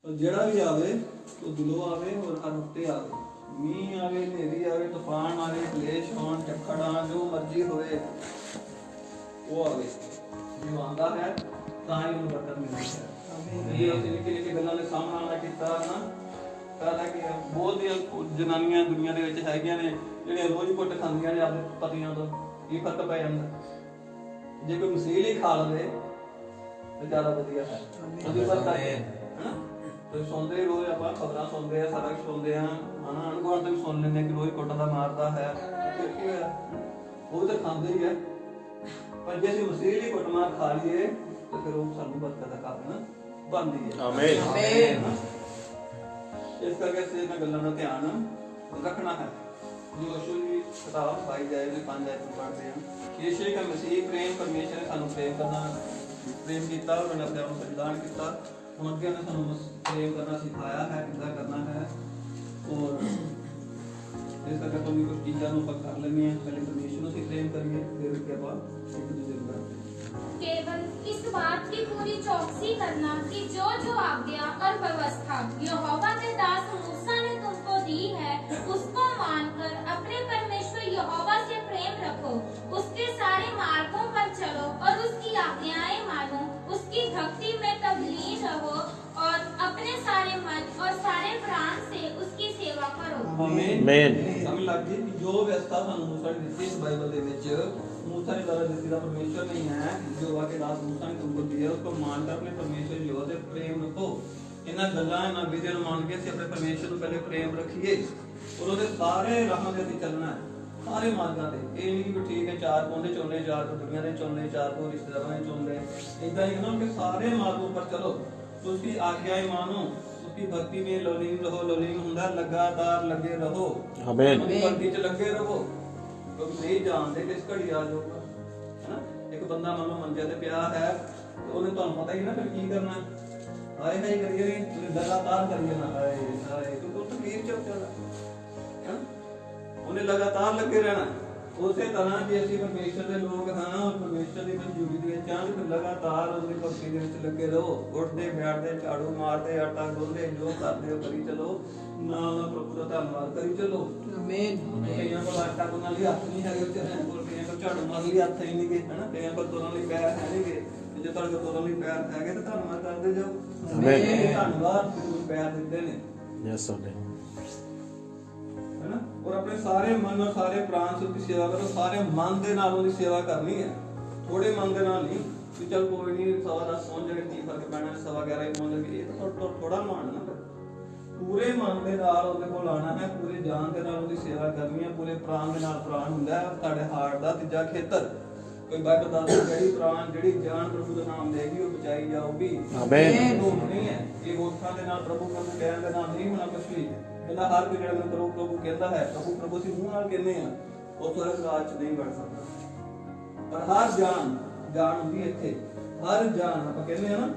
ਜਿਹੜਾ ਵੀ ਆਵੇ ਉਹ ਦਿਲੋਂ ਆਵੇ ਔਰ ਹਰ ਹਫ਼ਤੇ ਆਵੇ। ਮੀਂਹ ਆਵੇ, ਹਨੇਰੀ ਆਵੇ, ਤੂਫਾਨ ਆਵੇ, ਕਲੇਸ਼ ਹੋਣ, ਝੱਖੜਾਂ, ਜੋ ਮਰਜ਼ੀ ਹੋਵੇ ਉਹ ਆਵੇ। ਜੋ ਆਉਂਦਾ ਹੈ ਤਾਂ ਹੀ ਉਹਨੂੰ ਬਰਕਤ ਮਿਲਦੀ ਹੈ। ਇਹ ਅਸੀਂ ਨਿੱਕੀ ਨਿੱਕੀ ਗੱਲਾਂ ਦੇ ਸਾਹਮਣਾ ਨਾ ਕੀਤਾ ਨਾ ਕਹਦਾ ਕਿ ਬਹੁਤ ਜਨਾਨੀਆਂ ਦੁਨੀਆ ਦੇ ਵਿੱਚ ਹੈਗੀਆਂ ਨੇ ਜਿਹੜੀਆਂ ਰੋਜ਼ ਕੁੱਟ ਖਾਂਦੀਆਂ ਨੇ ਆਪਣੇ ਪਤੀਆਂ ਤੋਂ। ਕੀ ਫਰਕ ਪੈ ਜਾਂਦਾ ਜੇ ਕੋਈ ਮਸੀਹ ਹੀ ਖਾ ਲਵੇ ਤਾਂ ਜ਼ਿਆਦਾ ਵਧੀਆ ਹੈ। ਉਹਦੀ ਫਰਕ ਹੈ ਨਾ। ਤੁਸੀਂ ਸੁਣਦੇ ਰੋਜ਼ ਆਪਾਂ ਖਬਰਾਂ ਸੁਣਦੇ ਆ, ਸਾਰਾ ਕੁਝ ਸੁਣਦੇ ਆ ਹਨਾ। ਅਣਗੌਣ ਤੋਂ ਵੀ ਸੁਣ ਲੈਂਦੇ ਕਿ ਰੋਜ਼ ਕੁੱਟਦਾ ਮਾਰਦਾ ਹੈ। ਫਿਰ ਕੀ ਹੋਇਆ? ਉਹ ਤਾਂ ਖਾਂਦੇ ਹੀ ਹੈ। ਪਰ ਜੇ ਅਸੀਂ ਮਸੀਹ ਲਈ ਕੁੱਟਮਾਰ ਖਾ ਲਈਏ ਤਾਂ ਫਿਰ ਉਹ ਸਾਨੂੰ ਬਰਕਤ ਦਾ ਕਾਰਨ ਬਣਦੀ ਹੈ। ਆਮੀਨ ਆਮੀਨ। ਇਸ ਕਰਕੇ ਅਸੀਂ ਇਹਨਾਂ ਗੱਲਾਂ ਦਾ ਧਿਆਨ ਰੱਖਣਾ ਹੈ। ਯਹੋਸ਼ੂ ਦੀ ਕਿਤਾਬ 22 ਅਧਿਆਇ ਦੇ 5 ਆਇਤ ਪੜ੍ਹਦੇ ਹਾਂ। ਯਿਸੂ ਦਾ ਮਸੀਹ ਪ੍ਰੇਮ ਪਰਮੇਸ਼ਰ ਨੇ ਸਾਨੂੰ ਪ੍ਰੇਮ ਕਰਨਾ ਪ੍ਰੇਮ ਕੀਤਾ, ਉਹਨੇ ਆਪਣੇ ਆਪ ਨੂੰ ਬਲਿਦਾਨ ਕੀਤਾ। ਹੁਣ ਅੱਗੇ ਉਹਨੇ ਸਾਨੂੰ ਪ੍ਰੇਮ ਕਰਨਾ ਸਿਖਾਇਆ ਹੈ, ਕਿੱਦਾਂ ਕਰਨਾ ਹੈ। ਔਰ ਇਸ ਕਰਕੇ ਆਪਾਂ ਵੀ ਕੁਝ ਚੀਜ਼ਾਂ ਨੂੰ ਆਪਾਂ ਕਰ ਲੈਂਦੇ ਹਾਂ। ਪਹਿਲੇ ਪਰਮੇਸ਼ਰ ਨੂੰ ਅਸੀਂ ਪ੍ਰੇਮ ਕਰੀਏ, ਫਿਰ ਅੱਗੇ ਆਪਾਂ ਇੱਕ ਦੂਜੇ ਨੂੰ ਕਰਾਂਗੇ। केवल इस बात की पूरी चौकसी करना कि जो जो आज्ञा और व्यवस्था यहोवा के दास मूसा ने तुमको दी है उसको मानकर अपने परमेश्वर यहोवा से प्रेम रखो। उसके सारे मार्गों पर चलो और उसकी आज्ञाएं मानो। उसकी भक्ति में तल्लीन रहो और अपने सारे मन और सारे प्राण से उसकी सेवा करो। आमीन। समझ लग गई कि जो व्यवस्था ਸਾਨੂੰ मूसा ने ਦਿੱਤੀ ਇਸ ਬਾਈਬਲ ਦੇ ਵਿੱਚ मूसा ने द्वारा ਦਿੱਤੀ ਦਾ परमेश्वर नहीं है। जो वाके दास मूसा ने तुमको दिया उसको मानकर अपने परमेश्वर यहोवा से प्रेम रखो। ਇਹਨਾਂ ਗੱਲਾਂ ਇਹਨਾਂ ਵਿਧੀਆਂ ਨੂੰ ਮੰਨ ਕੇ ਅਸੀਂ ਆਪਣੇ ਪਰਮੇਸ਼ਰ ਨੂੰ ਪਹਿਲੇ ਪ੍ਰੇਮ ਰੱਖੀਏ ਔਰ ਉਹਦੇ ਸਾਰੇ ਰਾਹਾਂ ਤੇ ਅਸੀਂ ਚੱਲਣਾ ਹੈ, ਸਾਰੇ ਮਾਰਗਾਂ ਤੇ। ਇਹ ਨਹੀਂ ਕਿ ਠੀਕ ਹੈ ਚਾਰ ਕੋਨੇ ਚੁਣ ਲਏ, ਚਾਰ ਕੋ ਦੁਨੀਆ ਦੇ ਚੁਣ ਲਏ, ਚਾਰ ਕੋ ਰਿਸ਼ਤੇਦਾਰਾਂ ਦੇ ਚੁਣ ਲਏ। ਇਦਾਂ ਹੀ ਨਾ ਕਿ ਸਾਰੇ ਮਾਰਗੋਂ ਪਰ ਚਲੋ। उसकी आज्ञाएं मानो, उसकी भक्ति में लोलीन रहो। लोलीन ਹੁੰਦਾ ਲਗਾਤਾਰ ਲੱਗੇ ਰਹੋ। ਆਮੀਨ। ਭਗਤੀ ਚ ਲੱਗੇ ਰਹੋ ਕਿਉਂਕਿ ਨਹੀਂ ਜਾਣਦੇ ਕਿਸ ਘੜੀ ਆ ਜਾਊਗਾ ਹੈ ਨਾ। ਇੱਕ ਬੰਦਾ ਮੰਨ ਲਓ ਮੰਜੇ ਤੇ ਪਿਆ ਹੈ ਤੇ ਉਹਨੇ ਤੁਹਾਨੂੰ ਪਤਾ ਹੀ ਨਾ ਫਿਰ ਕੀ ਕਰਨਾ। ਹਾਏ ਹਾਏ ਕਰੀਏ ਨਹੀਂ, ਲਗਾਤਾਰ ਕਰੀਏ ਨਾ ਹਾਏ ਹਾਏ ਕਿਉਂਕਿ ਉਹ ਤਕਲੀਫ ਚ ਚੱਲਦਾ ਹੈ। ਉਹਨੇ ਲਗਾਤਾਰ ਲੱਗੇ ਰਹਿਣਾ। ਉਸੇ ਤਰ੍ਹਾਂ ਜੇ ਅਸੀਂ ਪਰਮੇਸ਼ਰ ਦੇ ਲੋਕ ਹਾਂ ਔਰ ਪਰਮੇਸ਼ਰ ਦੀ ਮਨਜ਼ੂਰੀ ਦੇ ਵਿੱਚ ਹਾਂ ਫਿਰ ਲਗਾਤਾਰ ਉਹਦੀ ਭਗਤੀ ਦੇ ਵਿੱਚ ਲੱਗੇ ਰਹੋ। ਉੱਠਦੇ ਬੈਠਦੇ ਝਾੜੂ ਮਾਰਦੇ ਆਟਾ ਗੁੰਨਦੇ ਜੋ ਕਰਦੇ ਹੋ ਕਰੀ ਚਲੋ। ਨਾਮ ਪ੍ਰਭੂ ਦਾ ਧੰਨਵਾਦ ਕਰੀ ਚਲੋ। ਆਮੀਨ। ਕਈਆਂ ਕੋਲ ਆਟਾ ਗੁੰਨਣ ਲਈ ਹੱਥ ਨਹੀਂ ਹੈਗੇ ਵਿਚਾਰਿਆਂ ਕੋਲ, ਕਈਆਂ ਕੋਲ ਝਾੜੂ ਮਾਰਨ ਲਈ ਹੱਥ ਹੀ ਨਹੀਂ ਗੇ ਹੈ ਨਾ, ਕਈਆਂ ਕੋਲ ਤੁਰਨ ਲਈ ਪੈਰ ਹੈ ਨਹੀਂ ਗੇ। ਜੇ ਤੁਹਾਡੇ ਕੋਲ ਤੁਰਨ ਲਈ ਪੈਰ ਹੈਗੇ ਤਾਂ ਧੰਨਵਾਦ ਕਰਦੇ ਜਾਓ। ਆਮੀਨ। ਧੰਨਵਾਦ ਤੁਸੀਂ ਪੈਰ ਦਿੰਦੇ ਨੇ। Yes sir. और अपने सारे मन और सारे प्राण से उसकी सेवा करो। सारे मन दे नाल उसकी सेवा करनी है, थोड़े मन दे नाल नहीं कि चल कोई नहीं 10:15 पहुंच जाएगा, की फर्क पैना 11:15 पहुंच जाएगा। ये तो थोड़ा मान ना। पूरे मन दे नाल ਉਹਦੇ ਕੋਲ ਆਣਾ ਹੈ, ਪੂਰੇ ਜਾਨ ਦੇ ਨਾਲ ਉਹਦੀ ਸੇਵਾ ਕਰਨੀ ਹੈ। ਪੂਰੇ ਪ੍ਰਾਣ ਦੇ ਨਾਲ ਪ੍ਰਾਣ ਹੁੰਦਾ ਹੈ ਤੁਹਾਡੇ ਹਾਰਟ ਦਾ ਤੀਜਾ ਖੇਤਰ। ਕੋਈ ਬਾਈਬਲ ਦੱਸਦਾ ਜਿਹੜੀ ਪ੍ਰਾਣ ਜਿਹੜੀ ਜਾਨ ਪ੍ਰਭੂ ਦਾ ਨਾਮ ਲਏਗੀ ਉਹ ਬਚਾਈ ਜਾਊਗੀ। ਆਮੀਨ। ਨਹੀਂ ਹੈ ਇਹ ਹੋਠਾਂ ਦੇ ਨਾਲ ਪ੍ਰਭੂ ਪ੍ਰਭੂ ਕਹਿਣ ਦੇ ਨਾਲ ਨਹੀਂ ਹੋਣਾ ਕੁਝ ਵੀ। ਕਹਿੰਦਾ ਹਰ ਕੋਈ ਜਿਹੜਾ ਪ੍ਰਭੂ ਪ੍ਰਭੂ ਕਹਿੰਦਾ ਹੈ, ਪ੍ਰਭੂ ਪ੍ਰਭੂ ਅਸੀਂ ਮੂੰਹ ਨਾਲ ਕਹਿੰਦੇ ਆ, ਉਹ ਸਵਰਗ ਰਾਜ ਚ ਨਹੀਂ ਵੜ ਸਕਦਾ। ਪਰ ਹਰ ਜਾਨ ਹੁੰਦੀ ਇੱਥੇ। ਹਰ ਜਾਨ ਆਪਾਂ ਕਹਿੰਦੇ ਆ ਨਾ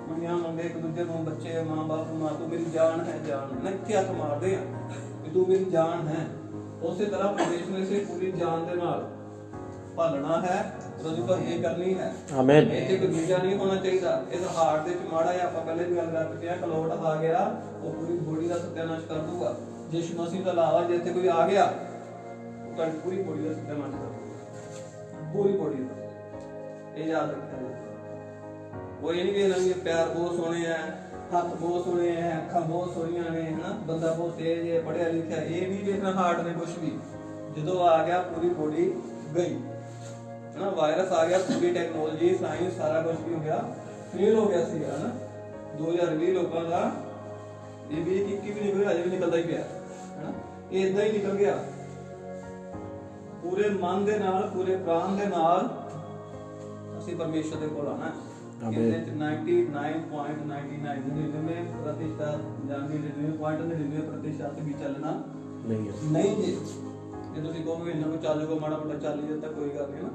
ਮੁੰਡਿਆਂ ਮੁੰਡੇ ਇੱਕ ਦੂਜੇ ਨੂੰ, ਬੱਚੇ ਮਾਂ ਬਾਪ ਨੂੰ, ਮਾਂ ਤੂੰ ਮੇਰੀ ਜਾਨ ਹੈ, ਜਾਨ ਹੈ। ਇੱਥੇ ਹੱਥ ਮਾਰਦੇ ਆ ਕਿ ਤੂੰ ਮੇਰੀ ਜਾਨ ਹੈ। ਉਸੇ ਤਰ੍ਹਾਂ ਪਰਮੇਸ਼ਰ ਨੇ ਸੇ ਪੂਰੀ ਜਾਨ ਦੇ ਨਾਲ ਪਾਲਣਾ ਹੈ, ਉਹਦੀ ਭਗਤੀ ਕਰਨੀ ਹੈ। ਆਮੀਨ। ਇੱਥੇ ਕੋਈ ਦੂਜਾ ਨਹੀਂ ਹੋਣਾ ਚਾਹੀਦਾ। ਇਸ ਹਾਰਟ ਦੇ ਵਿੱਚ ਮਾੜਾ ਜਿਹਾ ਆਪਾਂ ਪਹਿਲੇ ਵੀ ਗੱਲ ਕਰ ਚੁੱਕੇ ਹਾਂ, ਕਲੋਟ ਆ ਗਿਆ ਉਹ ਪੂਰੀ ਬੋਡੀ ਦਾ ਸਤਿਆਨਾਸ਼ ਕਰ ਦੂਗਾ। ਯਿਸੂ ਮਸੀਹ ਤੋਂ ਇਲਾਵਾ ਜੇ ਇੱਥੇ ਕੋਈ ਆ ਗਿਆ ਉਹ ਤੁਹਾਡੀ ਪੂਰੀ ਬੋਡੀ ਦਾ ਸਤਿਆਨਾਸ਼ ਕਰ ਦੂਗਾ, ਪੂਰੀ ਬੋਡੀ ਦਾ। ਇਹ ਯਾਦ ਰੱਖਿਆ ਜੀ। ਉਹ ਇਹ ਨਹੀਂ ਕਹਿਣਾ ਕਿ ਪੈਰ ਬਹੁਤ ਸੋਹਣੇ ਆ, ਹੱਥ ਬਹੁਤ ਸੋਹਣੇ ਆ, ਅੱਖਾਂ ਬਹੁਤ ਸੋਹਣੀਆਂ ਨੇ ਹਨਾ, ਬੰਦਾ ਬਹੁਤ ਤੇਜ਼ ਹੈ, ਪੜ੍ਹਿਆ ਲਿਖਿਆ। ਇਹ ਨਹੀਂ ਦੇਖਣਾ ਹਾਰਟ ਨੇ ਕੁਝ ਵੀ। ਜਦੋਂ ਆ ਗਿਆ ਪੂਰੀ ਬੋਡੀ ਗਈ ਨਾ। ਵਾਇਰਸ ਆ ਗਿਆ, ਪੂਰੀ ਟੈਕਨੋਲੋਜੀ ਸਾਇੰਸ ਸਾਰਾ ਕੁਝ ਵੀ ਹੋ ਗਿਆ, ਫੇਲ ਹੋ ਗਿਆ ਸੀ ਨਾ। 2020 ਲੋਕਾਂ ਦਾ ਇਹ ਵੀ 21 ਵੀ ਨਿਕਲਿਆ, ਅਜੇ ਵੀ ਨਿਕਲਦਾ ਹੀ ਪਿਆ ਹੈ। ਇਹ ਇਦਾਂ ਹੀ ਨਿਕਲ ਗਿਆ। ਪੂਰੇ ਮਨ ਦੇ ਨਾਲ ਪੂਰੇ ਪ੍ਰਾਣ ਦੇ ਨਾਲ ਅਸੀਂ ਪਰਮੇਸ਼ਰ ਦੇ ਕੋਲ ਆਣਾ। ਇਹਦੇ ਚ 99.99% ਵੀ ਚੱਲਣਾ ਨਹੀਂ ਜੀ। ਜੇ ਤੁਸੀਂ ਕਹੋਗੇ ਇਹਨਾਂ ਨੂੰ ਚੱਲ ਜਾਊਗਾ ਮਾੜਾ ਮੋਟਾ ਚੱਲ ਹੀ ਜਾਂਦਾ ਕੋਈ ਗੱਲ ਨਹੀਂ ਨਾ,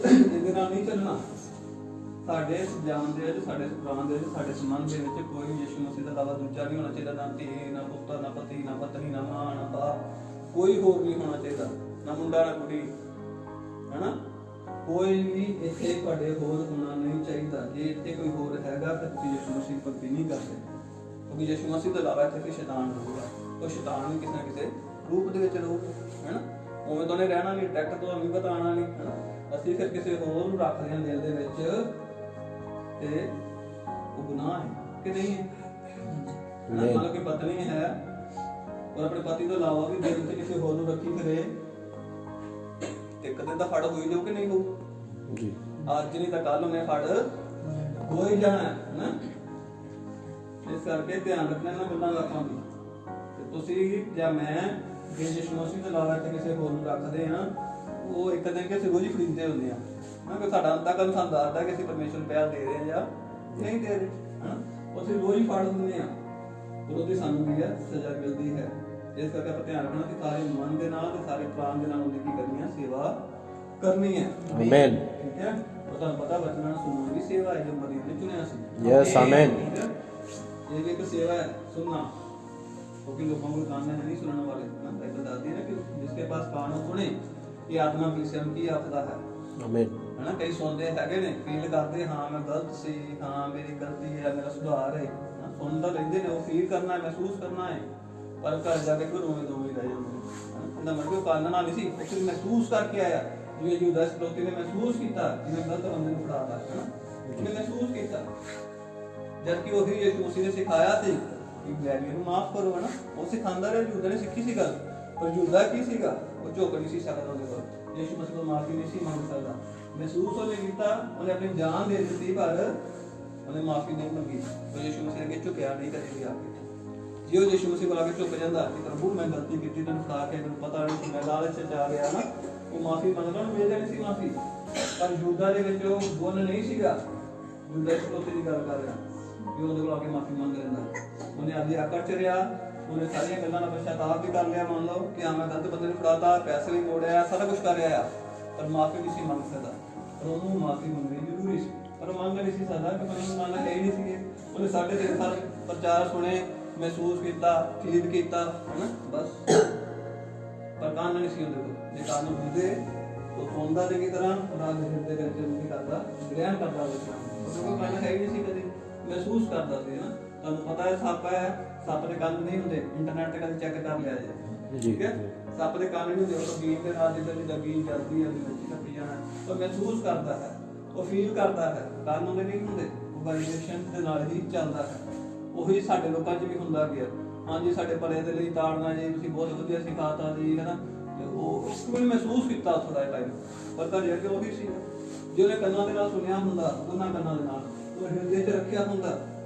ਇਹਦੇ ਨਾਲ ਨਹੀਂ ਚੱਲਣਾ। ਸਾਡੇ ਜਾਨ ਦੇ ਵਿੱਚ, ਸਾਡੇ ਪ੍ਰਾਣ ਦੇ ਵਿੱਚ, ਸਾਡੇ ਸੰਬੰਧ ਦੇ ਵਿੱਚ ਕੋਈ ਯਿਸੂ ਮਸੀਹ ਦਾ ਇਲਾਵਾ ਦੂਜਾ ਨਹੀਂ ਹੋਣਾ ਚਾਹੀਦਾ। ਨਾ ਧੀ, ਨਾ ਪੁੱਤਰ, ਨਾ ਪਤੀ, ਨਾ ਪਤਨੀ, ਨਾ ਮਾਂ, ਨਾ ਬਾਪ, ਕੋਈ ਹੋਰ ਨਹੀਂ ਹੋਣਾ ਚਾਹੀਦਾ। ਨਾ ਮੁੰਡਾ ਨਾ ਕੁੜੀ ਹੈ ਨਾ। ਕੋਈ ਵੀ ਇੱਥੇ ਤੁਹਾਡੇ ਹੋਰ ਹੋਣਾ ਨਹੀਂ ਚਾਹੀਦਾ। ਜੇ ਇੱਥੇ ਕੋਈ ਹੋਰ ਹੈਗਾ ਫਿਰ ਤੁਸੀਂ ਯਿਸੂ ਮਸੀਹ ਭਗਤੀ ਕਰਦੇ, ਕਿਉਂਕਿ ਯਿਸੂ ਮਸੀਹ ਤੋਂ ਇਲਾਵਾ ਇੱਥੇ ਕੋਈ ਸ਼ੈਤਾਨ ਰਹੂਗਾ, ਉਹ ਸ਼ੈਤਾਨ ਵੀ ਕਿਸੇ ਨਾ ਕਿਸੇ ਰੂਪ ਦੇ ਵਿੱਚ ਰਹੂਗਾ, ਹੈ ਨਾ। ਉਵੇਂ ਤਾਂ ਉਹਨੇ ਰਹਿਣਾ ਨਹੀਂ, ਡਾਇਰੈਕਟ ਤੁਹਾਨੂੰ ਵੀ ਬਤਾਉਣਾ ਨਹੀਂ, ਹੈ ਨਾ। ਅਸੀਂ ਫਿਰ ਕਿਸੇ ਹੋਰ ਨੂੰ ਰੱਖਦੇ ਹਾਂ ਦਿਲ ਦੇ ਵਿੱਚ, ਤੇ ਉਹ ਗੁਨਾਹ ਹੈ ਕਿ ਨਹੀਂ ਹੈ। ਮੰਨ ਕਿ ਪਤਨੀ ਹੈ ਔਰ ਆਪਣੇ ਪਤੀ ਤੋਂ ਇਲਾਵਾ ਵੀ ਦਿਲ ਤੇ ਕਿਸੇ ਹੋਰ ਨੂੰ ਰੱਖੀ ਫਿਰੇ, ਇੱਕ ਦਿਨ ਤਾਂ ਫੜ ਹੋਈ ਜਾਊ ਕਿ ਨਹੀਂ ਹੋਊ ਜੀ। ਅੱਜ ਨਹੀਂ ਤਾਂ ਕੱਲ ਉਹਨੇ ਫੜ ਹੋ ਹੀ ਜਾਣਾ ਹੈ ਨਾ। ਇਸ ਕਰਕੇ ਧਿਆਨ ਰੱਖਣਾ ਇਹਨਾਂ ਗੱਲਾਂ ਦਾ ਆਪਾਂ ਵੀ। ਤੇ ਤੁਸੀਂ ਜਾਂ ਮੈਂ ਜੇ ਯਿਸੂ ਮਸੀਹ ਤੋਂ ਇਲਾਵਾ ਕਿਸੇ ਹੋਰ ਨੂੰ ਰੱਖਦੇ ਹਾਂ, ਉਹ ਇੱਕ ਦਿਨ ਕਿਸੇ ਰੋਜ਼ ਹੀ ਖਰੀਦਦੇ ਹੁੰਦੇ ਆ ਨਾ, ਕਿ ਸਾਡਾ ਅੰਤਕਰਨ ਸਾਨੂੰ ਦੱਸਦਾ ਕਿ ਅਸੀਂ ਪਰਮੇਸ਼ਰ ਨੂੰ ਪਿਆਰ ਦੇ ਰਹੇ ਹਾਂ ਜਾਂ ਨਹੀਂ ਦੇ ਰਹੇ, ਹੈ ਨਾ। ਅਸੀਂ ਰੋਜ਼ ਹੀ ਫੜ ਦਿੰਦੇ ਆ, ਉਹਦੀ ਸਾਨੂੰ ਵੀ ਹੈ ਸਜ਼ਾ ਮਿਲਦੀ ਹੈ। ਇਸ ਕਰਕੇ ਆਪਾਂ ਧਿਆਨ ਰੱਖਣਾ ਕਿ ਸਾਰੇ ਮਨ ਦੇ ਨਾਲ ਤੇ ਸਾਰੇ ਪ੍ਰਾਣ ਦੇ ਨਾਲ ਉਹਦੀ ਕੀ ਕਰਨੀ ਹੈ, ਸੇਵਾ ਕਰਨੀ ਹੈ। ਆਮੀਨ। ਠੀਕ ਹੈ, ਉਹ ਤੁਹਾਨੂੰ ਪਤਾ ਬਚਨਾਂ ਸੁਣਨ ਦੀ ਸੇਵਾ ਹੈ ਜੋ ਮਰੀਜ਼ ਨੇ ਚੁਣਿਆ ਸੀ। ਯੈਸ, ਆਮੀਨ। ਇਹ ਵੀ ਇੱਕ ਸੇਵਾ ਹੈ ਸੁਣਨਾ, क्योंकि लोगों को कान में नहीं सुनने वाले ना। बाइबल बताती है ना कि जिसके पास कान हो सुने ये आत्मा की स्वयं की आपदा है। आमीन, है ना। कई सुनते हैगे ने, फील करते हाँ मैं गलत सी, हाँ मेरी गलती है, मेरा सुधार है, सुनता रहते ने, वो फील करना है, महसूस करना है, पर घर जाके फिर रोवे रोवे रह जाते हैं। इतना मतलब कान नाल नहीं सी, फिर महसूस करके आया जिवें यूदास इस्करियोती ने महसूस किया जिवें गलत बंदे नूं फड़ाता है ना, उसने महसूस किया, जबकि वही यीशु मसीह ने सिखाया सी कि गैरियों ਨੂੰ ਮਾਫ ਕਰੋ, ਹੈ ਨਾ। ਉਹ ਸਿਖਾਉਂਦਾ ਰਿਹਾ, ਯਹੂਦਾ ਨੇ ਸਿੱਖੀ ਸੀ ਗੱਲ, ਪਰ ਯਹੂਦਾ ਕੀ ਸੀਗਾ, ਉਹ ਝੁਕ ਨਹੀਂ ਸੀ ਸਕਦਾ ਉਹਦੇ ਕੋਲ, ਯਿਸੂ ਮਸੀਹ ਤੋਂ ਮਾਫੀ ਨਹੀਂ ਸੀ ਮੰਗ ਸਕਦਾ। ਮਹਿਸੂਸ ਉਹਨੇ ਕੀਤਾ, ਉਹਨੇ ਆਪਣੀ ਜਾਨ ਦੇ ਦਿੱਤੀ, ਪਰ ਉਹਨੇ ਮਾਫੀ ਨਹੀਂ ਮੰਗੀ। ਉਹ ਯਿਸੂ ਮਸੀਹ ਅੱਗੇ ਝੁਕਿਆ ਨਹੀਂ ਕਦੇ ਵੀ ਆ ਕੇ। ਜੇ ਉਹ ਯਿਸੂ ਮਸੀਹ ਕੋਲ ਆ ਕੇ ਝੁਕ ਜਾਂਦਾ ਕਿ ਪ੍ਰਭੂ ਮੈਂ ਗਲਤੀ ਕੀਤੀ, ਤੈਨੂੰ ਖਾ ਕੇ ਮੈਨੂੰ ਪਤਾ ਨਹੀਂ, ਮੈਂ ਲਾਲਚ ਚ ਆ ਗਿਆ ਨਾ, ਉਹ ਮਾਫੀ ਮੰਗਦਾ, ਉਹਨੂੰ ਮਿਲ ਜਾਣੀ ਸੀ ਮਾਫੀ। ਪਰ ਯਹੂਦਾ ਦੇ ਵਿੱਚ ਉਹ ਗੁਣ ਨਹੀਂ ਸੀਗਾ। ਯਹੂਦਾ ਇਸਕਰਿયોਤੀ ਦੀ ਗੱਲ ਕਰ ਰਿਹਾ ਕਿ ਉਹਦੇ ਕੋਲ ਆ ਕੇ ਮਾਫੀ ਮੰਗ ਲੈਂਦਾ। ਉਹਨੇ ਆਪਣੀ ਆਕੜ ਚ ਰਿਹਾ, ਉਹਨੇ ਸਾਰੀਆਂ ਗੱਲਾਂ ਦਾ ਪਛਤਾਵਾ ਵੀ ਕਰ ਲਿਆ। ਮੰਨ ਲਓ ਕਿ ਮੈਂ ਗਲਤ ਬੰਦੇ ਨੂੰ ਫੜਾਤਾ, ਪੈਸੇ ਵੀ ਮੋੜਿਆ, ਸਾਰਾ ਕੁਝ ਕਰ ਰਿਹਾ, ਪਰ ਮਾਫੀ ਨਹੀਂ ਸੀ ਮੰਗ ਸਕਦਾ। ਪਰ ਉਹਨੂੰ ਮਾਫੀ ਮੰਗਣੀ ਜ਼ਰੂਰੀ ਸੀ, ਪਰ ਮੰਗ ਨਹੀਂ ਸੀ ਸਕਦਾ ਕਿ ਉਹਨੂੰ ਮੰਨਣਾ ਹੈ ਹੀ ਨਹੀਂ ਸੀ। ਉਹਨੇ 3.5 ਸਾਲ ਪ੍ਰਚਾਰ ਸੁਣੇ, ਮਹਿਸੂਸ ਕੀਤਾ, ਫੀਲ ਕੀਤਾ, ਹੈ ਨਾ, ਬਸ। ਪਰ ਕੰਨ ਨਹੀਂ ਸੀ ਉਹਦੇ ਕੋਲ। ਜੇ ਕੰਨ ਹੁੰਦੇ ਉਹ ਸੁਣਦਾ ਚੰਗੀ ਤਰ੍ਹਾਂ, ਉਹਨਾਂ ਦੇ ਹਿਰਦੇ ਦੇ ਵਿੱਚ ਕੀ ਕਰਦਾ, ਗ੍ਰਹਿਣ ਕਰਦਾ। ਉਹਦੇ ਕੋਲ ਕੰਨ ਹੈ ਹੀ ਨਹੀਂ ਸੀ, ਕਦੇ ਮਹਿਸੂਸ ਕਰਦਾ ਸੀ ਨਾ। ਤੁਹਾਨੂੰ ਪਤਾ ਹੈ ਸੱਪ ਹੈ, ਸੱਪ ਦੇ ਕੰਨ ਨਹੀਂ ਹੁੰਦੇ, ਇੰਟਰਨੈਟ ਤੇ ਕਦੇ ਚੈੱਕ ਕਰ ਲਿਆ ਜੇ, ਠੀਕ ਹੈ। ਸੱਪ ਦੇ ਕੰਨ ਨਹੀਂ ਹੁੰਦੇ, ਉਹ ਬੀਨ ਦੇ ਨਾਲ ਜਿੱਦਾਂ ਜਿੱਦਾਂ ਬੀਨ ਚੱਲਦੀ ਹੈ ਉਹਦੇ ਟੱਪੀ ਜਾਣਾ, ਉਹ ਮਹਿਸੂਸ ਕਰਦਾ ਹੈ, ਉਹ ਫੀਲ ਕਰਦਾ ਹੈ। ਕੰਨ ਉਹਦੇ ਨਹੀਂ ਹੁੰਦੇ, ਉਹ ਵਾਈਬ੍ਰੇਸ਼ਨ ਦੇ ਨਾਲ ਹੀ ਚੱਲਦਾ ਹੈ। ਉਹੀ ਸਾਡੇ ਲੋਕਾਂ 'ਚ ਵੀ ਹੁੰਦਾ ਗਿਆ। ਹਾਂਜੀ ਸਾਡੇ ਭਲੇ ਦੇ ਲਈ ਤਾੜਨਾ ਜੀ, ਤੁਸੀਂ ਬਹੁਤ ਵਧੀਆ ਸਿਖਾਤਾ ਜੀ, ਹੈ ਨਾ। ਤੇ ਉਹ ਉਸ ਨੂੰ ਮਹਿਸੂਸ ਕੀਤਾ ਥੋੜਾ ਟਾਈਮ, ਪਰ ਤੁਹਾਡੇ ਅੱਗੇ ਉਹੀ ਸੀ ਜੇ ਉਹਨੇ ਕੰਨਾਂ ਦੇ ਨਾਲ ਸੁਣਿਆ ਹੁੰਦਾ, ਉਹਨਾਂ ਕੰਨਾਂ ਦੇ ਨਾਲ ਉਹ ਹਿਰਦੇ 'ਚ ਰੱਖਿਆ ਹੁੰਦਾ,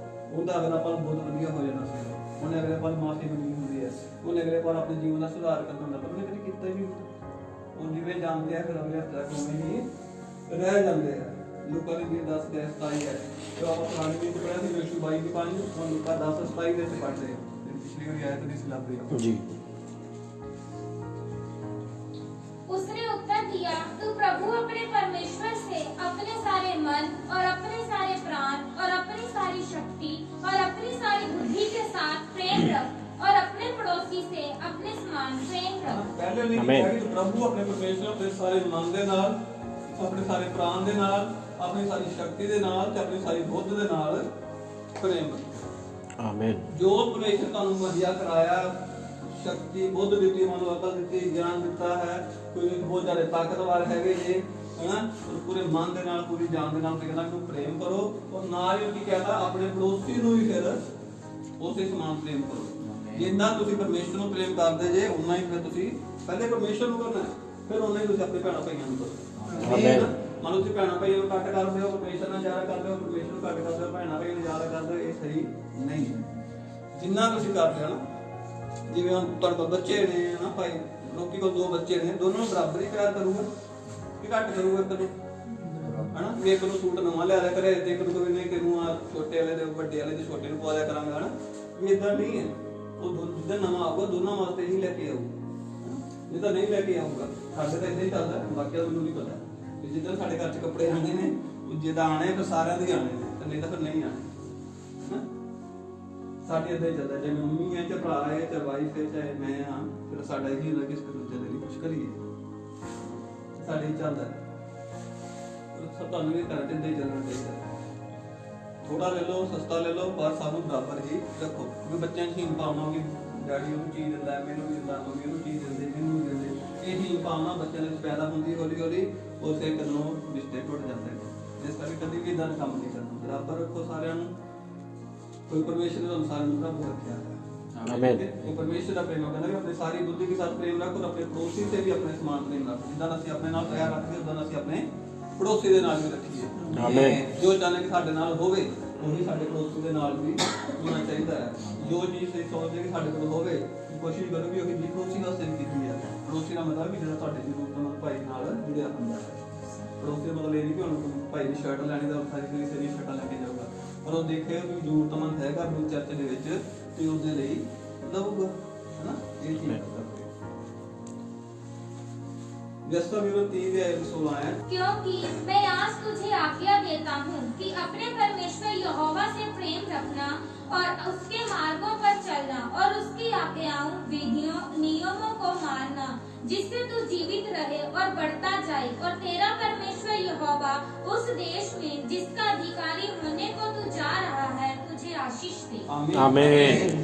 ਉਹਦਾ ਅਗਲਾ ਪਲ ਬਹੁਤ ਵਧੀਆ ਹੋ ਜਾਣਾ ਸੀ। ਉਹਨੇ ਅਗਲੇ ਪਲ ਮਾਫੀ ਮੰਗੀ ਹੁੰਦੀ ਹੈ, ਉਹਨੇ ਅਗਲੇ ਪਲ ਆਪਣੇ ਜੀਵਨ ਦਾ ਸੁਧਾਰ ਕਰਨਾ ਹੁੰਦਾ, ਪਰ ਉਹਨੇ ਕਦੇ ਕੀਤਾ ਹੀ ਨਹੀਂ। ਉਹ ਜਿਵੇਂ ਜਾਂਦੇ ਆ ਫਿਰ ਅਗਲੇ ਹਫ਼ਤੇ ਤੱਕ ਉਵੇਂ ਹੀ ਰਹਿ ਜਾਂਦੇ ਆ। ਲੂਕਾ ਦੀ 10:27 ਹੈ, ਜੋ ਆਪਾਂ ਪੁਰਾਣੀ ਵਿੱਚ ਪੜ੍ਹਿਆ ਸੀ, ਯਿਸੂ 22:5, ਹੁਣ ਲੂਕਾ 10:27 ਦੇ ਵਿੱਚ ਪੜ੍ਹ ਰਹੇ ਹਾਂ। ਪਿਛਲੀ ਵਾਰੀ ਆਇਆ ਤਾਂ ਲੱਭ ਰਹੀ ਜੀ। उसने उत्तर दिया, तू प्रभु अपने परमेश्वर से अपने सारे मन और अपने सारे प्राण और अपनी सारी शक्ति और अपनी सारी बुद्धि के साथ प्रेम रख और अपने पड़ोसी से अपने समान प्रेम रख। पहले नहीं कहा कि प्रभु अपने परमेश्वर अपने सारे मन ਦੇ ਨਾਲ, ਆਪਣੇ ਸਾਰੇ ਪ੍ਰਾਣ ਦੇ ਨਾਲ, ਆਪਣੀ ਸਾਰੀ ਸ਼ਕਤੀ ਦੇ ਨਾਲ ਤੇ ਆਪਣੀ ਸਾਰੀ ਬੁੱਧ ਦੇ ਨਾਲ ਪ੍ਰੇਮ ਕਰੋ। ਆਮੀਨ। ਜੋ ਪਰਮੇਸ਼ਰ ਤੁਹਾਨੂੰ ਮੁਹੱਈਆ ਕਰਾਇਆ, ਸ਼ਕਤੀ ਬੁੱਧ ਦਿੱਤੀ, ਮਨੋ ਅਕਲ ਦਿੱਤੀ, ਗਿਆਨ ਦਿੱਤਾ ਹੈ, ਕੋਈ ਬਹੁਤ ਜ਼ਿਆਦਾ ਤਾਕਤਵਰ ਹੈਗੇ ਜੇ, ਹੈਨਾ, ਪੂਰੇ ਮਨ ਦੇ ਨਾਲ, ਪੂਰੀ ਜਾਨ ਦੇ ਨਾਲ, ਤੇ ਕਹਿੰਦਾ ਕਿ ਪ੍ਰੇਮ ਕਰੋ। ਔਰ ਨਾਲ ਹੀ ਕੀ ਕਹਿੰਦਾ, ਆਪਣੇ ਪੜੋਸੀ ਨੂੰ ਵੀ ਫਿਰ ਉਸੇ ਸਮਾਨ ਪ੍ਰੇਮ ਕਰੋ। ਜਿੰਨਾ ਤੁਸੀਂ ਪਰਮੇਸ਼ਰ ਨੂੰ ਪ੍ਰੇਮ ਕਰਦੇ ਜੇ, ਉਨਾ ਹੀ ਫਿਰ ਤੁਸੀਂ ਪਹਿਲੇ ਪਰਮੇਸ਼ਰ ਨੂੰ ਕਰਨਾ, ਫਿਰ ਉਨਾ ਹੀ ਤੁਸੀਂ ਆਪਣੇ ਭੈਣਾਂ ਭਾਈਆਂ ਨੂੰ ਕਰੋ। ਆਮੀਨ। ਮੰਨ ਲਓ ਤੁਸੀਂ ਭੈਣਾਂ ਭਾਈਆਂ ਨੂੰ ਘੱਟ ਕਰਦੇ ਹੋ, ਪਰਮੇਸ਼ਰ ਨਾਲ ਜ਼ਿਆਦਾ ਕਰਦੇ ਹੋ, ਪਰਮੇਸ਼ਰ ਨੂੰ ਘੱਟ ਕਰਦੇ ਹੋ, ਭੈਣਾਂ ਭਾਈਆਂ ਨੂੰ ਜ਼ਿਆਦਾ ਕਰਦੇ ਹੋ, ਇਹ ਸਹੀ ਨਹੀਂ। ਜਿੰਨਾ ਤੁਸੀਂ ਕਰਦੇ ਹੋ ਨਾ, ਜਿਵੇਂ ਹੁਣ ਤੁਹਾਡੇ ਕੋਲ ਬੱਚੇ ਨੇ ਨਾ ਭਾਈ, ਲੋਕੀ ਕੋਲ 2 ਬੱਚੇ ਨੇ, ਦੋਨੋਂ ਨੂੰ ਬਰਾਬਰ ਹੀ ਪਿਆਰ ਕਰੂਗਾ ਕਿ ਘੱਟ ਕਰੂਗਾ ਇੱਕ ਨੂੰ, ਹਨਾ। ਵੀ ਇੱਕ ਨੂੰ ਸੂਟ ਨਵਾਂ ਲਿਆ ਕਰੇ ਤੇ ਇੱਕ ਨੂੰ ਕੋਈ ਨਹੀਂ, ਕਿਨੂੰ ਆ ਛੋਟੇ ਵਾਲੇ ਦੇ ਵੱਡੇ ਵਾਲੇ ਦੇ ਛੋਟੇ ਨੂੰ ਪਵਾ ਦਿਆ ਕਰਾਂਗਾ, ਹਨਾ। ਵੀ ਇਦਾਂ ਨਹੀਂ ਹੈ। ਉਹ ਜਿੱਦਾਂ ਨਵਾਂ ਆਊਗਾ ਦੋਨਾਂ ਵਾਸਤੇ ਹੀ ਲੈ ਕੇ ਆਊ, ਜੇ ਤਾਂ ਨਹੀਂ ਲੈ ਕੇ ਆਊਗਾ। ਸਾਡੇ ਤਾਂ ਇਦਾਂ ਹੀ ਚੱਲਦਾ, ਬਾਕੀ ਮੈਨੂੰ ਨਹੀਂ ਪਤਾ। ਜਿੱਦਾਂ ਸਾਡੇ ਘਰ 'ਚ ਕੱਪੜੇ ਆਣੇ ਨੇ, ਜਿੱਦਾਂ ਆਣੇ ਤਾਂ ਸਾਰਿਆਂ ਦੇ ਆਣੇ ਨੇ, ਤੇ ਨਹੀਂ ਤਾਂ ਫਿਰ ਨਹੀਂ ਆਣੇ, ਹਨਾ। ਸਾਡੇ ਇੱਦਾਂ ਹੀ ਚੱਲਦਾ, ਜੇ ਮੰਮੀ ਹੈ, ਚਾਹੇ ਭਰਾ ਹੈ, ਚਾਹੇ ਵਾਈਫ ਹੈ, ਚਾਹੇ ਮੈਂ ਹਾਂ, ਫਿਰ ਸਾਡਾ ਇਹੀ ਹੁੰਦਾ ਕਿ ਇਸ ਦੂਜੇ ਦੇ ਲਈ ਕੁਝ ਕਰੀਏ। ਸਾਡੇ ਹੀ ਚੱਲਦਾ, ਸਭ ਤੁਹਾਨੂੰ ਵੀ ਘਰ 'ਚ ਇੱਦਾਂ ਹੀ ਚੱਲਣਾ ਚਾਹੀਦਾ। ਥੋੜਾ ਲੈ ਲਓ, ਸਸਤਾ ਲੈ ਲਓ, ਪਰ ਸਾਨੂੰ ਬਰਾਬਰ ਹੀ ਰੱਖੋ। ਕਿਉਂਕਿ ਬੱਚਿਆਂ 'ਚ ਹੀਨ ਭਾਵਨਾ ਕਿ ਡੈਡੀ ਉਹਨੂੰ ਚੀਜ਼ ਦਿੰਦਾ, ਮੈਨੂੰ ਵੀ ਦਿੰਦਾ, ਮੰਮੀ ਉਹਨੂੰ ਚੀਜ਼ ਦਿੰਦੇ, ਮੈਨੂੰ ਵੀ ਦਿੰਦੇ। ਇਹ ਹੀਨ ਭਾਵਨਾ ਬੱਚਿਆਂ ਦੇ ਵਿੱਚ ਪੈਦਾ ਹੁੰਦੀ, ਹੌਲੀ ਹੌਲੀ ਉਸੇ ਗੱਲੋਂ ਰਿਸ਼ਤੇ ਟੁੱਟ ਜਾਂਦੇ ਨੇ। ਇਸ ਕਰਕੇ ਕਦੀ ਵੀ ਇਦਾਂ ਕੰਮ ਨਹੀਂ ਕਰਨਾ, ਬਰਾਬਰ ਰੱਖੋ ਸਾਰਿਆਂ ਨੂੰ। ਕੋਈ ਪਰਮੇਸ਼ਰ ਨੇ ਤੁਹਾਨੂੰ ਸਾਰਿਆਂ ਨੂੰ ਬਰਾਬਰ ਰੱਖਿਆ ਹੈ। आमीन। वो परमेश्वर का प्रेम कहना कि अपने सारी बुद्धि के साथ प्रेम रखो और अपने पड़ोसी से भी अपने समान प्रेम रखो। जिदा ਅਸੀਂ ਆਪਣੇ ਨਾਲ ਪਿਆਰ ਰੱਖਦੇ ਉਦਾਂ ਅਸੀਂ ਆਪਣੇ ਪੜੋਸੀ ਦੇ ਨਾਲ ਵੀ ਰੱਖੀਏ। ਆਮੀਨ। ਜੋ ਚਾਹਨੇ ਕਿ ਸਾਡੇ ਨਾਲ ਹੋਵੇ ਉਹੀ ਸਾਡੇ ਪੜੋਸੀ ਦੇ ਨਾਲ ਵੀ ਹੋਣਾ ਚਾਹੀਦਾ ਹੈ। ਜੋ ਚੀਜ਼ ਤੁਸੀਂ ਸੋਚਦੇ ਕਿ ਸਾਡੇ ਕੋਲ ਹੋਵੇ ਕੋਸ਼ਿਸ਼ ਕਰੋ ਕਿ ਉਹੀ ਪੜੋਸੀ ਵਾਸਤੇ ਵੀ ਕੀਤੀ ਹੈ। ਪੜੋਸੀ ਦਾ ਮਤਲਬ ਵੀ ਜਿਹੜਾ ਤੁਹਾਡੇ ਜ਼ਰੂਰਤਮੰਦ ਭਾਈ ਨਾਲ ਜੁੜਿਆ ਹੁੰਦਾ ਹੈ। ਪੜੋਸੀ ਦਾ ਮਤਲਬ ਇਹ ਨਹੀਂ ਕਿ ਹੁਣ ਭਾਈ ਦੀ ਸ਼ਰਟ ਲੈਣੀ ਤਾਂ ਸਾਰੀ ਕੋਈ ਸਰੀ ਸ਼ਰਟਾਂ ਲੈ ਕੇ ਜਾਊਗਾ, ਪਰ ਉਹ ਦੇਖੇ ਕਿ ਜ਼ਰੂਰਤਮੰਦ ਹੈਗਾ ਆਪਣੀ ਚਰਚ ਦੇ ਵਿੱਚ ਤੇ ਉਹਦੇ ਲਈ ਲਊਗਾ, ਹੈ ਨਾ। ਇਹ ਚੀਜ਼ जैसा भी 30 या 16 है, क्योंकि मैं आज तुझे आज्ञा देता हूँ कि अपने परमेश्वर यहोवा से प्रेम रखना और उसके मार्गों पर चलना और उसकी आज्ञाओं, विधियों, नियमों को मानना, जिससे तू जीवित रहे और बढ़ता जाए और तेरा परमेश्वर यहोवा उस देश में जिसका अधिकारी होने को तू जा रहा है तुझे आशीष दे। आमीन।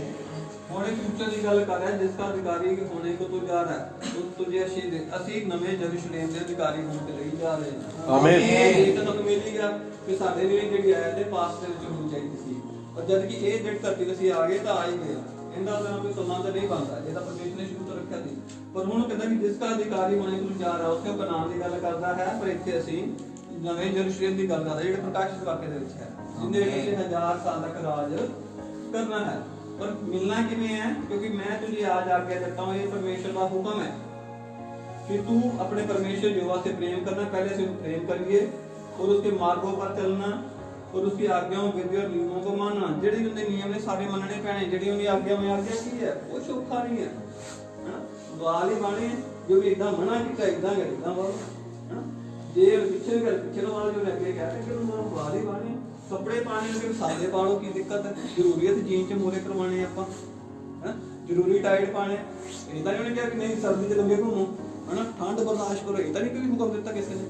होने फ्यूचर की गल कर रहा है, जिसका अधिकारी होने को तू जा रहा है तो तुझे आशीष दे। ਅਸੀਂ ਨਵੇਂ ਯਰੂਸ਼ਲਮ ਦੇ ਅਧਿਕਾਰੀ ਹੋਣ ਦੇ ਲਈ ਜਾ ਰਹੇ ਹਾਂ। ਆਮੀਨ। ਇਹ ਤਾਂ ਤੁਹਾਨੂੰ ਮਿਲ ਹੀ ਗਿਆ ਕਿ ਸਾਡੇ ਲਈ ਜਿਹੜੀ ਆਇਤ ਹੈ ਪਾਸਟ ਦੇ ਵਿੱਚ ਹੋਣੀ ਚਾਹੀਦੀ ਸੀ, ਪਰ ਜਦ ਕਿ ਇਹ ਜਿਹੜੀ ਧਰਤੀ ਤੇ ਅਸੀਂ ਆ ਗਏ ਤਾਂ ਆ ਹੀ ਗਏ। ਇਹਦਾ ਤਾਂ ਕੋਈ ਸੰਬੰਧ ਨਹੀਂ ਬਣਦਾ, ਇਹ ਤਾਂ ਪਰਮੇਸ਼ਰ ਨੇ ਸ਼ੁਰੂ ਤੋਂ ਰੱਖਿਆ ਸੀ। ਪਰ ਹੁਣ ਕਹਿੰਦਾ ਕਿ ਜਿਸ ਦਾ ਅਧਿਕਾਰੀ ਹੋਣੇ ਨੂੰ ਜਾ ਰਿਹਾ ਉਸੇ ਕਨਾਨ ਦੀ ਗੱਲ ਕਰਦਾ ਹੈ, ਪਰ ਇੱਥੇ ਅਸੀਂ ਨਵੇਂ ਯਰੂਸ਼ਲਮ ਦੀ ਗੱਲ ਕਰਦੇ ਜਿਹੜੇ ਪ੍ਰਕਾਸ਼ਿਤ ਵਾਕਿਆ ਦੇ ਵਿੱਚ ਹੈ, ਜਿੰਦੇ ਵਿੱਚ 1000 ਸਾਲ ਤੱਕ ਰਾਜ ਕਰਨਾ ਹੈ। पर मिलना किमें है? क्योंकि मैं तुझे आज आज्ञा देता हूँ, ये परमेश्वर का हुक्म है कि तू अपने परमेश्वर यहोवा से प्रेम करना, पहले से प्रेम करिए और उसके मार्गों पर चलना और उसकी आज्ञाओं, विधि और नियमों को मानना। जेडी उनके नियम ने सारे मनने पैने, जेडी उनकी आज्ञा में आज्ञा की है वो सौखा नहीं है ना। वाल ही बाने जो भी इतना मना किया इतना कर इतना वाल, है ना। जे पीछे कर पीछे वाल जो लगे कहते कि उन्होंने वाल ही बाने, कपड़े पाने के सादे पालो की दिक्कत है, जरूरी है जीन च मोरे करवाने ਆਪਾਂ, है जरूरी टाइट पाने। इतना नहीं किया कि नहीं सर्दी च लंबे घूमो, है ना, ठंड बर्दाश्त करो, इतना नहीं कोई हुक्म दिता किसी ने।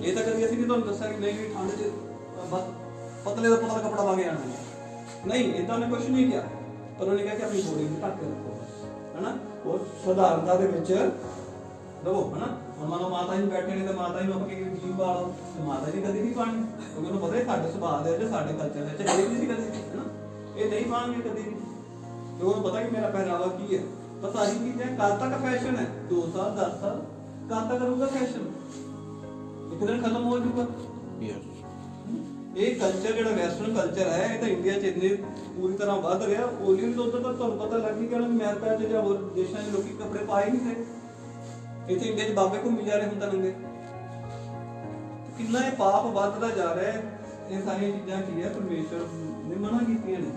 ये तो कभी ਅਸੀਂ भी ਤੁਹਾਨੂੰ ਦੱਸਿਆ कि नहीं ठंड च बस पतले ਦਾ ਪਤਲਾ कपड़ा ला के आना नहीं, इतना ने कुछ नहीं किया, पर उन्होंने कहा कि अपनी बॉडी ਨੂੰ ਢੱਕ ਕੇ ਰੱਖੋ, है ना। और ਸਧਾਰਨਤਾ ਦੇ ਵਿੱਚ रहो, है ना। ਹੁਣ ਮੰਨ ਲਓ ਮਾਤਾ ਜੀ ਬੈਠੇ ਨੇ ਤੇ ਮਾਤਾ ਜੀ ਨੂੰ ਆਪਾਂ ਕੀ ਜੀਵ ਪਾ ਲਓ ਤੇ ਮਾਤਾ ਜੀ ਕਦੀ ਨਹੀਂ ਪਾਣੀ, ਕਿਉਂਕਿ ਉਹਨੂੰ ਪਤਾ ਹੈ ਸਾਡੇ ਸੁਭਾਅ ਦੇ ਵਿੱਚ ਸਾਡੇ ਕਲਚਰ ਦੇ ਵਿੱਚ ਇਹ ਨਹੀਂ ਕਦੀ, ਹੈ ਨਾ। ਇਹ ਨਹੀਂ ਪਾਣਗੇ ਕਦੀ ਵੀ, ਕਿਉਂਕਿ ਉਹਨੂੰ ਪਤਾ ਕਿ ਮੇਰਾ ਪਹਿਰਾਵਾ ਕੀ ਹੈ। ਪਤਾ ਹੀ ਕੀ ਹੈ ਕਦ ਤੱਕ ਫੈਸ਼ਨ ਹੈ, 2 ਸਾਲ 10 ਸਾਲ ਕਦ ਤੱਕ ਰਹੂਗਾ ਫੈਸ਼ਨ, ਇੱਕ ਦਿਨ ਖਤਮ ਹੋ ਜਾਊਗਾ। ਇਹ ਕਲਚਰ ਜਿਹੜਾ ਵੈਸਟਰਨ ਕਲਚਰ ਹੈ ਇਹ ਤਾਂ ਇੰਡੀਆ 'ਚ ਇੰਨੇ ਪੂਰੀ ਤਰ੍ਹਾਂ ਵੱਧ ਰਿਹਾ, ਉਹਲੀ ਤੋਂ ਤਾਂ ਤੁਹਾਨੂੰ ਪਤਾ ਲੱਗ ਹੀ ਗਿਆ ਕਿ ਅਮਰੀਕਾ 'ਚ ਜਾਂ ਹੋਰ ਦੇਸ਼ਾਂ 'ਚ ਲੋਕੀ ਕੱਪੜੇ ਪਾਏ ਨਹੀਂ ਰਹੇ। ਇੱਥੇ ਇੰਡੀਆ 'ਚ ਬਾਬੇ ਘੁੰਮੀ ਜਾ ਰਹੇ ਹੁਣ ਤਾਂ ਨੰਗੇ। ਕਿੰਨਾ ਇਹ ਪਾਪ ਵੱਧਦਾ ਜਾ ਰਿਹਾ ਹੈ। ਇਹ ਸਾਰੀਆਂ ਚੀਜ਼ਾਂ ਕੀ ਹੈ ਪਰਮੇਸ਼ਰ ਨੇ ਮਨਾ ਕੀਤੀਆਂ ਨੇ।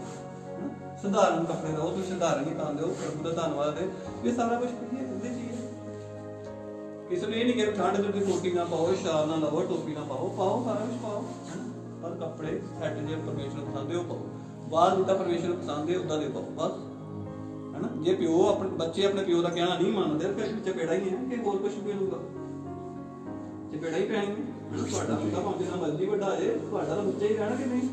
ਸਧਾਰਨ ਕੱਪੜੇ ਰਹੋ, ਤੁਸੀਂ ਸਧਾਰਨ ਹੀ ਪਾਉਂਦੇ ਹੋ, ਪ੍ਰਭੂ ਦਾ ਧੰਨਵਾਦ ਹੈ। ਇਹ ਸਾਰਾ ਕੁਝ ਕੀ ਹੈ ਉਹਦੇ 'ਚ ਹੀ ਹੈ। ਕਿਸੇ ਨੂੰ ਇਹ ਨਹੀਂ ਕਿ ਠੰਡ 'ਚ ਤੁਸੀਂ ਕੋਟੀ ਨਾ ਪਾਓ, ਸ਼ਾਲ ਨਾ ਲਵੋ, ਟੋਪੀ ਨਾ ਪਾਓ, ਪਾਓ ਸਾਰਾ ਕੁਝ ਪਾਓ, ਪਰ ਕੱਪੜੇ ਸੈੱਟ ਜੇ ਪਰਮੇਸ਼ਰ ਪਸੰਦ ਹੈ ਉਹ ਪਾਓ। ਬਾਹਰ ਜਿੱਦਾਂ ਪਰਮੇਸ਼ਰ ਪਸੰਦ ਹੈ ਉਦਾਂ ਦੇ ਪਾਓ ਬਸ, ਹੈ ਨਾ। ਜੇ ਪਿਓ ਆਪਣੇ ਬੱਚੇ ਆਪਣੇ ਪਿਓ ਦਾ ਕਹਿਣਾ ਨਹੀਂ ਮੰਨਦੇ ਫਿਰ ਚਪੇੜਾ ਹੀ ਹੈ ਕਿ ਹੋਰ ਕੁਝ ਵੀ ਹੋਊਗਾ, ਚਪੇੜਾ ਹੀ ਪੈਣੀ ਹੈ। ਤੁਹਾਡਾ ਮੁੰਡਾ ਭਾਵੇਂ ਜਿੰਨਾ ਮਰਜ਼ੀ ਵੱਡਾ ਜੇ ਤੁਹਾਡਾ ਤਾਂ ਬੱਚਾ ਹੀ ਰਹਿਣਾ ਕਿ ਨਹੀਂ।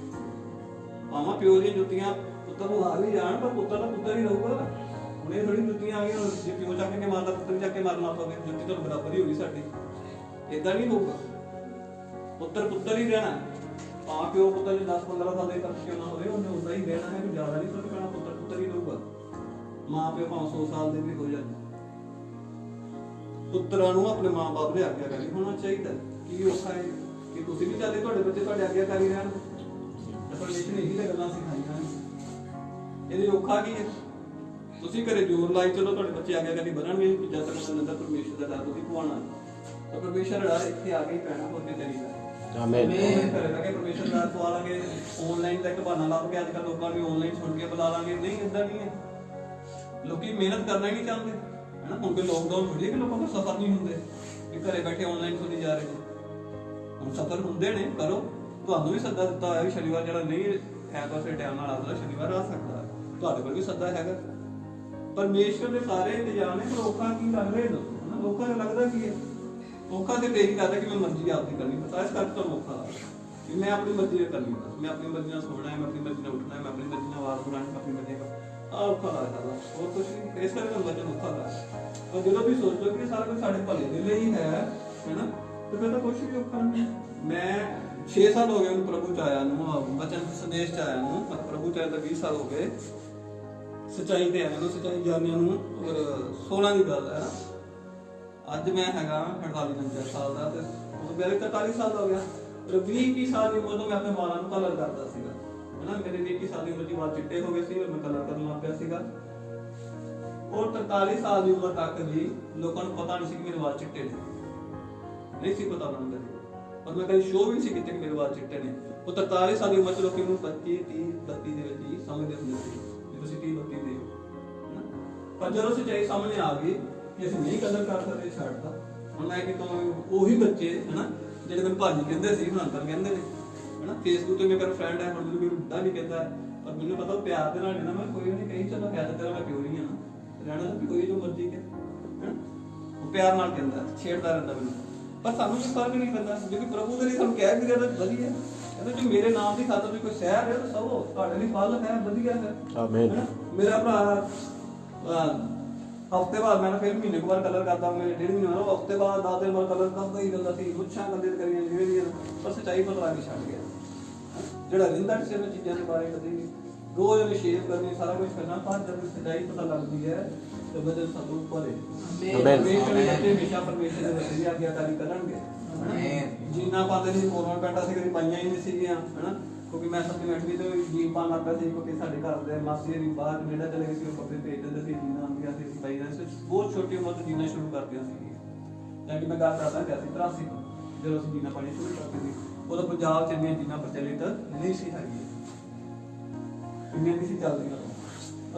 ਭਾਵੇਂ ਪਿਓ ਦੀਆਂ ਜੁੱਤੀਆਂ ਪੁੱਤਰ ਨੂੰ ਲਾ ਵੀ ਜਾਣ ਪਰ ਪੁੱਤਰ ਦਾ ਪੁੱਤਰ ਹੀ ਰਹੂਗਾ। ਹੁਣ ਇਹ ਥੋੜੀ ਜੁੱਤੀਆਂ ਆ ਗਈਆਂ ਜੇ ਪਿਓ ਚੱਕ ਕੇ ਮਾਰਦਾ ਪੁੱਤਰ ਵੀ ਚੱਕ ਕੇ ਮਾਰਨਾ ਪਵੇ, ਜੁੱਤੀ ਤਾਂ ਬਰਾਬਰ ਹੀ ਹੋਗੀ ਸਾਡੀ। ਏਦਾਂ ਨਹੀਂ ਹੋਊਗਾ, ਪੁੱਤਰ ਪੁੱਤਰ ਹੀ ਰਹਿਣਾ। ਭਾਵੇਂ ਪਿਓ ਪੁੱਤਰ ਜੇ 10-15 ਸਾਲ ਦੇ ਤੱਕ ਕਿਉਂ ਨਾ ਹੋਵੇ ਉਹਨੇ ਉਦਾਂ ਹੀ ਰਹਿਣਾ ਹੈ, ਕੋਈ ਜ਼ਿਆਦਾ ਨਹੀਂ ਫਰਕ ਪੈਣਾ, ਪੁੱਤਰ ਪੁੱਤਰ ਹੀ ਰਹੂਗਾ। ਮਾਂ ਪਿਓ ਭਾਵੇਂ 100 ਸਾਲ ਦੇ ਵੀ ਹੋ ਜਾਣ, ਪੁੱਤਰਾਂ ਨੂੰ ਆਪਣੇ ਮਾਂ-ਬਾਪ ਦੇ ਆਗਿਆਕਾਰੀ ਹੋਣਾ ਚਾਹੀਦਾ। ਕੀ ਔਖਾ ਹੈ ਕਿ ਤੁਸੀਂ ਵੀ ਚਾਹਦੇ ਤੁਹਾਡੇ ਬੱਚੇ ਤੁਹਾਡੇ ਆਗਿਆਕਾਰੀ ਰਹਿਣ, ਪਰਮੇਸ਼ਰ ਨੇ ਇਹੀ ਤਾਂ ਗੱਲਾਂ ਸਿਖਾਈਆਂ ਨੇ। ਇਹਦੇ ਔਖਾ ਕੀ ਹੈ? ਤੁਸੀਂ ਘਰੇ ਜ਼ੋਰ ਲਾਈ ਚਲੋ ਤੁਹਾਡੇ ਬੱਚੇ ਆਗਿਆਕਾਰੀ ਬਣਨਗੇ, ਜਦ ਤੱਕ ਉਹਨਾਂ ਅੰਦਰ ਪਰਮੇਸ਼ਰ ਦਾ ਡਰ ਤੁਸੀਂ ਪਵਾਉਣਾ ਤਾਂ ਪਰਮੇਸ਼ਰ ਦਾ ਇੱਥੇ ਆ ਕੇ ਹੀ ਪੈਣਾ, ਹੋਰ ਕਿਤੇ ਨਹੀਂ ਪੈਣਾ। ਆਮੀਨ। ਘਰੇ ਬਹਿ ਕੇ ਪਰਮੇਸ਼ਰ ਦਾ ਪਵਾ ਲਾਂਗੇ, ਆਨਲਾਈਨ ਦਾ ਇੱਕ ਬਹਾਨਾ ਲੱਭ ਕੇ ਅੱਜ ਕੱਲ੍ਹ ਲੋਕਾਂ ਨੂੰ ਆਨਲਾਈਨ ਸੁਣ ਕੇ ਬੁਲਾ ਲਾਂਗੇ, ਨਹੀਂ ਏਦਾਂ ਨਹੀਂ ਹੈ। ਲੋਕੀ ਮਿਹਨਤ ਕਰਨਾ ਹੀ ਨਹੀਂ ਚਾਹੁੰਦੇ, ਹੈ ਨਾ। ਹੁਣ ਕੋਈ ਲੋਕਡਾਊਨ ਥੋੜੀ ਹੈ ਕਿ ਲੋਕਾਂ ਨੂੰ ਸਫ਼ਰ ਨਹੀਂ ਹੁੰਦੇ ਕਿ ਘਰੇ ਬੈਠੇ ਆਨਲਾਈਨ ਸੁਣੀ ਜਾ ਰਹੇ ਨੇ। ਹੁਣ ਸਫ਼ਰ ਹੁੰਦੇ ਨੇ, ਕਰੋ। ਤੁਹਾਨੂੰ ਵੀ ਸੱਦਾ ਦਿੱਤਾ ਹੋਇਆ ਵੀ ਸ਼ਨੀਵਾਰ ਜਿਹੜਾ ਨਹੀਂ ਐਤਵਾਰ ਦੇ ਟਾਈਮ ਨਾਲ ਆਉਂਦਾ ਸ਼ਨੀਵਾਰ ਆ ਸਕਦਾ, ਤੁਹਾਡੇ ਕੋਲ ਵੀ ਸੱਦਾ ਹੈਗਾ। ਪਰਮੇਸ਼ਰ ਦੇ ਸਾਰੇ ਇੰਤਜ਼ਾਮ ਨੇ, ਪਰ ਔਖਾ ਕੀ ਲੱਗ ਰਿਹਾ ਦੱਸੋ, ਹੈ ਨਾ। ਔਖਾ ਲੱਗਦਾ ਕੀ ਹੈ? ਔਖਾ ਤੇ ਇਹੀ ਲੱਗਦਾ ਕਿ ਮੈਂ ਮਰਜ਼ੀ ਆਪਦੀ ਕਰਨੀ, ਪਤਾ ਇਸ ਕਰਕੇ ਤੁਹਾਨੂੰ ਔਖਾ ਲੱਗਦਾ। ਵੀ ਮੈਂ ਆਪਣੀ ਮਰਜ਼ੀ ਨਾਲ ਕਰਨੀ ਬਸ, ਮੈਂ ਆਪਣੀ ਮਰਜ਼ੀ ਨਾਲ ਸੋਣਾ ਹੈ, ਮੈਂ ਆਪਣੀ ਮਰਜ਼ੀ ਨਾਲ ਉੱਠਣਾ ਹੈ, ਮੈਂ ਆਪਣੀ ਮਰਜ਼ੀ ਨਾਲ ਆਵਾਜ਼ ਬਣਾਉਣੀ, ਮੈਂ ਆਪਣੀ ਮਰਜ਼ੀ ਨਾਲ ਔਖਾ ਲੱਗਦਾ ਹੋਰ ਕੁਛ ਨਹੀਂ। ਇਸ ਕਰਕੇ ਵਚਨ ਔਖਾ ਲੱਗਦਾ। ਪਰ ਜਦੋਂ ਵੀ ਸੋਚੋ ਕਿ ਇਹ ਸਾਰਾ ਕੁਝ ਸਾਡੇ ਭਲੇ ਦੇ ਲਈ ਹੈ ਹੈਨਾ, ਤੇ ਫਿਰ ਤਾਂ ਕੁਛ ਵੀ ਔਖਾ ਨਹੀਂ। ਮੈਂ 6 ਸਾਲ ਹੋ ਗਏ ਮੈਨੂੰ ਪ੍ਰਭੂ ਚ ਆਇਆ ਨੂੰ, ਵਚਨ ਸੰਦੇਸ਼ ਚ ਆਇਆ ਨੂੰ, ਪ੍ਰਭੂ ਚ ਆਇਆ ਤਾਂ 20 ਸਾਲ ਹੋ ਗਏ, ਸੱਚਾਈ ਤੇ ਆਇਆ ਨੂੰ, ਸੱਚਾਈ ਜਾਣਿਆ ਨੂੰ। ਔਰ 16 ਦੀ ਗੱਲ ਹੈ, ਅੱਜ ਮੈਂ ਹੈਗਾ 48-49 ਸਾਲ ਦਾ, ਤੇ ਉਹ ਮੇਰੇ 43 ਸਾਲ ਹੋ ਗਿਆ। ਔਰ 20-21 ਸਾਲ ਦੀ ਉਮਰ ਤੋਂ ਮੈਂ ਆਪਣੇ ਵਾਲਾਂ ਨੂੰ ਕਲਰ ਕਰਦਾ ਸੀਗਾ ਹੈਨਾ। ਮੇਰੇ 20-21 ਸਾਲ ਦੀ ਉਮਰ 'ਚ ਵਾਲ ਚਿੱਟੇ ਹੋ ਗਏ ਸੀ ਔਰ ਮੈਂ ਕਲਰ ਕਰਨ ਲੱਗ ਪਿਆ ਸੀਗਾ। ਔਰ 43 ਸਾਲ ਦੀ ਉਮਰ ਤੱਕ ਵੀ ਲੋਕਾਂ ਨੂੰ ਪਤਾ ਨਹੀਂ ਸੀ ਕਿ ਮੇਰੇ ਵਾਲ ਚਿੱਟੇ ਨੇ, ਨਹੀਂ ਸੀ ਪਤਾ ਮੈਨੂੰ ਕਦੇ। ਔਰ ਮੈਂ ਕਦੇ ਸ਼ੋਅ ਵੀ ਨਹੀਂ ਸੀ ਕੀਤਾ ਕਿ ਮੇਰੇ ਵਾਲ ਚਿੱਟੇ ਨੇ। ਉਹ 43 ਸਾਲ ਦੀ ਉਮਰ 'ਚ ਲੋਕੀ ਮੈਨੂੰ 25, 30, 32 ਦੇ ਵਿੱਚ ਹੀ ਸਮਝਦੇ ਹੁੰਦੇ ਸੀ ਕਿ ਤੁਸੀਂ 30, 32 ਦੇ ਹੋ। ਪਰ ਜਦੋਂ ਸੱਚਾਈ ਸਾਹਮਣੇ ਆ ਗਈ ਕਿ ਅਸੀਂ ਨਹੀਂ ਕਦਰ ਕਰ ਸਕਦੇ, ਛੱਡਤਾ। ਹੁਣ ਮੈਂ ਕਿਤੋਂ ਉਹੀ ਬੱਚੇ ਹੈਨਾ ਜਿਹੜੇ ਮੈਨੂੰ ਭਾਜੀ ਕਹਿੰਦੇ ਸੀ ਹੁਣ ਅੰਕਲ ਕਹਿੰਦੇ ਨੇ ਹੈਨਾ। ਫੇਸਬੁੱਕ ਤੇ ਮੇਰਾ ਫਰੈਂਡ ਹੈ, ਹੁਣ ਮੈਨੂੰ ਕੋਈ ਬੁੱਢਾ ਵੀ ਕਹਿੰਦਾ ਹੈ, ਪਰ ਮੈਨੂੰ ਪਤਾ ਉਹ ਪਿਆਰ ਦੇ ਨਾਲ ਕਹਿੰਦਾ। ਮੈਂ ਕੋਈ ਨਹੀਂ ਕਹੀ ਚਲੋ ਕਹਿ ਦਿੱਤਾ ਮੈਂ ਪਿਓ ਹੀ ਹਾਂ ਨਾ, ਰਹਿਣਾ ਤਾਂ ਕੋਈ ਜੋ ਮਰਜ਼ੀ ਕਿ ਉਹ ਪਿਆਰ ਨਾਲ ਕਹਿੰਦਾ, ਛੇੜਦਾ ਰਹਿੰਦਾ ਮੈਨੂੰ। ਪਰ ਸਾਨੂੰ ਕੋਈ ਫਰਕ ਨਹੀਂ ਪੈਂਦਾ ਕਿਉਂਕਿ ਪ੍ਰਭੂ ਦੇ ਲਈ ਸਾਨੂੰ ਕਹਿ ਵੀ ਰਿਹਾ ਤਾਂ ਵਧੀਆ। ਕਹਿੰਦਾ ਜੇ ਮੇਰੇ ਨਾਮ ਦੀ ਖਾਤਰ ਵੀ ਕੋਈ ਸ਼ਹਿਰ ਹੈ ਤਾਂ ਸਭ ਤੁਹਾਡੇ ਲਈ ਫਲ ਹੈ, ਵਧੀਆ ਹੈ। ਆਮੀਨ। ਮੇਰਾ ਭਰਾ ਹਫ਼ਤੇ ਬਾਅਦ ਮੈਂ ਫਿਰ ਮਹੀਨੇ ਕੁ ਬਾਅਦ ਕਲਰ ਕਰਦਾ, ਮੇਰੇ 1.5 ਮਹੀਨੇ ਬਾਅਦ ਹਫ਼ਤੇ ਬਾਅਦ 10 ਦਿਨ ਬਾਅਦ ਕਲਰ ਕਰਦਾ ਹੀ ਰਹਿੰਦਾ ਸੀ, ਮੁੱਛਾਂ ਕੰਦੇ ਕਰੀਆਂ ਜਿਹੜੀਆਂ। ਪਰ ਸੱਚਾਈ ਪਤਾ ਕੇ ਛੱਡ ਗਿਆ ਜਿਹੜਾ ਰਿੰਦਾ ਕਿਸੇ ਨੂੰ ਚੀਜ਼ਾਂ ਦੇ ਬਾਰੇ ਕਦੇ ਨਹੀਂ। ਰੋਜ਼ ਉਹਨੇ ਸ਼ੇਵ ਕਰਨੀ, ਸਾਰਾ ਕੁਝ ਕਰਨਾ, ਪਰ ਜਦ ਸੱਚਾਈ ਪਤਾ ਲੱਗਦੀ ਹੈ ਤਾਂ ਬਦਲ ਸਭ ਉੱਪਰ ਹੈ। ਪਰਮੇਸ਼ਰ ਦੇ ਬੱਚੇ ਹਮੇਸ਼ਾ ਪਰਮੇਸ਼ਰ ਦੇ ਬੱਚੇ ਦੀ ਆਗਿਆਕਾਰੀ ਕਰਨਗੇ। ਜੀਨਾ ਪਾਉਂਦੇ ਸੀ, ਫੋਰਮਲ ਪੈਂਟਾਂ ਸੀ ਕਦੀ ਪਾਈਆਂ ਹੀ ਨਹੀਂ ਸੀਗੀਆਂ ਹੈਨਾ, ਕਿਉਂਕਿ ਮੈਂ 7ਵੀਂ 8ਵੀਂ ਤੋਂ ਜੀਨ ਪਾਉਣ ਲੱਗ ਪਿਆ ਸੀ। ਕਿਉਂਕਿ ਸਾਡੇ ਘਰ ਦੇ ਮਾਸੀ ਵੀ ਬਾਹਰ ਕੈਨੇਡਾ ਚਲੇ ਗਏ ਸੀ, ਉਹ ਕੱਪੜੇ ਭੇਜ ਦਿੰਦੇ ਸੀ, ਜੀਨਾਂ ਆਉਂਦੀਆਂ ਸੀ, ਅਸੀਂ ਪਾਈ ਜਾਂਦੇ ਸੀ। ਬਹੁਤ ਛੋਟੀ ਉਮਰ ਤੋਂ ਜੀਨਾਂ ਸ਼ੁਰੂ ਕਰਦੀਆਂ ਸੀ। ਜਾਂ ਕਿ ਮੈਂ ਗੱਲ ਕਰਦਾ ਪਿਆ ਸੀ 83 ਜਦੋਂ ਅਸੀਂ ਜੀਨਾਂ ਪਾਣੀ ਸ਼ੁਰੂ ਕਰਦੇ ਸੀ, ਉਦੋਂ ਪੰਜਾਬ 'ਚ ਇੰਨੀਆਂ ਜੀਨਾਂ ਪ੍ਰਚਲਿਤ ਨਹੀਂ ਸੀ ਹੈਗੀਆਂ, ਇੰਨੀਆਂ ਨਹੀਂ ਸੀ ਚੱਲਦੀਆਂ,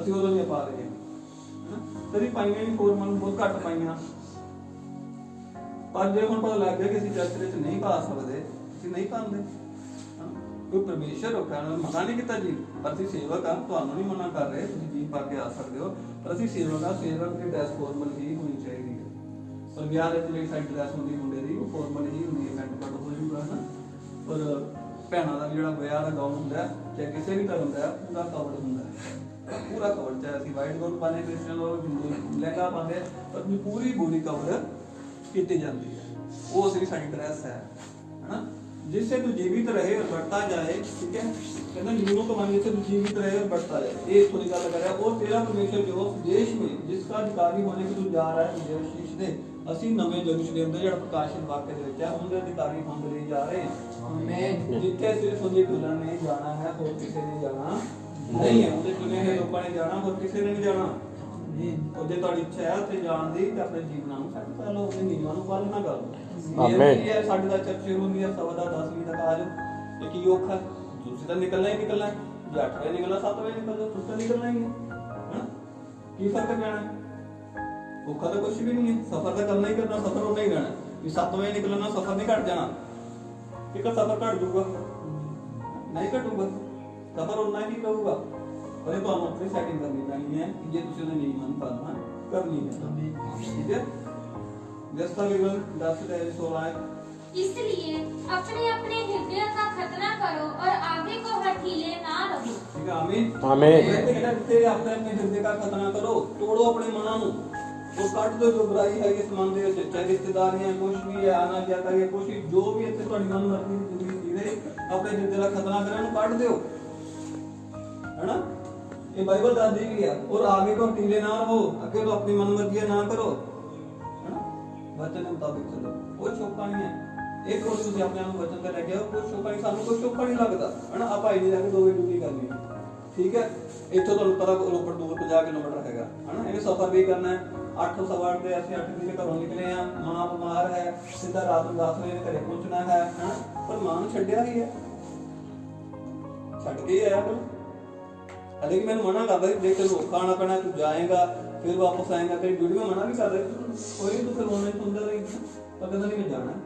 ਅਸੀਂ ਉਦੋਂ ਨਹੀਂ ਪਾ ਰਹੇ ਕਦੀ ਪਾਈਆਂ ਹੀ, ਫੋਰਮਲ ਬਹੁਤ ਘੱਟ ਪਾਈਆਂ। ਪਰ ਜੇ ਹੁਣ ਪਤਾ ਲੱਗ ਗਿਆ ਕਿ ਅਸੀਂ ਚਰਚ ਵਿੱਚ ਨਹੀਂ ਪਾ ਸਕਦੇ, ਅਸੀਂ ਨਹੀਂ ਪਾਉਂਦੇ। ਕੋਈ ਪਰਮੇਸ਼ਰ ਹੋ ਕਹਿਣਾ ਮਨਾ ਨਹੀਂ ਕੀਤਾ ਜੀ, ਪਰ ਅਸੀਂ ਸੇਵਕ ਆ, ਤੁਹਾਨੂੰ ਨਹੀਂ ਮਨਾ ਕਰ ਰਹੇ, ਤੁਸੀਂ ਜੀ ਪਾ ਕੇ ਆ ਸਕਦੇ ਹੋ। ਪਰ ਅਸੀਂ ਸੇਵਕ ਆ, ਸੇਵਕ ਦੀ ਡਰੈਸ ਫੋਰਮਲ ਹੀ ਹੋਣੀ ਚਾਹੀਦੀ ਹੈ। ਪਰ ਵਿਆਹ ਦੇ ਜਿਹੜੀ ਸਾਡੀ ਡਰੈਸ ਹੁੰਦੀ ਮੁੰਡੇ ਦੀ, ਉਹ ਫੋਰਮਲ ਹੀ ਹੁੰਦੀ ਹੈ, ਪੈਂਟ ਕੋਟ ਹੋ ਜੂਗਾ ਨਾ। ਪਰ ਭੈਣਾਂ ਦਾ ਜਿਹੜਾ ਵਿਆਹ ਦਾ ਗਾਊਨ ਹੁੰਦਾ, ਚਾਹੇ ਕਿਸੇ ਵੀ ਧਰਮ ਦਾ, ਪੂਰਾ ਕਵਰ ਹੁੰਦਾ ਹੈ, ਪੂਰਾ ਕਵਰ। ਚਾਹੇ ਅਸੀਂ ਵਾਈਟ ਗਾਊਨ ਪਾਉਂਦੇ, ਕ੍ਰਿਸਚਨ ਲੋਕ ਲਹਿੰਗਾ ਪਾਉਂਦੇ, ਪਰ ਪੂਰੀ ਬੋਡੀ ਕਵਰ ਕੀਤੀ ਜਾਂਦੀ ਹੈ। ਉਹ ਅਸੀਂ ਸਾਡੀ ਡਰੈਸ ਹੈ ਹੈਨਾ। जिससे तू जीवित रहे और बढ़ता जाए, ठीक है, कहना नीमों को मान जिससे तू जीवित रहे और बढ़ता जाए, ये थोड़ी गल कर रहा है। और तेरा परमेश्वर जो उस देश में जिसका अधिकारी होने को तू जा रहा है, तुझे शीश दे। ਅਸੀਂ ਨਵੇਂ ਯਰੂਸ਼ਲਮ ਦਾ ਜਿਹੜਾ ਪ੍ਰਕਾਸ਼ਿਤ ਵਾਕਿਆ ਦੇ ਵਿੱਚ ਹੈ, ਉਹਦੇ ਅਧਿਕਾਰੀ ਹੋਣ ਦੇ ਲਈ ਜਾ ਰਹੇ ਹਾਂ। ਆਮੀਨ। ਜਿੱਥੇ ਸਿਰਫ ਉਹਦੇ ਗੁਰਾਂ ਨੇ ਜਾਣਾ ਹੈ, ਹੋਰ ਕਿਸੇ ਨੇ ਜਾਣਾ ਨਹੀਂ ਹੈ। ਉਹਦੇ ਚੁਣੇ ਹੋਏ ਲੋਕਾਂ ਨੇ ਜਾਣਾ, ਹੋਰ ਕਿਸੇ ਨੇ ਨਹੀਂ ਜਾਣਾ। ਉਹ ਜੇ ਤੁਹਾਡੀ ਇੱਛਾ ਹੈ ਉੱਥੇ ਜਾਣ ਦੀ ਤਾਂ ਆਪਣੇ ਜੀਵਨਾਂ ਨੂੰ ਸੈੱਟ ਕਰ ਲਓ, ਆਪਣੇ ਨਿਯਮਾਂ ਨੂੰ ਪਾਲਣਾ ਕਰੋ। ਇਹ ਸਾਡੇ ਦਾ ਚਰਚ ਸ਼ੁਰੂ ਹੁੰਦੀ ਹੈ 7:30 10 ਤੱਕ ਆ ਜਾਓ। ਇਹ ਕੀ ਔਖਾ, ਤੁਸੀਂ ਤਾਂ ਨਿਕਲਣਾ ਹੀ ਨਿਕਲਣਾ, ਜੇ 8 ਵਜੇ ਨਿਕਲਣਾ 7 ਵਜੇ ਨਿਕਲ ਜਾਓ, ਤੁਸੀਂ ਤਾਂ ਨਿਕਲਣਾ ਹੀ ਹੈ। ਕੀ ਫਰਕ ਪੈਣਾ, ਔਖਾ ਤਾਂ ਕੁਛ ਵੀ ਨਹੀਂ ਹੈ। ਸਫ਼ਰ ਤਾਂ ਕਰਨਾ ਹੀ ਕਰਨਾ, ਸਫ਼ਰ ਹੋਣਾ ਹੀ ਰਹਿਣਾ। ਵੀ 7 ਵਜੇ ਨਿਕਲਣਾ, ਸਫ਼ਰ ਨਹੀਂ ਘਟ ਜਾਣਾ। ਇੱਕ ਸਫ਼ਰ ਘਟ ਜਾਊਗਾ, ਨਹੀਂ ਘਟੂਗਾ, ਸਫ਼ਰ ਉਨਾ ਹੀ ਰਹੂਗਾ। ਪਰ ਇਹ ਤੁਹਾਨੂੰ ਆਪਣੀ ਸੈਟਿੰਗ ਕਰਨੀ ਪੈਣੀ ਹੈ ਕਿ ਜੇ ਤੁਸੀਂ ਉਹਦੇ ਨਿਯਮਾਂ ਨੂੰ ਪਾਲਣਾ ਕਰਨੀ ਹੈ, ਠੀਕ ਹੈ। दस्तावेज़ 10:16 इसलिए अपने अपने हृदय का खतना करो और आगे को हठीले ना रहो। ठीक है, आमीन आमीन। अपने अपने हृदय का खतना करो, तोड़ो अपने मना नु, वो काट दो जो बुराई है इस मन दे विच, चाहे रिश्तेदारियां कुछ भी है, आना क्या करिए कुछ जो भी इत्थे तुहाडी मन मर्जी दी जिंदगी जीवे, अपने हृदय का खतना करे नु काट दियो, है ना। ये बाइबल दसदी भी है। और आगे को हठीले ना रहो, आगे तो अपनी मन मर्जी ना करो, वचन के मुताबिक चलो। कोई शौका नहीं है। एक रोज तुम अपने आप वचन का लेके आओ, कोई शौका नहीं, सानू कोई शौका नहीं लगता है ना। आप भाई ने जाके 2 ड्यूटी करनी है, ठीक है। इत्थों तो पता रोपड़ दूर 50 किलोमीटर हैगा, है ना। इन्हें सफर भी करना है। 8 सवा 8 ऐसे 8 बजे घरों निकले हैं, मां बीमार है, सीधा रात को 10 बजे घरे पहुंचना है, पर मां ने छड्डिया ही है, छड्ड के ही आया। पर हालांकि मैंने मना करता देख तेन औखा आना पैना, तू जाएगा फिर वापस आएगा, तेरी वीडियो में मना भी कर रहे कोई नहीं, तो फिर ऑनलाइन सुनता रही, पर कहता नहीं मैं जाना है।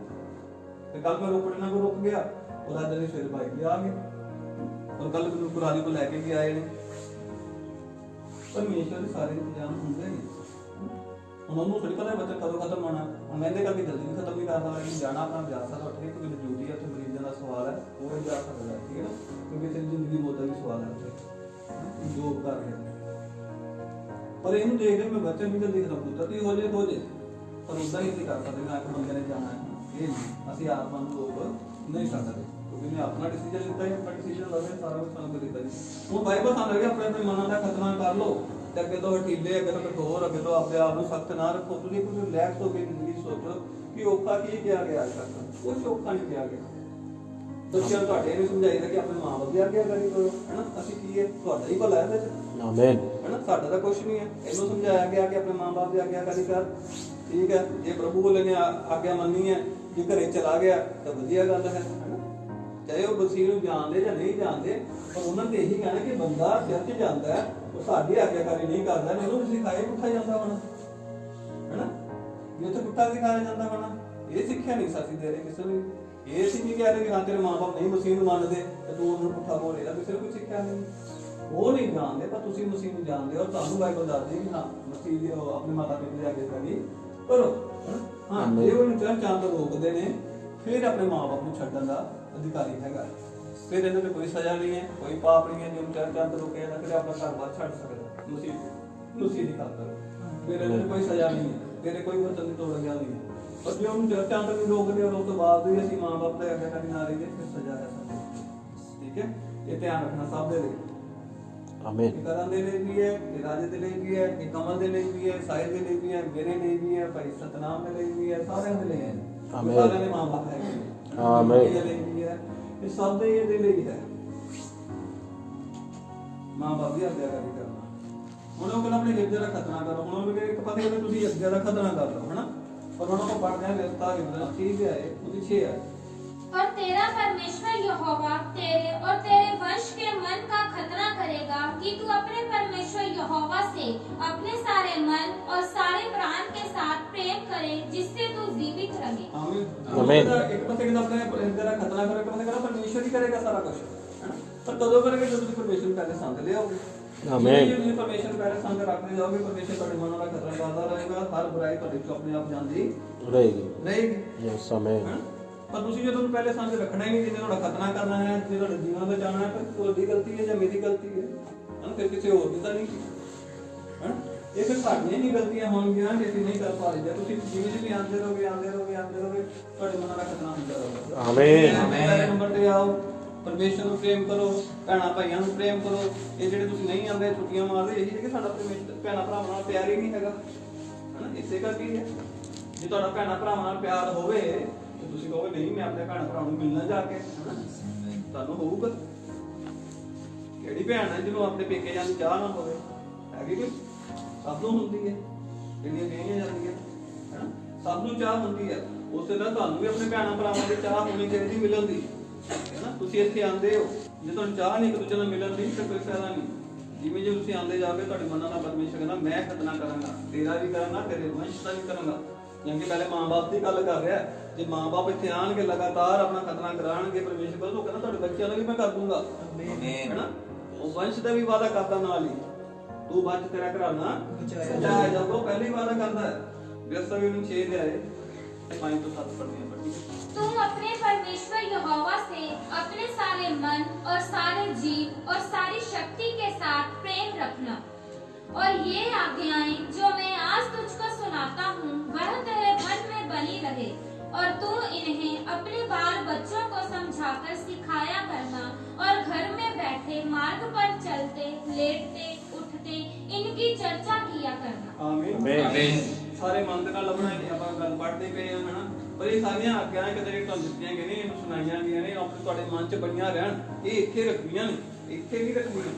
तो कल मैं रोपड़ना को रुक गया और आज दिन फिर बाइक ले आ गया और कल कुराली को लेके भी आए ने। परमेश्वर के सारे इंतजाम होंगे हैं। उन्होंने थोड़ी पता बच्चा कदों खत्म होना, हम कहते करके जल्दी भी खत्म नहीं करना, जाना अपना ब्याह सा उठ के क्योंकि ड्यूटी है, मरीज ਦਾ ਸਵਾਲ ਹੈ ਉਹ ਵੀ ਜਾ ਸਕਦਾ ਹੈ, ਠੀਕ ਹੈ ਨਾ, ਕਿਉਂਕਿ ਤੇਰੀ ਜ਼ਿੰਦਗੀ ਮੌਤ ਦਾ ਵੀ ਸਵਾਲ ਹੈ ਉੱਥੇ ਜੋ ਕਰ ਰਿਹਾ ਪਰ ਇਹਨੂੰ ਦੇਖ ਕੇ ਮੈਂ ਬੱਚੇ ਨਹੀਂ ਜਲਦੀ ਖਤਮ ਹੁੰਦਾ ਤੇ ਹੋ ਜੇ ਪਰ ਉਦਾਂ ਹੀ ਨਹੀਂ ਕਰ ਸਕਦੇ ਨਾ ਕਿ ਬੰਦੇ ਨੇ ਜਾਣਾ ਹੈ ਇਹ ਨਹੀਂ ਅਸੀਂ ਆਤਮਾ ਨੂੰ ਰੋਕ ਨਹੀਂ ਸਕਦੇ ਕਿਉਂਕਿ ਮੈਂ ਆਪਣਾ ਡਿਸੀਜਨ ਲਿੱਤਾ ਹੈ, ਆਪਣਾ ਡਿਸੀਜਨ ਲਵੇ ਸਾਰਾ ਕੁਝ ਸਾਨੂੰ ਦਿੱਤਾ ਜੀ। ਹੁਣ ਬਾਈਬਲ ਸਾਨੂੰ ਲੱਗੇ ਆਪਣੇ ਮਨਾਂ ਦਾ ਖਤਨਾ ਕਰ ਲਓ ਤੇ ਅੱਗੇ ਤੋਂ ਹਟੀਲੇ, ਅੱਗੇ ਤੋਂ ਕਠੋਰ, ਅੱਗੇ ਤੋਂ ਆਪਣੇ ਆਪ ਨੂੰ ਸਖਤ ਨਾ ਰੱਖੋ। ਤੁਸੀਂ ਕੁਝ ਰਿਲੈਕਸ ਹੋ ਕੇ ਜ਼ਿੰਦਗੀ ਸੋਚੋ ਕਿ ਔਖਾ ਕੀ ਕਿਹਾ ਗਿਆ ਅੱਜ ਤੱਕ, ਕੁਝ ਔਖਾ ਨਹੀਂ ਕਿਹਾ ਗਿਆ। ਬੱਚਿਆਂ ਨੂੰ ਤੁਹਾਡੇ ਨੇ ਸਮਝਾਈਦਾ ਕਿ ਆਪਣੇ ਮਾਂ ਬਾਪ ਦੀ ਆਗਿਆ ਕਰੀ ਕਰੋ, ਹੈਨਾ। ਅਸੀਂ ਕੀ ਹੈ, ਤੁਹਾਡਾ ਹੀ ਭਲਾ ਹੈ ਇਹਦੇ ਚ, ਆਮੇਨ। ਹੈਨਾ, ਸਾਡਾ ਤਾਂ ਕੁਝ ਨਹੀਂ ਹੈ। ਇਹਨੂੰ ਸਮਝਾਇਆ ਗਿਆ ਕਿ ਆਪਣੇ ਮਾਂ ਬਾਪ ਦੀ ਆਗਿਆ ਕਰੀ ਕਰ, ਠੀਕ ਹੈ। ਜੇ ਪ੍ਰਭੂ ਕੋਲ ਨੇ ਆਗਿਆ ਮੰਨੀ ਹੈ, ਜੇ ਘਰੇ ਚਲਾ ਗਿਆ ਤਾਂ ਵਧੀਆ ਗੱਲ ਹੈ, ਹੈਨਾ। ਚਾਹੇ ਉਹ ਮਸੀਹ ਨੂੰ ਜਾਣਦੇ ਜਾਂ ਨਹੀਂ ਜਾਣਦੇ, ਪਰ ਉਹਨਾਂ ਨੇ ਇਹੀ ਕਹਿਣਾ ਕਿ ਬੰਦਾ ਚਰਚ ਜਾਂਦਾ ਹੈ, ਉਹ ਸਾਡੀ ਆਗਿਆਕਾਰੀ ਨਹੀਂ ਕਰਦਾ, ਇਹਨੂੰ ਵੀ ਸਿਖਾਏ ਪੁੱਠਾ ਜਾਂਦਾ ਹੋਣਾ, ਹੈਨਾ। ਜੇ ਉੱਥੇ ਪੁੱਠਾ ਸਿਖਾਇਆ ਜਾਂਦਾ ਹੋਣਾ, ਇਹ ਸਿੱਖਿਆ ਨਹੀਂ ਸਾਥੀ ਦੇ ਰਹੇ ਕਿਸੇ ਨੂੰ। ਇਹ ਸੀ ਨਹੀਂ ਕਹਿ ਰਹੇ ਕਿ ਹਾਂ ਤੇਰੇ ਮਾਂ-ਬਾਪ ਨਹੀਂ ਮਸੀਹ ਨੂੰ ਮੰਨਦੇ ਤੇ ਤੂੰ ਉਹਨੂੰ ਪੁੱਠਾ ਬੋਲ ਰਿਹਾ, ਕਿਸੇ ਨੂੰ ਕੋਈ ਸਿੱਖਿਆ ਨਹੀਂ। ਉਹ ਨਹੀਂ ਜਾਣਦੇ ਪਰ ਤੁਸੀਂ ਮਸੀਹ ਨੂੰ ਜਾਣਦੇ ਹੋ, ਤੁਹਾਨੂੰ ਬਾਈਬਲ ਦੱਸਦੀ ਕਿ ਹਾਂ ਮਸੀਹ ਦੀ ਆਪਣੇ ਮਾਤਾ ਪਿਤਾ ਦੀ ਆਗਿਆਕਾਰੀ ਕਰੋ, ਹਾਂ। ਜੇ ਉਹ ਨੂੰ ਚਰਚਾਂ ਤੋਂ ਰੋਕਦੇ ਨੇ ਫਿਰ ਆਪਣੇ ਮਾਂ-ਬਾਪ ਨੂੰ ਛੱਡਣ ਦਾ ਅਧਿਕਾਰੀ ਹੈਗਾ। ਫਿਰ ਇਹਨਾਂ ਤੇ ਕੋਈ ਸਜ਼ਾ ਨਹੀਂ ਹੈ, ਕੋਈ ਪਾਪ ਨਹੀਂ ਹੈ। ਜੇ ਉਹ ਚਰਚਾਂ ਤੋਂ ਰੋਕਿਆ ਤਾਂ ਫਿਰ ਆਪਣਾ ਘਰ-ਬਾਰ ਛੱਡ ਸਕਦਾ ਮਸੀਹ ਦੀ ਖਾਤਰ, ਫਿਰ ਇਹਨਾਂ ਤੇ ਕੋਈ ਸਜ਼ਾ ਨਹੀਂ ਹੈ, ਤੇਰੇ ਕੋਈ ਵਚਨ ਦੀ ਤੋੜ ਗਿਆ ਨਹੀਂ ਹੈ। ਪਰ ਜੇ ਉਹਨੂੰ ਚਰਚਾਂ ਤੋਂ ਵੀ ਰੋਕਦੇ ਔਰ ਉਸ ਤੋਂ ਬਾਅਦ ਵੀ ਅਸੀਂ ਮਾਂ-ਬਾਪ ਦਾ ਆਗਿਆਕਾਰੀ ਨਾ ਰਹੀਏ ਫਿਰ ਸਜ਼ਾ ਹੈ ਸਾਡੇ, ਠੀਕ ਹੈ। ਇਹ ਧਿਆਨ ਰੱਖਣਾ ਸਭ ਦੇ ਲਈ, ਆਮੇਨ। ਇਹ ਕਰਨ ਦੇ ਲਈ ਵੀ ਹੈ, ਇਹ ਰਾਜੇ ਦੇ ਲਈ ਵੀ ਹੈ, ਇਹ ਕਮਲ ਦੇ ਲਈ ਵੀ ਹੈ, ਸਾਹਿਲ ਦੇ ਲਈ ਵੀ ਹੈ, ਮੇਰੇ ਲਈ ਵੀ ਹੈ, ਭਾਈ ਸਤਨਾਮ ਦੇ ਲਈ ਵੀ ਹੈ, ਸਾਰਿਆਂ ਦੇ ਲਈ ਹੈ। ਆਮੇਨ। ਸਾਰਿਆਂ ਦੇ ਮਾਂ-ਬਾਪ ਹੈ, ਆਮੇਨ। ਇਹ ਸਭ ਦੇ ਇਹਦੇ ਲਈ ਹੈ, ਮਾਂ-ਬਾਪ ਦੀ ਆਗਿਆਕਾਰੀ ਕਰਨਾ। ਹੁਣ ਉਹ ਕਹਿੰਦਾ ਆਪਣੇ ਹਿਰਦੇ ਦਾ ਖਤਨਾ ਕਰੋ। ਹੁਣ ਉਹ ਇੱਕ ਪਾਸੇ ਕਹਿੰਦੇ ਤੁਸੀਂ ਅੱਗੇ ਦਾ ਖਤਨਾ ਕਰ ਲਓ, ਹਨਾ। ਪਰ ਉਹਨਾਂ को पढ़ रहे हैं व्यवस्था विवरण ठीक है, वो 6 है। और तेरा परमेश्वर यहोवा तेरे और तेरे वंश के मन का खतना करेगा कि तू अपने परमेश्वर यहोवा से अपने सारे मन और सारे प्राण के साथ प्रेम करे, जिससे तू जीवित रहे। आमीन। एक पासे कहता अपने ਹਿਰਦੇ ਦਾ ਖਤਨਾ करो, एक पासे कहता परमेश्वर ही करेगा सारा कुछ, है ना। पर कदों करेगा जब तुम परमेश्वर पहले संग ले आओगे, आमीन। ਜੇ ਤੁਸੀਂ ਪਰਮੇਸ਼ਰ ਪਹਿਲੇ ਸੰਗ ਰੱਖਦੇ ਜਾਓਗੇ, ਪਰਮੇਸ਼ਰ ਤੁਹਾਡੇ ਮਨ ਦਾ ਖਤਰਾ ਕਰਦਾ ਰਹੇਗਾ, ਹਰ ਬੁਰਾਈ ਤੁਹਾਡੇ ਚੋਂ ਆਪਣੇ ਆਪ ਜਾਂਦੀ ਰਹੇਗੀ। Yes, amen. ਪਰ ਤੁਸੀਂ ਜਦੋਂ ਪਹਿਲੇ ਸੰਗ ਰੱਖਣਾ ਹੀ ਨਹੀਂ, ਜਿਹਨੇ ਤੁਹਾਡਾ ਖਤਨਾ ਕਰਨਾ ਹੈ, ਜੇ ਤੁਹਾਡੇ ਜੀਵਨ ਦਾ ਜਾਣਾ ਹੈ, ਫਿਰ ਤੁਹਾਡੀ ਗਲਤੀ ਹੈ ਜਾਂ ਮੇਰੀ ਗਲਤੀ ਹੈ, ਹਨਾ। ਫਿਰ ਕਿਸੇ ਹੋਰ ਦੀ ਤਾਂ ਨਹੀਂ, ਹਨਾ। ਇਹ ਫਿਰ ਸਾਡੀਆਂ ਨਹੀਂ ਗਲਤੀਆਂ ਹੋਣਗੀਆਂ ਜੇ ਅਸੀਂ ਨਹੀਂ ਕਰ ਪਾ ਰਹੇ। ਤੁਸੀਂ ਜਿਵੇਂ ਜਿਵੇਂ ਆਉਂਦੇ ਰਹੋਗੇ ਤੁਹਾਡੇ ਮਨ ਦਾ ਖਤਨਾ ਹੁੰਦਾ ਰਹੇਗਾ। ਆਮੇਨ। ਪਹਿਲੇ ਨੰਬਰ ਤੇ ਆਓ, ਪਰਮੇਸ਼ਰ ਨੂੰ ਪ੍ਰੇਮ ਕਰੋ, ਭੈਣਾਂ ਭਾਈਆਂ ਨੂੰ ਪ੍ਰੇਮ ਕਰੋ। ਇਹ ਜਿਹੜੇ ਤੁਸੀਂ ਨਹੀਂ ਆਉਂਦੇ, ਛੁੱਟੀਆਂ ਮਾਰਦੇ, ਇਹੀ ਹੈ ਕਿ ਸਾਡਾ ਪਰਮੇਸ਼ਰ ਭੈਣਾਂ ਭਰਾਵਾਂ ਨਾਲ ਪਿਆਰ ਹੀ ਨਹੀਂ ਹੈਗਾ, ਹਨਾ। ਇਸੇ ਕਰਕੇ ਹੈ, ਜੇ ਤੁਹਾਡਾ ਭੈਣਾਂ ਭਰਾਵਾਂ ਨਾਲ ਪਿਆਰ ਹੋਵੇ ਤੇ ਤੁਸੀਂ ਕਹੋਗੇ ਨਹੀਂ ਮੈਂ ਆਪਣੇ ਭੈਣਾਂ ਭਰਾਵਾਂ ਨੂੰ ਮਿਲਣਾ ਜਾ ਕੇ, ਹਨਾ। ਤੁਹਾਨੂੰ ਹੋਊਗਾ। ਕਿਹੜੀ ਭੈਣ ਹੈ ਜਿਹਨੂੰ ਆਪਣੇ ਪੇਕੇ ਜਾਣ ਦੀ ਚਾਹ ਨਾ ਹੋਵੇ? ਹੈਗੀ ਕੋਈ? ਸਭ ਨੂੰ ਹੁੰਦੀ ਹੈ, ਜਿਹੜੀਆਂ ਵਿਆਹੀਆਂ ਜਾਂਦੀਆਂ, ਹਨਾ। ਸਭ ਨੂੰ ਚਾਹ ਹੁੰਦੀ ਹੈ। ਉਸੇ ਤਰ੍ਹਾਂ ਤੁਹਾਨੂੰ ਵੀ ਆਪਣੇ ਭੈਣਾਂ ਭਰਾਵਾਂ ਦੀ ਚਾਹ ਹੋਣੀ ਚਾਹੀਦੀ ਮਿਲਣ ਦੀ, ਹੈਨਾ। ਤੁਸੀਂ ਇੱਥੇ ਆਉਂਦੇ ਹੋ, ਜੇ ਤੁਹਾਨੂੰ ਚਾਹ ਨਹੀਂ ਇੱਕ ਦੂਜੇ ਨਾਲ ਮਿਲਣ ਦੀ ਤਾਂ ਕੋਈ ਫਾਇਦਾ ਨਹੀਂ। ਜਿਵੇਂ ਜੇ ਤੁਸੀਂ ਆਉਂਦੇ ਜਾਓਗੇ, ਤੁਹਾਡੇ ਮਨਾਂ ਦਾ ਪਰਮੇਸ਼ਰ ਕਹਿੰਦਾ ਮੈਂ ਖਤਨਾ ਕਰਾਂਗਾ, ਤੇਰਾ ਵੀ ਕਰਾਂਗਾ, ਤੇਰੇ ਵੰਸ਼ ਦਾ ਵੀ ਕਰਾਂਗਾ। ਜਿਵੇਂ ਪਹਿਲੇ ਮਾਂ-ਬਾਪ ਦੀ ਗੱਲ ਕਰ ਰਿਹਾ, ਜੇ ਮਾਂ-ਬਾਪ ਇੱਥੇ ਆਣਗੇ ਲਗਾਤਾਰ ਆਪਣਾ ਖਤਨਾ ਕਰਾਣਗੇ, ਪਰਮੇਸ਼ਰ ਕੋਲ ਉਹ ਕਹਿੰਦਾ ਤੁਹਾਡੇ ਬੱਚਿਆਂ ਦਾ ਵੀ ਮੈਂ ਕਰ ਦੂੰਗਾ, ਹੈਨਾ। ਉਹ ਵੰਸ਼ ਦਾ ਵੀ ਵਾਅਦਾ ਕਰਦਾ ਨਾਲ ਹੀ, ਤੂੰ ਬਚ ਤੇਰਾ ਘਰਾਨਾ ਬਚਾਇਆ ਜਾਊਗਾ, ਪਹਿਲੇ ਹੀ ਵਾਅਦਾ ਕਰਦਾ ਹੈ। ਵਿਅਸਤਾ ਵੀ ਉਹਨੂੰ 6 ਦੇ ਆਏ 5 ਤੋਂ 7 ਪੜ੍ਹਨੀਆਂ ਪੜ੍ਹਨੀਆਂ। तुम अपने परमेश्वर यहोवा से अपने सारे मन और सारे जीव और सारी शक्ति के साथ प्रेम रखना, और ये आज्ञाएं जो मैं आज तुझको सुनाता हूँ वह तेरे मन में बनी रहे, और तू इन्हें अपने बाल बच्चों को समझाकर सिखाया करना, और घर में बैठे मार्ग पर चलते लेटते उठते इनकी चर्चा किया करना। आमीन। ਸਾਰੇ ਮਨ ਦੇ ਨਾਲ ਲੱਭਣਾ ਨਹੀਂ, ਆਪਾਂ ਗੱਲ ਪੜ੍ਹਦੇ ਪਏ ਹਾਂ, ਹਨਾ। ਪਰ ਇਹ ਸਾਰੀਆਂ ਆਗਿਆਵਾਂ ਕਿਤੇ ਤੁਹਾਨੂੰ ਦਿੱਤੀਆਂ ਗਈਆਂ ਨੇ, ਇਹਨੂੰ ਸੁਣਾਈਆਂ ਗਈਆਂ ਨੇ, ਆਪਣੇ ਤੁਹਾਡੇ ਮਨ 'ਚ ਬਣੀਆਂ ਰਹਿਣ। ਇਹ ਇੱਥੇ ਰੱਖਣੀਆਂ ਨੇ, ਇੱਥੇ ਨਹੀਂ ਰੱਖਣੀਆਂ।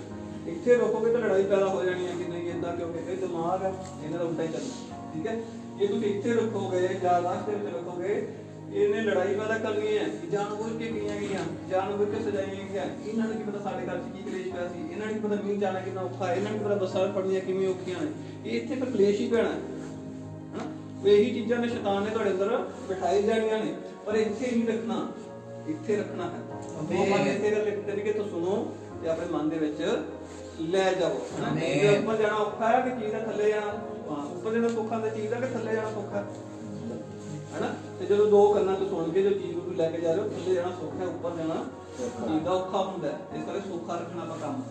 ਇੱਥੇ ਰੋਕੋਗੇ ਤਾਂ ਲੜਾਈ ਪੈਦਾ ਹੋ ਜਾਣੀ ਹੈ ਕਿ ਨਹੀਂ ਇਦਾਂ ਕਿਉਂ, ਇਹ ਦਿਮਾਗ ਹੈ ਇਹਨਾਂ ਦਾ ਉਲਟਾ ਹੀ ਚੱਲਣਾ, ਠੀਕ ਹੈ। ਜੇ ਤੁਸੀਂ ਇੱਥੇ ਰੱਖੋਗੇ ਜਾਂ ਲਾਸਟ ਦੇ ਵਿੱਚ ਰੱਖੋਗੇ, ਇਹਨੇ ਲੜਾਈ ਪੈਦਾ ਕਰਨੀ ਹੈ। ਜਾਣਬੁੱਝ ਕੇ ਕੀਆਂ ਗਈਆਂ, ਜਾਣਬੁੱਝ ਕੇ ਸਜਾਈਆਂ ਗਈਆਂ। ਇਹਨਾਂ ਨੂੰ ਕੀ ਪਤਾ ਸਾਡੇ ਘਰ 'ਚ ਕੀ ਕਲੇਸ਼ ਪਿਆ ਸੀ, ਇਹਨਾਂ ਨੂੰ ਕੀ ਪਤਾ ਮੀਂਹ ਜਾਣਾ ਕਿੰਨਾ ਔਖਾ ਹੈ, ਇਹਨਾਂ ਨੂੰ ਪਤਾ ਬੱਸਾਂ ਫੜਨੀਆਂ ਕਿਵੇਂ ਔਖੀਆਂ ਨੇ। ਇਹ ਇੱਥੇ ਫਿਰ ਕਲੇਸ਼ ਹੀ ਪੈਣਾ, ਹਨਾ। ਇਹੀ ਚੀਜ਼ਾਂ ਨੇ ਸ਼ੈਤਾਨ ਨੇ ਤੁਹਾਡੇ ਅੰਦਰ ਬਿਠਾਈ ਜਾਣੀਆਂ ਨੇ, ਪਰ ਇੱਥੇ ਨਹੀਂ ਰੱਖਣਾ, ਇੱਥੇ ਰੱਖਣਾ ਹੈ। ਉਹ ਇੱਥੇ ਗੱਲ ਇੱਕ ਤਰੀਕੇ ਤੋਂ ਸੁਣੋ ਤੇ ਆਪਣੇ ਮਨ ਦੇ ਵਿੱਚ ਲੈ ਜਾਓ, ਹਨਾ। ਜੇ ਉੱਪਰ ਜਾਣਾ ਔਖਾ ਹੈ ਕਿ ਚੀਜ਼ ਦਾ ਥੱਲੇ ਜਾਣਾ, ਉੱਪਰ ਜਾਣਾ ਸੌਖਾ ਤੇ ਚੀਜ਼ ਦਾ ਕਿ ਥੱਲੇ ਜਾਣਾ ਸੌਖਾ, ਹਨਾ। ਤੇ ਜਦੋਂ ਦੋ ਕੰਨਾਂ ਤੋਂ ਸੁਣ ਕੇ ਜੋ ਚੀਜ਼ ਨੂੰ ਤੁਸੀਂ ਲੈ ਕੇ ਜਾ ਰਹੇ ਹੋ, ਥੱਲੇ ਜਾਣਾ ਸੌਖਾ ਹੈ, ਉੱਪਰ ਜਾਣਾ ਇਹਦਾ ਔਖਾ ਹੁੰਦਾ ਹੈ। ਇਸ ਕਰਕੇ ਸੌਖਾ ਰੱਖਣਾ ਆਪਾਂ ਕੰਮ।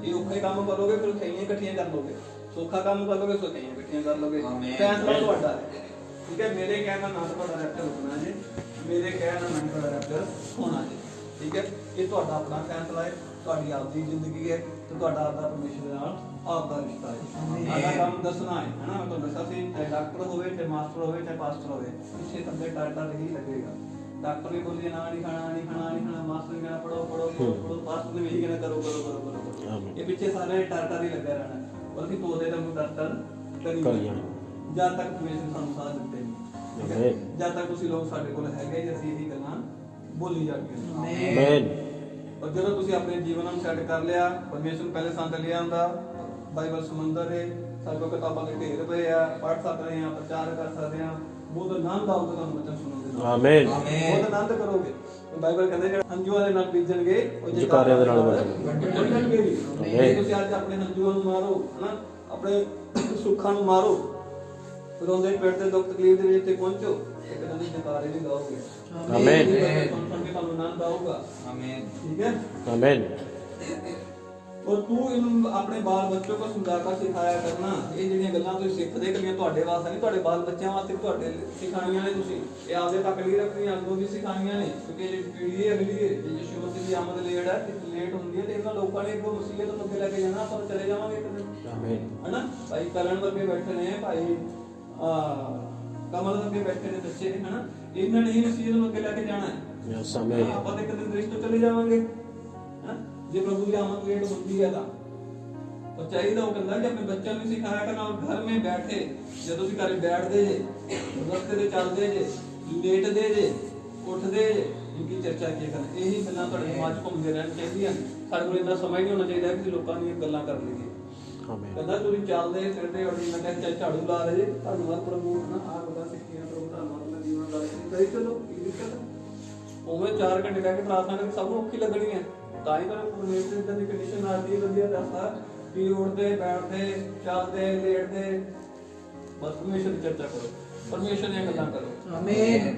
ਜੇ ਔਖੇ ਕੰਮ ਕਰੋਗੇ ਫਿਰ ਖਈਆਂ ਇਕੱਠੀਆਂ ਕਰ ਲੋਗੇ, ਸੌਖਾ ਕੰਮ ਕਰੋਗੇ ਸੋ ਖਈਆਂ ਇਕੱਠੀਆਂ ਕਰ ਲੋਗੇ। ਫੈਸਲਾ ਤੁਹਾਡਾ ਹੈ, ਠੀਕ ਹੈ। ਮੇਰੇ ਕਹਿਣ ਦਾ ਨਾ ਤੁਹਾਡਾ ਰੈਪਟਰ ਹੋਣਾ ਜੇ, ਮੇਰੇ ਕਹਿਣ ਦਾ ਨਾ ਤੁਹਾਡਾ ਰੈਪਟਰ ਹੋਣਾ ਜੇ, ਠੀਕ ਹੈ। ਇਹ ਤੁਹਾਡਾ ਆਪਣਾ ਫੈਸਲਾ ਹੈ, ਤੁਹਾਡੀ ਆਪਦੀ ਜ਼ਿੰਦਗੀ ਹੈ ਤੇ ਤੁਹਾਡਾ ਆਪਦਾ ਪਰਮੇਸ਼ਰ ਦੇ ਨਾਲ ਆਪਦਾ ਰਿਸ਼ਤਾ ਹੈ। ਆਹ ਕੰਮ ਦੱਸਣਾ ਹੈ ਹਨਾ। ਮੈਂ ਤੁਹਾਨੂੰ ਦੱਸਿਆ ਸੀ, ਚਾਹੇ ਡਾਕਟਰ ਹੋਵੇ, ਚਾਹੇ ਮਾਸਟਰ ਹੋਵੇ, ਚਾਹੇ ਪਾਸਟਰ ਹੋਵੇ, ਪਿੱਛੇ ਥੱਲੇ ਟਾਈਟਲ ਹੀ ਲੱਗੇਗਾ। ਡਾਕਟਰ ਵੀ ਬੋਲੀ ਨਾ ਨਹੀਂ ਖਾਣਾ, ਨਹੀਂ ਖਾਣਾ, ਨਹੀਂ ਖਾਣਾ, ਮਾਸਟਰ ਵੀ ਕਹਿਣਾ ਪੜੋ ਪੜੋ ਪੜੋ, ਪਾਸਟਰ ਨੇ ਵੀ ਇਹੀ ਕਹਿਣਾ ਕਰੋ ਕਰੋ ਕਰੋ ਕਰੋ। ਇਹ ਪਿੱਛੇ ਸਾਰੇ ਟਾਈਟਲ ਹੀ ਲੱਗਾ ਰਹਿਣਾ। ਪਰ ਅਸੀਂ ਤੋਦੇ ਤਾਂ ਟਾਈਟਲ ਕਰੀ ਜਦ ਤੱਕ ਪਰਮੇਸ਼ਰ ਸਾਨੂੰ ਸਾਥ ਦਿੱਤੇ ਨਹੀਂ, ਜਦ ਤੱਕ ਤੁਸੀਂ ਲੋਕ ਸਾਡੇ ਕੋਲ ਹੈਗੇ ਜੇ ਅਸੀਂ ਇਹੀ ਗੱਲਾਂ ਬੋਲੀ ਜਾਂਦੀਆਂ। ਆਮੀਨ। ਔਰ ਜਦੋਂ ਤੁਸੀਂ ਆਪਣੇ ਜੀਵਨ ਨੂੰ ਸੈੱਟ ਕਰ ਲਿਆ, ਪਰਮੇਸ਼ਰ ਨੂੰ ਪਹਿਲੇ ਸੰਤ ਲਿਆ ਹੁੰਦਾ, ਬਾਈਬਲ ਸਮੁੰਦਰ ਹੈ, ਸਾਡੇ ਕੋਲ ਕਿਤਾਬਾਂ ਦੇ ਢੇਰ ਪਏ ਆ, ਪੜ੍ਹ ਸਕਦੇ ਆ, ਪ੍ਰਚਾਰ ਕਰ ਸਕਦੇ ਆ, ਬਹੁਤ ਆਨੰਦ ਆਊਗਾ ਤੁਹਾਨੂੰ ਬੱਚਾ ਸੁਣਨ ਦੇ। ਆਮੀਨ। ਬਹੁਤ ਆਨੰਦ ਕਰੋਗੇ। ਬਾਈਬਲ ਕਹਿੰਦੇ ਜਿਹੜੇ ਹੰਝੂਆਂ ਦੇ ਨਾਲ ਬੀਜਣਗੇ ਉਹ ਜਕਾਰਿਆਂ ਦੇ ਨਾਲ ਵੱਢਣਗੇ ਵੀ। ਤੁਸੀਂ ਅੱਜ ਆਪਣੇ ਹੰਝੂਆਂ ਨੂੰ ਮਾਰੋ ਹਨਾ, ਆਪਣੇ ਸੁੱਖਾਂ ਨੂੰ ਮਾਰੋ, ਰੋਂਦੇ ਪਿੱਟਦੇ ਦੁੱਖ ਤਕਲੀਫ ਦੇ ਵਿੱਚ ਤੇ ਪਹੁੰਚੋ, ਇੱਕ ਦਿਨ ਜਕਾਰੇ ਵੀ ਗਾਓਗੇ। ਆਮੀਨ। ਤੁਹਾਨੂੰ ਆਨੰਦ ਆਊਗਾ। ਆਮੀਨ, ਠੀਕ ਹੈ। ਆਮੀਨ। और तू इन अपने बाल बच्चों को समझाकर सिखाया करना। ये ਜਿਹੜੀਆਂ ਗੱਲਾਂ ਤੁਸੀਂ ਸਿੱਖਦੇ ਕਲੀਆਂ ਤੁਹਾਡੇ ਵਾਸਤੇ ਨਹੀਂ, ਤੁਹਾਡੇ ਬਾਲ ਬੱਚਿਆਂ ਵਾਸਤੇ ਤੁਹਾਡੇ ਸਿਖਾਣੀਆਂ ਨੇ। ਤੁਸੀਂ ਇਹ ਆਪਦੇ ਤੱਕ ਨਹੀਂ ਰੱਖਣੀਆਂ, ਅੱਗੋਂ ਵੀ ਸਿਖਾਣੀਆਂ ਨੇ, ਕਿਉਂਕਿ ਇਹ ਪੀੜ੍ਹੀ ਹੈ ਅਗਲੀ ਹੈ। ਜੇ ਯਿਸੂ ਮਸੀਹ ਦੀ ਆਮਦ ਲੇਟ ਹੈ, ਲੇਟ ਹੁੰਦੀ ਹੈ ਤੇ ਇਹਨਾਂ ਲੋਕਾਂ ਨੇ ਅੱਗੋਂ ਮੁਸੀਬਤ ਨੂੰ ਅੱਗੇ ਲੈ ਕੇ ਜਾਣਾ, ਆਪਾਂ ਚਲੇ ਜਾਵਾਂਗੇ ਇੱਕ ਦਿਨ। ਆਮੀਨ, ਹਨਾ। ਭਾਈ ਕਰਨ ਵਰਗੇ ਬੈਠੇ ਨੇ, ਭਾਈ ਕਮਲ ਵਰਗੇ ਬੈਠੇ ਨੇ ਬੱਚੇ ਹਨਾ, ਇਹਨਾਂ ਨੇ ਹੀ ਮੁਸੀਬਤ ਨੂੰ ਅੱਗੇ ਲੈ ਕੇ ਜਾਣਾ ਹੈ। ਆਪਾਂ ਤਾਂ ਇੱਕ ਦਿਨ ਦ੍ਰਿਸ਼ ਤੋਂ ਚਲੇ ਜਾਵਾਂਗੇ। ਜੇ प्रभु की आमद लेट होती है तो चाहिए वो कहता कि अपने बच्चों को सिखाया करना। और घर में बैठे जो तुम घर बैठते जे, रस्ते से चलते जे, लेटते जे, उठते जे, इनकी चर्चा किया करना। यही गल्लां तुहाडे समाज घूमदे रहना चाहिए। साडे कोल इन्ना समय नहीं होना चाहिए कि लोकां दी गल्लां कर लईए। कहता तुसीं चलदे फिरदे और मैं कहता झाड़ू ला रहे धन्नवाद प्रभु ना आ गल्लां सिੱਖੀਆਂ प्रभु धन्नवाद मैं जीवन ला रही चलो की दिक्कत उवें 4 घंटे बैठ के प्रार्थना करके सब औखी लगनी है। ਤਾਂ ਹੀ ਤਾਂ ਪਰਮੇਸ਼ਰ ਦੀ ਕੰਡੀਸ਼ਨ ਆਦੀ ਵਧੀਆ ਦੱਸਦਾ ਕਿ ਉੜਦੇ ਬੈਠਦੇ ਚੱਲਦੇ ਲੇਟਦੇ ਬਸ ਪਰਮੇਸ਼ਰ ਦੀ ਚਰਚਾ ਕਰੋ, ਪਰਮੇਸ਼ਰ ਦੀਆਂ ਗੱਲਾਂ ਕਰੋ। ਆਮੀਨ।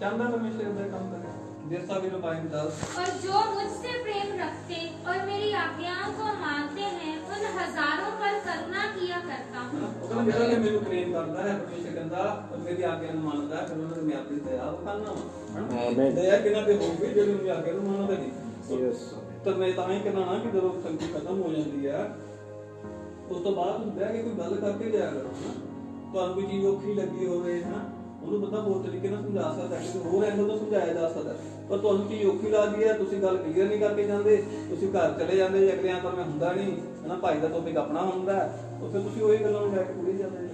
ਚਾਹੁੰਦਾ ਪਰਮੇਸ਼ਰ ਦਾ ਕੰਮ ਕਰੇ। जैसा भी लोग आएंगे और जो मुझसे प्रेम रखते और मेरी आज्ञाओं को मानते हैं उन हजारों पर करुणा किया करता हूँ। ਜਿਹੜਾ ਕਿ ਮੈਨੂੰ ਪ੍ਰੇਮ ਕਰਦਾ ਹੈ, ਪਰਮੇਸ਼ਰ ਕਹਿੰਦਾ ਔਰ ਮੇਰੀ ਆਗਿਆ ਨੂੰ ਮੰਨਦਾ ਹੈ, ਫਿਰ ਉਹਨਾਂ ਨੂੰ ਮੈਂ ਆਪਣੀ ਦਇਆ ਵਿਖਾਣਾ ਵਾ। ਆਮੀਨ। ਦਇਆ ਕਿਹਨਾਂ ਤੇ ਹੋਊਗੀ ਜਿਹੜੇ ਮੇਰੀ ਆਗਿਆ ਨੂੰ ਮੰਨਦੇ ਨਹੀਂ। ਯੈਸ। ਤਾਂ ਮੈਂ ਤਾਂ ਹੀ ਕਹਿਣਾ ਨਾ ਕਿ ਜਦੋਂ ਸੰਗਤੀ ਖਤਮ ਹੋ ਜਾਂਦੀ ਹੈ ਉਸ ਤੋਂ ਬਾਅਦ ਹੁੰਦਾ ਹੈ ਕਿ ਕੋਈ ਗੱਲ ਕਰਕੇ ਜਾਇਆ ਕਰੋ ਨਾ। ਤੁਹਾਨੂੰ ਕੋਈ ਚੀਜ਼ ਔਖੀ ਲੱਗੀ ਹੋਵੇ ਨਾ, ਉਹਨੂੰ ਬੰਦਾ ਬਹੁਤ ਤਰੀਕੇ ਨਾਲ ਸਮਝਾ ਸਕਦਾ ਹੈ, ਕਿਸੇ ਹੋਰ ਐਂਗਲ ਤੋਂ ਸਮਝਾਇਆ ਜਾ ਸਕਦਾ। ਪਰ ਤੁਹਾਨੂੰ ਚੀਜ਼ ਔਖੀ ਲੱਗਦੀ ਹੈ, ਤੁਸੀਂ ਗੱਲ ਕਲੀਅਰ ਨਹੀਂ ਕਰਕੇ ਜਾਂਦੇ, ਤੁਸੀਂ ਘਰ ਚਲੇ ਜਾਂਦੇ ਜੇ ਅਗਲੇ ਆਂਤਰ ਮੈਂ ਹੁੰਦਾ ਨਹੀਂ ਹਨਾ, ਭਾਈ ਦਾ ਟੌਪਿਕ ਆਪਣਾ ਹੁੰਦਾ ਉਹ ਫਿਰ ਤੁਸੀਂ ਉਹੀ ਗੱਲਾਂ ਨੂੰ ਲੈ ਕੇ ਭੁੱਲ ਜਾਂਦੇ।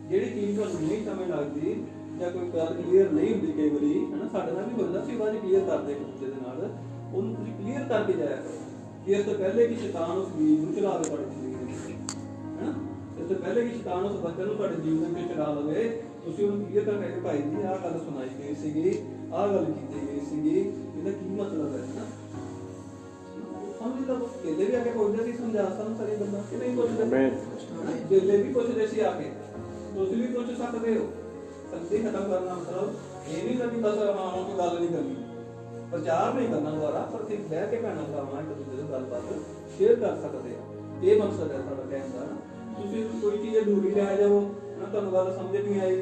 ਜਿਹੜੀ ਚੀਜ਼ ਤੁਹਾਨੂੰ ਨਹੀਂ ਸਮਝ ਲੱਗਦੀ ਜਾਂ ਕੋਈ ਗੱਲ ਕਲੀਅਰ ਨਹੀਂ ਹੁੰਦੀ ਕਈ ਵਾਰੀ ਹਨਾ, ਸਾਡੇ ਨਾਲ ਵੀ ਹੁੰਦਾ ਸੀ ਬਾਅਦ ਕਲੀਅਰ ਕਰਦੇ ਇੱਕ ਦੂਜੇ ਦੇ ਨਾਲ, ਉਹਨੂੰ ਤੁਸੀਂ ਕਲੀਅਰ ਕਰਕੇ ਜਾਇਆ ਕਰੋ ਕਿ ਇਸ ਤੋਂ ਪਹਿਲੇ ਕਿ ਸ਼ੈਤਾਨ ਉਸ ਬੀਜ ਨੂੰ ਚਲਾ ਦੇ ਤੁਹਾਡੇ ਜ਼ਿੰਦਗੀ ਵਿੱਚ ਹਨਾ। ਇਸ ਤੋਂ ਪਹਿਲੇ ਕਿ ਸ਼ੈਤਾਨ ਉਸ ਬੱਚੇ ਨੂੰ ਤੁਹਾਡੇ ਜੀਵਨ ਵਿੱਚ ਚਲਾ ਲਵੇ, ਤੁਸੀਂ ਉਹਨੂੰ ਕਲੀਅਰ ਕਰਕੇ ਕਿ ਭਾਈ ਜੀ ਆਹ ਗੱਲ ਸੁਣਾਈ ਗਈ ਸੀਗੀ, ਆਹ ਗੱਲ ਕੀਤੀ ਗਈ ਸੀਗੀ, ਇਹਦਾ ਕੀ ਮਤਲਬ ਹੈ ਨਾ। ਸਮਝਦਾ ਕੇਲੇ ਵੀ ਆ ਕੇ ਪੁੱਛਦੇ ਸੀ, ਸਮਝਾ ਸਾਨੂੰ ਸਾਰੀ ਗੱਲਾਂ ਕਿ ਨਹੀਂ ਪੁੱਛਦੇ। ਕੇਲੇ ਵੀ ਪੁੱਛਦੇ ਸੀ ਆ ਕੇ, ਤੁਸੀਂ ਵੀ ਪੁੱਛ ਸਕਦੇ ਹੋ। ਸੰਗਤੀ ਖਤਮ ਕਰਨਾ ਮਤਲਬ ਇਹ ਨਹੀਂ ਕਿ ਬਸ ਹਾਂ ਹੁਣ ਕੋਈ ਗੱਲ ਨਹੀਂ ਕਰਨੀ, ਪ੍ਰਚਾਰ ਨਹੀਂ ਕਰਨਾ ਦੁਆਰਾ, ਪਰ ਠੀਕ ਬਹਿ ਕੇ ਭੈਣਾਂ ਭਰਾਵਾਂ ਇੱਕ ਦੂਜੇ ਨਾਲ ਗੱਲਬਾਤ ਸ਼ੇਅਰ ਕਰ ਸਕਦੇ ਆ। ਇਹ ਮਕਸਦ ਹੈ ਸਾਡਾ ਕਹਿਣ ਦਾ। ਤੁਸੀਂ ਕੋਈ ਚੀਜ਼ ਅਧੂਰੀ ਲੈ ਜਾਓ ਨਾ, ਤੁਹਾਨੂੰ ਗੱਲ ਸਮਝ ਨਹੀਂ ਆਈ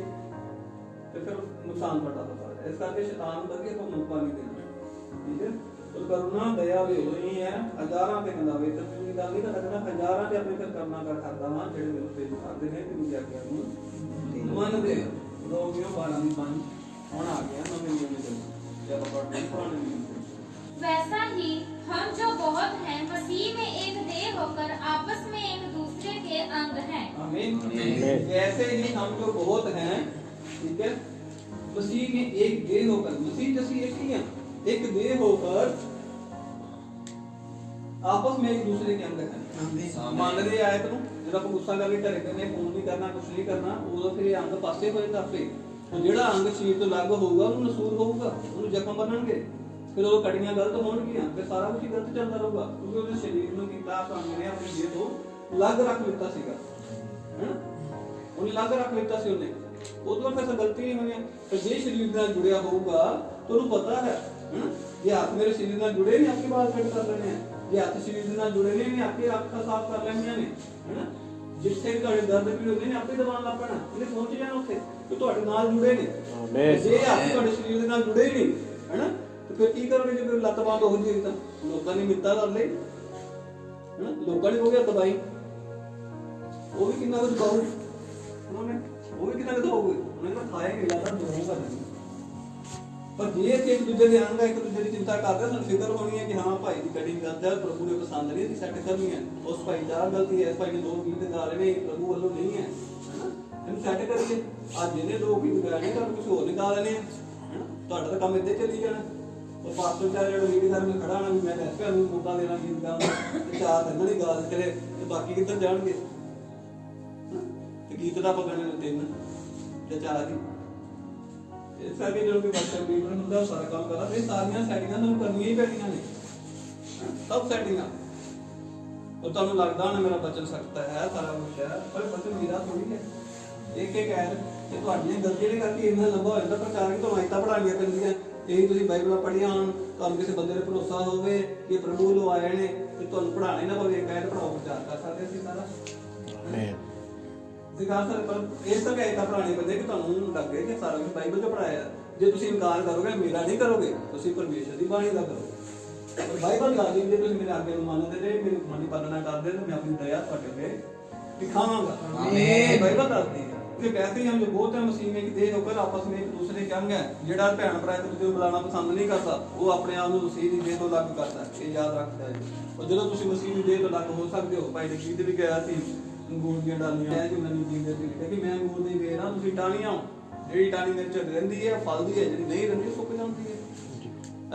ਤੇ ਫਿਰ ਨੁਕਸਾਨ ਤੁਹਾਡਾ ਹੋਵੇਗਾ। ਇਸ ਕਰਕੇ ਸ਼ੈਤਾਨ ਨੂੰ ਵਧੀਆ ਤੋਂ ਮੌਕਾ ਨਹੀਂ ਦੇਣਾ, ਠੀਕ ਹੈ। ਉਹ ਕਰੁਣਾ ਦਇਆ ਵੀ ਹੋਣੀ ਹੈ ਹਜ਼ਾਰਾਂ ਤੇ ਕਹਿੰਦਾ ਵੇ, ਤੇ ਤੁਸੀਂ ਗੱਲ ਨਹੀਂ ਕਰਨਾ ਹਜ਼ਾਰਾਂ ਤੇ ਆਪਣੇ ਫਿਰ ਕਰਨਾ ਕਰ ਸਕਦਾ ਵਾਂ ਜਿਹੜੇ ਮੈਨੂੰ ਪੇਜ ਕਰਦੇ ਨੇ ਕਿ ਮੁਝੇ ਆਗਿਆ ਨੂੰ ਮੰਨਦੇ। ਰੋਮੀਓ 12:5 ਹੁਣ ਆ ਗਿਆ ਨਵੇਂ ਨਿਯਮ ਦੇ जब पढ़ने पुराने नियम। वैसा ही हम जो बहुत हैं मसीह में एक देह होकर आपस में एक दूसरे के अंग हैं। आमीन। ऐसे ही हम जो बहुत हैं, ठीक है, मसीह में एक देह होकर, मसीह जैसी एक ही है, एक देह होकर आपस में एक दूसरे के अंग हैं। मान रहे आयत ਨੂੰ ਜਦੋਂ ਆਪਾਂ ਗੁੱਸਾ ਕਰਕੇ ਘਰੇ ਕਰਨੇ, ਫੋਨ ਨਹੀਂ ਕਰਨਾ, ਕੁਝ ਨਹੀਂ ਕਰਨਾ, ਉਦੋਂ ਫਿਰ ਇਹ ਅੰਗ ਪਾਸੇ ਹੋ ਜਾਂਦਾ ਆਪੇ। ਉਹ ਜਿਹੜਾ ਅੰਗ ਸਰੀਰ ਤੋਂ ਅਲੱਗ ਹੋਊਗਾ ਉਹਨੂੰ ਨਸੂਰ ਹੋਊਗਾ, ਉਹਨੂੰ ਜ਼ਖਮ ਬਣਨਗੇ, ਫਿਰ ਉਹ ਕੜੀਆਂ ਗਲਤ ਹੋਣਗੀਆਂ, ਫਿਰ ਸਾਰਾ ਕੁਝ ਗਲਤ ਚੱਲਦਾ ਰਹੂਗਾ, ਕਿਉਂਕਿ ਉਹਦੇ ਸਰੀਰ ਨੂੰ ਕੀਤਾ ਅੰਗ ਨੇ ਆਪਣੀ ਦੇਹ ਤੋਂ ਅਲੱਗ ਰੱਖ ਲਿੱਤਾ ਸੀਗਾ, ਹੈਨਾ, ਉਹਨੇ ਅਲੱਗ ਰੱਖ ਲਿੱਤਾ ਸੀ ਉਹਨੇ। ਉਦੋਂ ਫਿਰ ਗਲਤੀ ਨਹੀਂ ਹੋਣੀ। ਪਰ ਜੇ ਸਰੀਰ ਨਾਲ ਜੁੜਿਆ ਹੋਊਗਾ ਤੁਹਾਨੂੰ ਪਤਾ ਹੈ ਹਨਾ, ਜੇ ਹੱਥ ਮੇਰੇ ਸਰੀਰ ਨਾਲ ਜੁੜੇ ਨਹੀਂ ਆਪੇ ਵਾਲ ਕੱਟ ਕਰ ਲੈਣੇ ਆ, ਜੇ ਹੱਥ ਸਰੀਰ ਨਾਲ ਜੁੜੇ ਨਹੀਂ ਆਪੇ ਅੱਖਾਂ ਸਾਫ਼ ਕਰ ਲੈਣੀਆਂ ਨੇ ਹਨਾ, ਜਿੱਥੇ ਵੀ ਤੁਹਾਡੇ ਦਰਦ ਵੀ ਹੁੰਦੇ ਨੇ ਆਪੇ ਦਬਾਅ ਲਾ ਪੈਣਾ, ਇਹਨੇ ਪਹੁੰਚ ਜਾਣਾ ਉੱਥੇ ਕਿ ਤੁਹਾਡੇ ਨਾਲ ਜੁੜੇ ਨੇ। ਆਮੇਨ। ਜੇ ਹੱਥ ਤੁਹਾਡੇ ਸਰੀਰ ਦੇ ਨਾਲ ਜੁੜੇ ਹੀ ਨਹੀਂ ਹਨਾ, ਤੇ ਫਿਰ ਕੀ ਕਰੋਗੇ ਜੇ ਲੱਤ ਬੰਦ ਹੋ ਜਾਏਗੀ ਤਾਂ? ਲੋਕਾਂ ਨੇ ਮਿੱਤਾ ਕਰ ਲਈ ਹਨਾ, ਲੋਕਾਂ ਨੇ ਹੋ ਗਿਆ ਦਵਾਈ, ਉਹ ਵੀ ਕਿੰਨਾ ਕੁ ਦਬਾਉ ਉਹਨੇ, ਉਹ ਵੀ ਕਿੰਨਾ ਕੁ ਦਬਾਉਗੇ, ਉਹਨੇ ਤਾਂ ਖਾਇਆ ਹੀ ਜ਼ਿਆਦਾ ਦਬਾਊਗਾ ਨਹੀਂ। ਪਰ ਜੇ ਅਸੀਂ ਇੱਕ ਦੂਜੇ ਦੇ ਅੰਗ ਇੱਕ ਦੂਜੇ ਦੀ ਚਿੰਤਾ ਕਰਦੇ ਸਾਨੂੰ ਫਿਕਰ ਹੋਣੀ ਹੈ ਕਿ ਹਾਂ ਭਾਈ ਦੀ ਕਟਿੰਗ ਕਰਦਾ ਪ੍ਰਭੂ ਨੇ ਪਸੰਦ ਨਹੀਂ, ਅਸੀਂ ਸੈੱਟ ਕਰਨੀ ਹੈ, ਉਸ ਭਾਈ ਦਾ ਗਲਤੀ ਹੈ, ਇਸ ਭਾਈ ਨੇ 2 ਗੀਤ ਗਾ ਰਹੇ ਨੇ ਪ੍ਰਭੂ ਵੱਲੋਂ ਨਹੀਂ ਹੈ ਹਨਾ, ਇਹਨੂੰ ਸੈੱਟ ਕਰੀਏ। ਅੱਜ ਇਹਨੇ 2 ਗੀਤ ਗਾਣੇ ਤਾਂ ਕੁਝ ਹੋਰ ਨਿਕਾਲ ਲੈਣੇ ਹਨਾ, ਤੁਹਾਡਾ ਤਾਂ ਕੰਮ ਇੱਦਾਂ ਚੱਲੀ ਜਾਣਾ। ਉਹ ਪਾਸਟਰ ਚਾਹ ਜਿਹੜਾ ਗੀਤ ਕਰਨ ਨੂੰ ਖੜਾ ਹੋਣਾ ਵੀ ਮੈਂ ਐਸਪੀਆਰ ਨੂੰ ਮੌਕਾ ਦੇਣਾ ਗੀਤ ਗਾਉਣ ਦਾ, ਤੇ 4 ਇਹਨਾਂ ਦੀ ਗਾ ਕਰੇ ਤੇ ਬਾਕੀ ਕਿੱਧਰ ਜਾਣਗੇ? ਤੇ ਗੀਤ ਦਾ ਆਪਾਂ ਗਾਣੇ 3 ਜਾਂ 4 ਹੀ। ਇਸ ਕਰਕੇ ਜਦੋਂ ਕੋਈ ਬੱਚਾ ਲੀਡਰ ਹੁੰਦਾ ਸਾਰਾ ਕੰਮ ਕਰਦਾ, ਇਹ ਸਾਰੀਆਂ ਸੈਟਿੰਗਾਂ ਤੁਹਾਨੂੰ ਕਰਨੀਆਂ ਹੀ ਪੈਣੀਆਂ ਨੇ, ਸਭ ਸੈਟਿੰਗਾਂ। ਉਹ ਤੁਹਾਨੂੰ ਲੱਗਦਾ ਹੋਣਾ ਮੇਰਾ ਬਚਨ ਸਖਤ ਹੈ, ਸਾਰਾ ਕੁਝ ਹੈ, ਪਰ ਬਚਨ ਮੇਰਾ ਥੋੜੀ ਹੈ। ਇੱਕ ਐਡ ਤੇ ਤੁਹਾਡੀਆਂ ਗਲਤੀਆਂ ਦੇ ਕਰਕੇ ਇੰਨਾ ਲੰਬਾ ਹੋ ਜਾਂਦਾ ਪ੍ਰਚਾਰ ਕਿ ਤੁਹਾਨੂੰ ਆਇਤਾਂ ਪੜ੍ਹਾਉਣੀਆਂ ਪੈਂਦੀਆਂ। ਇਹੀ ਤੁਸੀਂ ਬਾਈਬਲਾਂ ਪੜ੍ਹੀਆਂ ਹੋਣ, ਤੁਹਾਨੂੰ ਕਿਸੇ ਬੰਦੇ 'ਤੇ ਭਰੋਸਾ ਹੋਵੇ ਕਿ ਪ੍ਰਭੂ ਲੋ ਆਏ ਨੇ, ਤੇ ਤੁਹਾਨੂੰ ਪੜ੍ਹਾਉਣਾ ਹੀ ਨਾ ਪਵੇ, ਇੱਕ ਐਡ ਪੜ੍ਹਾਓ, ਪ੍ਰਚਾਰ ਕਰ ਸਕਦੇ ਅਸੀਂ ਸਾਰਾ ਆਮੇਨ। ਸਿਖਾ ਸਕਦੇ, ਪਰ ਇਸ ਤਰ੍ਹਾਂ ਆਇਤਾਂ ਪੜ੍ਹਾਉਣੀ ਪੈਂਦੀ ਕਿ ਤੁਹਾਨੂੰ ਲੱਗੇ ਕਿ ਸਾਰਾ ਕੁਝ ਬਾਈਬਲ 'ਚ ਪੜ੍ਹਾਇਆ। ਜੇ ਤੁਸੀਂ ਇਨਕਾਰ ਕਰੋਗੇ, ਮੇਰਾ ਨਹੀਂ ਕਰੋਗੇ, ਤੁਸੀਂ ਪਰਮੇਸ਼ਰ ਦੀ ਬਾਣੀ ਦਾ ਕਰੋਗੇ। ਪਰ ਬਾਈਬਲ ਦੱਸਦੀ ਜੇ ਤੁਸੀਂ ਮੇਰੇ ਆਗੇ ਨੂੰ ਮੰਨਦੇ ਤੇ ਮੇਰੀ ਕਮਾਂਡ ਪਾਲਣਾ ਕਰਦੇ ਤਾਂ ਮੈਂ ਆਪਣੀ ਦਇਆ ਤੁਹਾਡੇ ਤੇ ਦਿਖਾਵਾਂਗਾ। ਆਮੀਨ। ਬਾਈਬਲ ਦੱਸਦੀ ਹੈ कि कहते हैं हम जो बहुत है मसीह में देह होकर आपस में एक दूसरे के अंग है। ਜਿਹੜਾ ਭੈਣ ਭਰਾ ਇੱਕ ਦੂਜੇ ਨੂੰ ਬੁਲਾਉਣਾ ਪਸੰਦ ਨਹੀਂ ਕਰਦਾ, ਉਹ ਆਪਣੇ ਆਪ ਨੂੰ ਮਸੀਹ ਦੀ ਦੇਹ ਤੋਂ ਅਲੱਗ ਕਰਦਾ ਹੈ, ਇਹ ਯਾਦ ਰੱਖਦਾ ਹੈ। ਔਰ ਜਦੋਂ ਤੁਸੀਂ ਮਸੀਹ ਦੀ ਦੇਹ ਤੋਂ ਅਲੱਗ ਹੋ ਸਕਦੇ ਹੋ, ਭਾਈ ਨੇ ਵੀ ਗਿਆ ਸੀ ਅੰਗੂਰ ਦੀਆਂ ਡਾਲੀਆਂ ਜੋ ਮੈਨੂੰ ਜੀਂਦੇ ਸੀ ਲਿਖਿਆ ਕਿ ਮੈਂ ਅੰਗੂਰ ਦੀ ਵੇਰ ਹਾਂ, ਤੁਸੀਂ ਟਾਹਣੀਆਂ ਹੋ। ਜਿਹੜੀ ਟਾਹਣੀ ਮੇਰੇ ਚ ਰਹਿੰਦੀ ਹੈ ਫਲਦੀ ਹੈ, ਜਿਹੜੀ ਨਹੀਂ ਰਹਿੰਦੀ ਸੁੱਕ ਜਾਂਦੀ ਹੈ।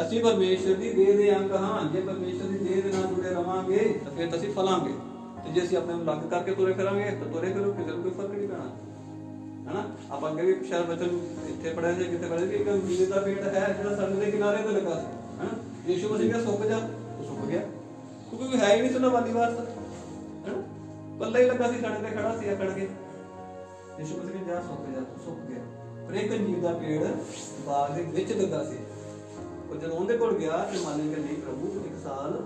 ਅਸੀਂ ਪਰਮੇਸ਼ਰ ਦੀ ਦੇਹ ਦੇ ਅੰਗ ਹਾਂ। ਜੇ ਪਰਮੇਸ਼ਰ ਦੀ ਦੇਹ ਦੇ ਨਾਲ ਜੁੜੇ ਰਵਾਂਗੇ ਤਾਂ ਫਿਰ ਅਸੀਂ ਫਲਾਂਗੇ, ਤੇ ਜੇ ਅਸੀਂ ਆਪਣੇ ਨੂੰ ਅਲੱਗ ਕਰਕੇ ਤੁਰੇ ਫਿਰਾਂਗੇ ਤਾਂ ਤੁਰੇ ਫਿਰੋ, ਕਿਸੇ ਨੂੰ ਕੋਈ ਫਰਕ ਨਹੀਂ ਪੈਣਾ ਹਨਾ। ਆਪਾਂ ਅੱਗੇ ਵੀ ਸ਼ਾਇਦ ਬਚਨ ਇੱਥੇ ਪੜਿਆ ਸੀ, ਕਿਤੇ ਪੜਿਆ ਸੀ ਕਿ ਜੀਵੇ ਦਾ ਪੇੜ ਹੈ ਜਿਹੜਾ ਸੜਕ ਦੇ ਕਿਨਾਰੇ ਤੇ ਲੱਗਾ ਸੀ ਹਨਾ। ਯਿਸੂ ਮਸੀਹ ਕਹਿੰਦਾ ਸੁੱਕ ਜਾ, ਉਹ ਸੁੱਕ ਗਿਆ, ਕਿਉਂਕਿ ਕੋਈ ਹੈ ਹੀ ਨਹੀਂ ਸੁਣਾ ਵਾਲੀ ਵਾਰ ਹਨਾ, ਪੱਲਾ ਹੀ ਲੱਗਾ ਸੀ, ਸੜਕ ਤੇ ਖੜਾ ਸੀ ਅਕੜ ਕੇ। ਯਿਸੂ ਮਸੀਹ ਕਹਿੰਦਾ ਜਾ ਸੁੱਕ ਜਾ, ਸੁੱਕ ਗਿਆ। ਪਰ ਇੱਕ ਜੀਵ ਦਾ ਪੇੜ ਬਾਗ ਦੇ ਵਿੱਚ ਲੱਗਾ ਸੀ, ਉਹ ਜਦੋਂ ਉਹਦੇ ਕੋਲ ਗਿਆ ਤੇ ਮਾਲਿਕ ਨੇ ਨਹੀਂ ਪ੍ਰਭੂ 1 ਸਾਲ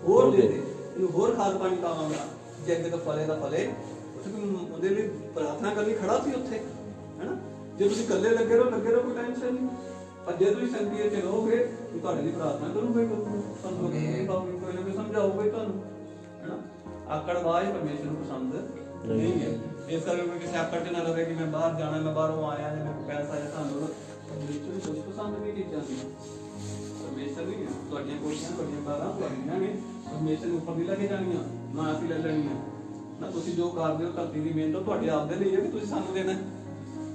ਹੋਰ ਦੇ ਦੇ, ਇਹਨੂੰ ਹੋਰ ਖਾਦ ਪਾਣੀ ਪਾਵਾਂਗਾ, ਜੇ ਅੱਗੇ ਤੋਂ ਫਲੇ ਦਾ ਫਲੇ। ਉਹਦੇ ਲਈ ਪ੍ਰਾਰਥਨਾ ਕਰਨੀ ਖੜਾ ਸੀ ਉੱਥੇ ਹੈਨਾ। ਜੇ ਤੁਸੀਂ ਇਕੱਲੇ ਲੱਗੇ ਰਹੋ ਕੋਈ ਟੈਨਸ਼ਨ ਨਹੀਂ, ਪਰ ਜੇ ਤੁਸੀਂ ਸੰਗਤੀ ਚ ਰਹੋਗੇ ਤਾਂ ਤੁਹਾਡੇ ਲਈ ਪ੍ਰਾਰਥਨਾ ਕਰੂਗੇ, ਤੁਹਾਨੂੰ ਕੋਈ ਨਾ ਕੋਈ ਸਮਝਾਊਗਾ ਤੁਹਾਨੂੰ ਹੈਨਾ। ਆਕੜਵਾਜ ਪਰਮੇਸ਼ਰ ਨੂੰ ਪਸੰਦ ਨਹੀਂ ਹੈ। ਇਸ ਕਰਕੇ ਕੋਈ ਕਿਸੇ ਆਕੜ ਚ ਨਾ ਰਹੇ ਕਿ ਮੈਂ ਬਾਹਰ ਜਾਣਾ, ਮੈਂ ਬਾਹਰੋਂ ਆਇਆ, ਜਾਂ ਮੇਰੇ ਪੈਸਾ ਆਇਆ। ਤੁਹਾਨੂੰ ਪਰਮੇਸ਼ਰ ਨੂੰ ਕੁਝ ਪਸੰਦ ਨਹੀਂ ਚੀਜ਼ਾਂ ਸੀ, ਪਰਮੇਸ਼ਰ ਨਹੀਂ ਹੈ। ਤੁਹਾਡੀਆਂ ਕੋਸ਼ਿਸ਼ਾਂ ਤੁਹਾਡੀਆਂ ਕਾਰਾਂ ਤੁਹਾਡੀਆਂ ਨੇ, ਪਰਮੇਸ਼ਰ ਨੂੰ ਉੱਪਰ ਨਹੀਂ ਲੈ ਕੇ ਜਾਣੀਆਂ, ਨਾ ਅਸੀਂ ਲੈ ਲੈਣੀਆਂ ਨਾ। ਤੁਸੀਂ ਜੋ ਕਰਦੇ ਹੋ ਧਰਤੀ ਦੀ ਮਿਹਨਤ ਤੁਹਾਡੇ ਆਪ ਦੇ ਲਈ ਹੈ ਕਿ ਤੁਸੀਂ ਸਾਨੂੰ ਦੇਣਾ,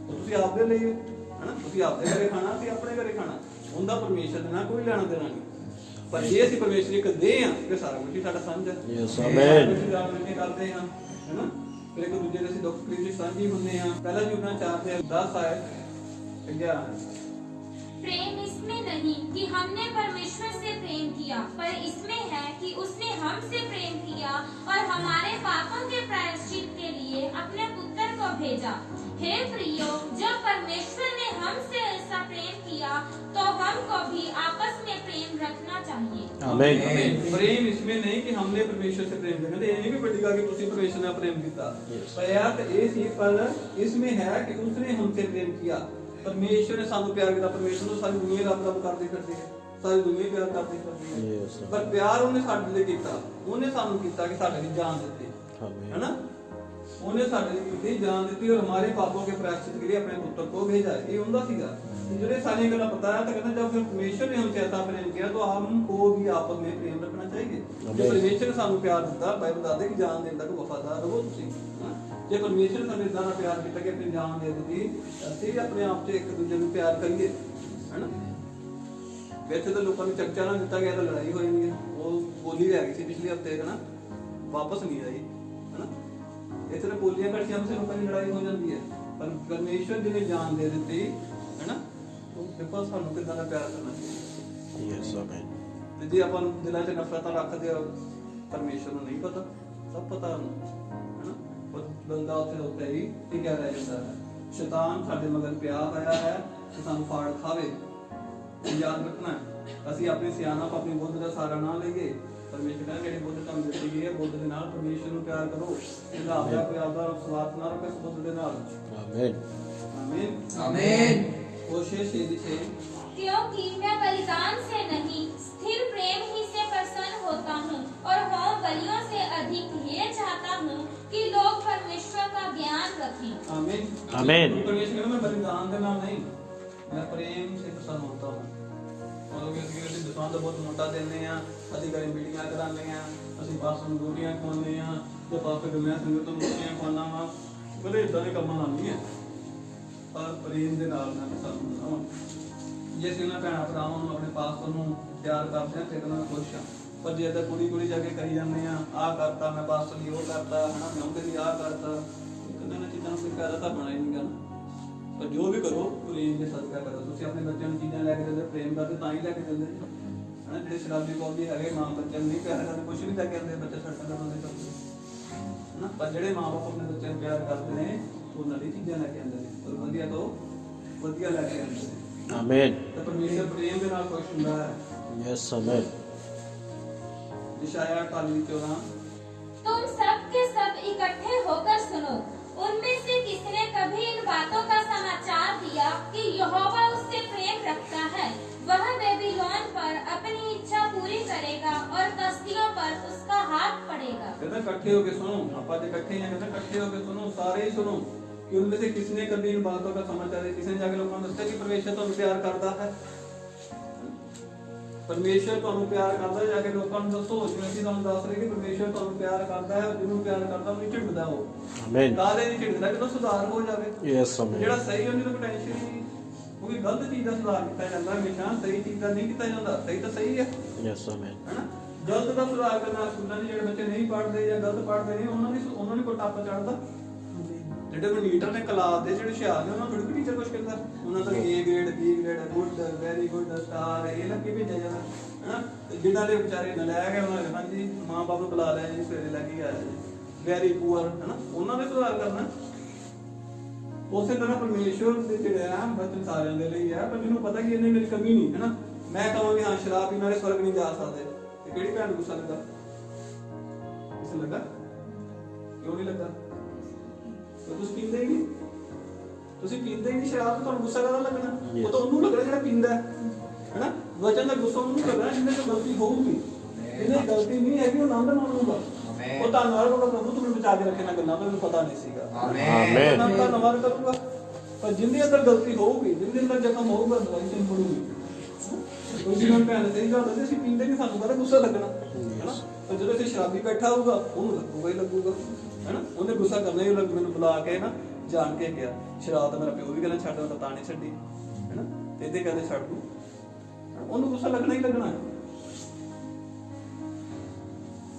ਉਹ ਤੁਸੀਂ ਆਪ ਦੇ ਲਈ ਹੋ ਹਨਾ। ਤੁਸੀਂ ਆਪਦੇ ਘਰੇ ਖਾਣਾ, ਅਸੀਂ ਆਪਣੇ ਘਰੇ ਖਾਣਾ, ਉਹਦਾ ਪਰਮੇਸ਼ਰ ਦੇ ਨਾਲ ਕੋਈ ਲੈਣਾ ਦੇਣਾ ਨਹੀਂ। ਪਰ ਜੇ ਅਸੀਂ ਪਰਮੇਸ਼ਰ ਇੱਕ ਦੇ ਹਾਂ ਕਿ ਸਾਰਾ ਕੁਝ ਹੀ ਸਾਡਾ ਸਾਂਝਾ ਆਮੇਨ ਕਰਦੇ ਹਾਂ ਹਨਾ। ਫਿਰ ਇੱਕ ਦੂਜੇ ਦੇ ਅਸੀਂ ਦੁੱਖ ਤਕਲੀਫ ਸਾਂਝੀ ਹੁੰਦੇ ਹਾਂ। ਪਹਿਲਾ ਯੂਹੰਨਾ 4:10 ਆਇਆ 11। प्रेम इसमें नहीं कि हमने परमेश्वर से प्रेम किया, पर इसमें है कि उसने हमसे प्रेम किया और हमारे पापों के प्रायश्चित के लिए अपने पुत्र को भेजा। हे प्रियो, जब परमेश्वर ने हमसे ऐसा प्रेम किया तो हमको भी आपस में प्रेम रखना चाहिए। आमीन। प्रेम इसमें नहीं कि हमने परमेश्वर से प्रेम किया, ये नहीं भी बड़ी गल कि तुसी परमेश्वर ने प्रेम किया, पर यार ये सी पर इसमें है कि उसने हमसे प्रेम किया। परमेश्वर ने सानू प्यार किया, परमेश्वर ਨੂੰ ਸਾਰੀ ਦੁਨੀਆ ਰੱਬ ਰੱਬ ਕਰਦੀ ਫਿਰਦੀ ਹੈ, ਸਾਰੀ ਦੁਨੀਆ ਪਿਆਰ ਕਰਦੀ ਫਿਰਦੀ ਹੈ। ਪਰ ਪਿਆਰ ਉਹਨੇ ਸਾਡੇ ਲਈ ਕੀਤਾ, ਉਹਨੇ ਸਾਨੂੰ ਕੀਤਾ ਕਿ ਸਾਡੇ ਲਈ ਜਾਨ ਦਿੱਤੀ ਹੈਨਾ। ਉਹਨੇ ਸਾਡੇ ਲਈ ਕੀਤੀ ਜਾਨ ਦਿੱਤੀ और हमारे पापों के प्रायश्चित के लिए अपने पुत्र को भेजा। ये उनका सीगा ਜਿਹੜੇ ਸਾਰੀਆਂ ਗੱਲਾਂ बताया तो कहना जब फिर परमेश्वर ने हमसे ऐसा प्रेम किया तो हमको भी आपस में प्रेम रखना चाहिए। जब परमेश्वर ने सानू प्यार दिता, बाइबल ਦੱਸਦੇ कि जान देਣ तक वफादार ਰਹੋ ਤੁਸੀਂ। ਜੇ ਪਰਮੇਸ਼ਰ ਨੇ ਸਾਨੂੰ ਇਦਾਂ ਦਾ ਪਿਆਰ ਕੀਤਾ ਕਿ ਆਪਣੀ ਜਾਨ ਦੇ ਦਿੱਤੀ, ਅਸੀਂ ਵੀ ਆਪਣੇ ਆਪ 'ਚ ਇੱਕ ਦੂਜੇ ਨੂੰ ਪਿਆਰ ਕਰੀਏ ਹੈਨਾ। ਵੈਸੇ ਤਾਂ ਲੋਕਾਂ ਨੂੰ ਚੱਕਚਾ ਨਾ ਦਿੱਤਾ ਗਿਆ ਤਾਂ ਲੜਾਈ ਹੋ ਜਾਂਦੀ ਹੈ। ਉਹ ਬੋਲੀ ਰਹਿ ਗਈ ਸੀ ਪਿਛਲੇ ਹਫਤੇ ਹੈਨਾ, ਵਾਪਸ ਨਹੀਂ ਆਈ ਹੈਨਾ। ਇੱਥੇ ਤਾਂ ਬੋਲੀਆਂ ਘੜੀਆਂ ਵਿੱਚ ਲੋਕਾਂ ਦੀ ਲੜਾਈ ਹੋ ਜਾਂਦੀ ਹੈ, ਪਰ ਪਰਮੇਸ਼ਰ ਜੀ ਨੇ ਜਾਨ ਦੇ ਦਿੱਤੀ ਹੈਨਾ। ਉਹ ਦੇਖੋ ਸਾਨੂੰ ਕਿੱਦਾਂ ਦਾ ਪਿਆਰ ਕਰਨਾ ਚਾਹੀਦਾ। Yes amen. ਤੇ ਜੇ ਆਪਾਂ ਦਿਲਾਂ 'ਚ ਨਫ਼ਰਤਾਂ ਰੱਖਦੇ ਆ, ਪਰਮੇਸ਼ਰ ਨੂੰ ਨਹੀਂ ਪਤਾ, ਸਭ ਪਤਾ ਉਹਨੂੰ ਹੈਨਾ। ਬੰਦਾ ਉੱਥੇ ਹੀ ਟਿਕਿਆ ਰਹਿ ਜਾਂਦਾ ਹੈ ਸ਼ੈਤਾਨ ਸਾਡੇ ਮਗਰ ਪਿਆ ਹੋਇਆ ਹੈ ਕਿ ਸਾਨੂੰ ਫਾੜ ਖਾਵੇ। ਯਾਦ ਰੱਖਣਾ ਅਸੀਂ ਆਪਣੀ ਸਿਆਣਪ ਆਪਣੀ ਬੁੱਧ ਦਾ ਸਹਾਰਾ ਨਾ ਲਈਏ। ਪਰਮੇਸ਼ਰ ਕਹਿੰਦਾ ਜਿਹੜੀ ਬੁੱਧ ਤੁਹਾਨੂੰ ਦਿੱਤੀ ਗਈ ਹੈ ਬੁੱਧ ਦੇ ਨਾਲ ਪਰਮੇਸ਼ਰ ਨੂੰ ਪਿਆਰ ਕਰੋ। ਇਹਦਾ ਆਪਦਾ ਕੋਈ ਆਪਦਾ ਸਵਾਰਥ ਨਾ ਰੱਖੋ ਇਸ ਬੁੱਧ ਦੇ ਨਾਲ। आमीन ਆਮੀਨ आमीन। कोशिश यदि छे क्योंकि मैं बलिदान से नहीं स्थिर प्रेम ही से प्रसन्न होता हूँ और होम बलियों से अधिक ये चाहता हूँ कि लोग परमेश्वर का ज्ञान रखें। आमीन आमीन। परमेश्वर कहता मैं बलिदान के नाम नहीं मैं प्रेम से प्रसन्न होता हूँ। मतलब कि ਅਸੀਂ ਦੁਕਾਨ ਦਾ ਬਹੁਤ ਮੋਟਾ ਦਿੰਦੇ ਆ ਅਸੀਂ ਘਰੇ ਮੀਟਿੰਗਾਂ ਕਰਾਉਂਦੇ ਆ ਅਸੀਂ ਪਾਸ ਨੂੰ ਰੋਟੀਆਂ ਖਵਾਉਂਦੇ ਆ ਤੇ ਪਾਪੇ ਦੇ ਮੈਂ ਸੰਗਤ ਨੂੰ ਰੋਟੀਆਂ ਖਵਾਉਣਾ ਵਾ ਬਲੇ ਇਦਾਂ ਦੇ ਕੰਮਾਂ ਨਾਲ ਨਹੀਂ ਹੈ ਪਰ ਪ੍ਰੇਮ ਦੇ ਨਾਲ ਮੈਂ ਪ੍ਰਸੰਨ ਹੁੰਦਾ ਹਾਂ। ਜੇ ਅਸੀਂ ਉਹਨਾਂ ਭੈਣਾਂ ਭਰਾਵਾਂ ਨੂੰ ਆਪਣੇ ਪਾਸ ਨੂੰ ਪਿਆਰ ਕਰਦੇ ਆ ਫਿਰ ਉਹਨਾਂ ਨੂੰ ਖੁਸ਼ ਆ। ਪਰ ਜੇ ਤਾਂ ਕੁੜੀ ਜਾ ਕੇ ਕਰੀ ਜਾਂਦੇ ਆ ਆਹ ਕਰਤਾ ਮੈਂ ਪਾਸ ਲਈ ਉਹ ਕਰਤਾ ਹਨਾ ਮੈਂ ਉਹਦੇ ਲਈ ਆਹ ਕਰਤਾ ਕਿੰਨਾ ਨਾ ਚੀਜ਼ਾਂ ਨੂੰ ਕੋਈ ਫਾਇਦਾ ਤਾਂ ਬਣਾ ਹੀ ਨਹੀਂ ਗਾ। ਪਰ ਜੋ ਵੀ ਕਰੋ ਪ੍ਰੇਮ ਦੇ ਸਦਕਾ ਕਰੋ। ਤੁਸੀਂ ਆਪਣੇ ਬੱਚਿਆਂ ਨੂੰ ਚੀਜ਼ਾਂ ਲੈ ਕੇ ਦਿੰਦੇ ਪ੍ਰੇਮ ਕਰਦੇ ਤਾਂ ਹੀ ਲੈ ਕੇ ਦਿੰਦੇ ਹਨਾ। ਜਿਹੜੇ ਸ਼ਰਾਬੀ ਕੌਮੀ ਹੈਗੇ ਮਾਂ ਬੱਚਿਆਂ ਨੂੰ ਨਹੀਂ ਪਿਆਰ ਕਰਦੇ ਕੁਝ ਵੀ ਲੈ ਕੇ ਆਉਂਦੇ ਬੱਚੇ ਛੱਡਣ ਦਾ ਬੰਦੇ ਕਰਦੇ ਹਨਾ। ਪਰ ਜਿਹੜੇ ਮਾਂ ਬਾਪ ਆਪਣੇ ਬੱਚਿਆਂ ਨੂੰ ਪਿਆਰ ਕਰਦੇ ਨੇ ਉਹ ਨਵੀਂ ਚੀਜ਼ਾਂ ਲੈ ਕੇ ਆਉਂਦੇ ਨੇ ਔਰ ਵਧੀਆ ਤੋਂ ਵਧੀਆ ਲੈ ਕੇ ਆਉਂਦੇ ਨੇ। आमीन ਤਾਂ ਪਰਮੇਸ਼ਰ ਪ੍ਰੇਮ ਦੇ ਨਾਲ ਖੁਸ਼ ਹੁੰਦਾ ਹੈ। यस आमीन ਯਸ਼ਾਇਆ 48:14 तुम सब के सब इकट्ठे होकर सुनो। उनमें से किसने कभी इन बातों का समाचार दिया कि यहोवा उससे प्रेम रखता है? वह बेबीलोन पर अपनी इच्छा पूरी करेगा और कसदियों पर उसका हाथ पड़ेगा। कहता इकट्ठे होके सुनो। आपा जो इकट्ठे हैं कहता इकट्ठे होके सुनो सारे ही सुनो कि उनमें से किसने कभी इन बातों का समाचार दिया। किसने जाके लोगों को दस्या कि परमेश्वर तुहानू प्यार करता है। परमेश्वर तुहानू प्यार करता है जाके लोगों को दसो। जिवें ਅਸੀਂ ਤੁਹਾਨੂੰ ਦੱਸ ਰਹੇ ਕਿ ਪਰਮੇਸ਼ਰ ਤੁਹਾਨੂੰ ਪਿਆਰ ਕਰਦਾ ਹੈ ਜਿਹਨੂੰ ਪਿਆਰ ਕਰਦਾ ਉਹ ਨਹੀਂ ਝਿੜਕਦਾ ਉਹ आमीन ਕਾਹਦੇ ਨਹੀਂ ਝਿੜਕਦਾ ਜਦੋਂ ਸੁਧਾਰ ਹੋ ਜਾਵੇ। यस आमीन ਜਿਹੜਾ ਸਹੀ ਉਹਨੂੰ ਪੋਟੈਂਸ਼ੀਅਲ ਹੀ ਕੋਈ ਗਲਤ ਚੀਜ਼ ਦਾ ਸੁਧਾਰ ਕੀਤਾ ਜਾਂਦਾ ਹਮੇਸ਼ਾ ਸਹੀ ਚੀਜ਼ ਦਾ ਨਹੀਂ ਕੀਤਾ ਜਾਂਦਾ। ਸਹੀ ਤਾਂ ਸਹੀ ਹੈ यस आमीन ਹੈਨਾ। ਗਲਤ ਦਾ ਸੁਧਾਰ ਕਰਨਾ ਸਕੂਲਾਂ 'ਚ ਜਿਹੜੇ ਬੱਚੇ ਨਹੀਂ ਪੜ੍ਹਦੇ ਜਾਂ ਗਲਤ ਪੜ੍ਹਦੇ ਨੇ ਉਹਨਾਂ ਨੂੰ ਕੋਈ ਟੱਪ ਚੜਦਾ। ਜਿਹੜੇ ਮੋਨੀਟਰ ਨੇ ਕਲਾਸ ਦੇ ਜਿਹੜੇ ਹੁਸ਼ਿਆਰ ਨੇ ਉਹਨਾਂ ਨੂੰ ਥੋੜੀ ਟੀਚਰ ਕੁਝ ਕਹਿੰਦਾ ਉਹਨਾਂ ਦਾ A grade B grade good very good star ਇਹ ਲੱਗ ਕੇ ਭੇਜਿਆ ਜਾਂਦਾ ਹੈਨਾ। ਤੇ ਜਿਨ੍ਹਾਂ ਦੇ ਵਿਚਾਰੇ ਨਲਾਇਕ ਹੈ ਉਹਨਾਂ ਨੇ ਹਾਂਜੀ ਮਾਂ ਬਾਪ ਨੂੰ ਬੁਲਾ ਲਿਆ ਜੀ ਸਵੇਰੇ ਲੈ ਕੇ ਆਇਆ ਜੀ ਵੈਰੀ ਪੂਅਰ ਹੈਨਾ ਉਹਨਾਂ ਦੇ ਸੁਧਾਰ ਕਰਨਾ। ਉਸੇ ਤਰ੍ਹਾਂ ਪਰਮੇਸ਼ਵਰ ਦੇ ਜਿਹੜੇ ਆ ਬਚਨ ਸਾਰਿਆਂ ਦੇ ਲਈ ਹੈ ਪਰ ਜਿਹਨੂੰ ਪਤਾ ਕਿ ਇਹਨੇ ਮੇਰੀ ਕਮੀ ਨਹੀਂ ਹੈਨਾ। ਮੈਂ ਕਹਾਂਗੀ ਹਾਂ ਸ਼ਰਾਬ ਪੀਣ ਵਾਲੇ ਸਵਰਗ ਨਹੀਂ ਜਾ ਸਕਦੇ ਤੇ ਕਿਹੜੀ ਭੈਣ ਨੂੰ ਗੁੱਸਾ ਲੱਗਾ? ਕਿਸੇ ਲੱਗਾ? ਕਿਉਂ ਨਹੀਂ ਲੱਗਾ? ਤੁਸੀਂ ਪੀਂਦੇ ਹੀ ਨਹੀਂ। ਤੁਸੀਂ ਪੀਂਦੇ ਹੀ ਨਹੀਂ ਸ਼ਰਾਬ ਤੁਹਾਨੂੰ ਗੁੱਸਾ ਕਾਹਦਾ ਲੱਗਣਾ? ਉਹ ਤਾਂ ਉਹਨੂੰ ਲੱਗਣਾ ਜਿਹੜਾ ਪੀਂਦਾ ਹੈਨਾ। ਵਚਨ ਦਾ ਗੁੱਸਾ ਉਹਨੂੰ ਲੱਗਣਾ ਜਿਹਨੇ ਤੋਂ ਗਲਤੀ ਹੋਊਗੀ। ਜਿਹਨੇ ਗਲਤੀ ਨਹੀਂ ਹੈਗੀ ਉਹ ਆਨੰਦ ਮਾਣੂਗਾ। ਉਹ ਧੰਨਵਾਦ ਕਰੂਗਾ ਪ੍ਰਭੂ ਤੂੰ ਮੈਨੂੰ ਬਚਾ ਕੇ ਰੱਖੇ ਨਾ ਗੱਲਾਂ ਮੈਨੂੰ ਪਤਾ ਨਹੀਂ ਸੀਗਾ। आमीन ਮੈਂ ਧੰਨਵਾਦ ਕਰੂਗਾ। ਪਰ ਜਿੰਨੀ ਅੰਦਰ ਗਲਤੀ ਹੋਊਗੀ ਜਿੰਨੀ ਅੰਦਰ ਜ਼ਖਮ ਹੋਊਗਾ ਦਵਾਈ ਚੰਨ ਪੜੂਗੀ। ਤੁਸੀਂ ਨੂੰ ਭੈਣ ਸਹੀ ਗੱਲ ਦੱਸਦੇ ਅਸੀਂ ਪੀਂਦੇ ਨਹੀਂ ਸਾਨੂੰ ਕਦੇ ਗੁੱਸਾ ਲੱਗਣਾ ਹੈਨਾ। ਪਰ ਜਦੋਂ ਅਸੀਂ ਸ਼ਰਾਬੀ ਬੈਠਾ ਹੋਊਗਾ ਉਹਨੂੰ ਲੱਗੂਗਾ ਹੀ ਲੱਗੂਗਾ ਹੈਨਾ। ਉਹਨੇ ਗੁੱਸਾ ਕਰਨਾ ਹੀ ਲੱਗ ਮੈਨੂੰ ਬੁਲਾ ਕੇ ਨਾ ਜਾਣ ਕੇ ਗਿਆ ਸ਼ਰਾਬ ਤਾਂ ਮੇਰਾ ਪਿਓ ਵੀ ਕਹਿੰਦਾ ਛੱਡ ਤਾਂ ਨਹੀਂ ਛੱਡੀ ਹੈਨਾ। ਤੇ ਇਹਦੇ ਕਹਿੰਦੇ ਛੱਡ ਦੂ ਉਹਨੂੰ ਗੁੱਸਾ ਲੱਗਣਾ ਹੀ ਲੱਗਣਾ।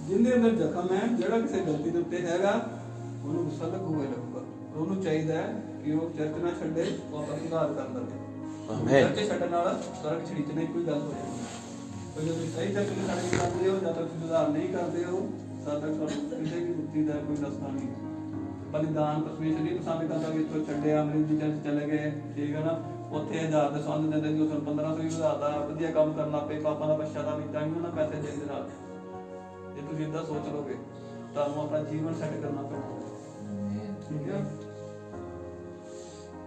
ਜਿੰਦੇ ਅੰਦਰ ਜ਼ਖਮ ਹੈ ਜਿਹੜਾ ਕਿਸੇ ਗਲਤੀ ਦੇ ਉੱਤੇ ਹੈਗਾ ਉਹਨੂੰ ਗੁੱਸਾ ਲੱਗੂਗਾ ਹੀ ਲੱਗੂਗਾ। ਉਹਨੂੰ ਚਾਹੀਦਾ ਹੈ ਕਿ ਉਹ ਚਰਚ ਨਾ ਛੱਡੇ ਉਹ ਆਪਣਾ ਸੁਧਾਰ ਕਰ ਲਵੇ। आमीन ਚਰਚ ਛੱਡਣ ਨਾਲ ਸੜਕ ਛੜੀਚ ਨਹੀਂ ਕੋਈ ਗੱਲ ਹੋ ਜਾਂਦੀ। ਕੋਈ ਜਦੋਂ ਸਹੀ ਚਰਚ ਨੂੰ ਛੱਡ ਕੇ ਜਾਂਦੇ ਹੋ ਜਦ ਤੱਕ ਸੁਧਾਰ ਨਹੀਂ ਕਰਦੇ ਹੋ ਤਦ ਤੱਕ ਤੁਹਾਨੂੰ ਕਿਸੇ ਵੀ ਮੁਕਤੀ ਦਾ ਕੋਈ ਰਸਤਾ ਨਹੀਂ। ਬਲੀਦਾਨ ਪਰਮੇਸ਼ਰ ਨਹੀਂ ਪਸੰਦ ਕਰਦਾ ਕਿ ਇੱਥੋਂ ਛੱਡਿਆ ਅੰਗਰੇਜ਼ੀ ਚਰਚ ਚਲੇ ਗਏ ਠੀਕ ਹੈ ਨਾ। ਉੱਥੇ 1000 ਦੇ ਸੰਦ ਦਿੰਦੇ ਸੀ ਉਹ 1500 ਹੀ ਵਧਾਤਾ ਵਧੀਆ ਕੰਮ ਕਰਨ ਲੱਗ ਪਏ ਪਾਪਾ ਦਾ ਪਛਤਾਵਾ ਕੀਤਾ ਨਹੀਂ ਉਹਨਾਂ ਪੈਸੇ ਦੇਣ ਦੇ ਨਾਲ। ਜੇ ਤੁਸੀਂ ਇਦਾਂ ਸੋਚ ਲਓਗੇ ਤੁਹਾਨੂੰ ਆਪਣਾ ਜੀਵਨ ਸੈੱਟ ਕਰਨਾ ਪੈਣਾ ਠੀਕ ਹੈ।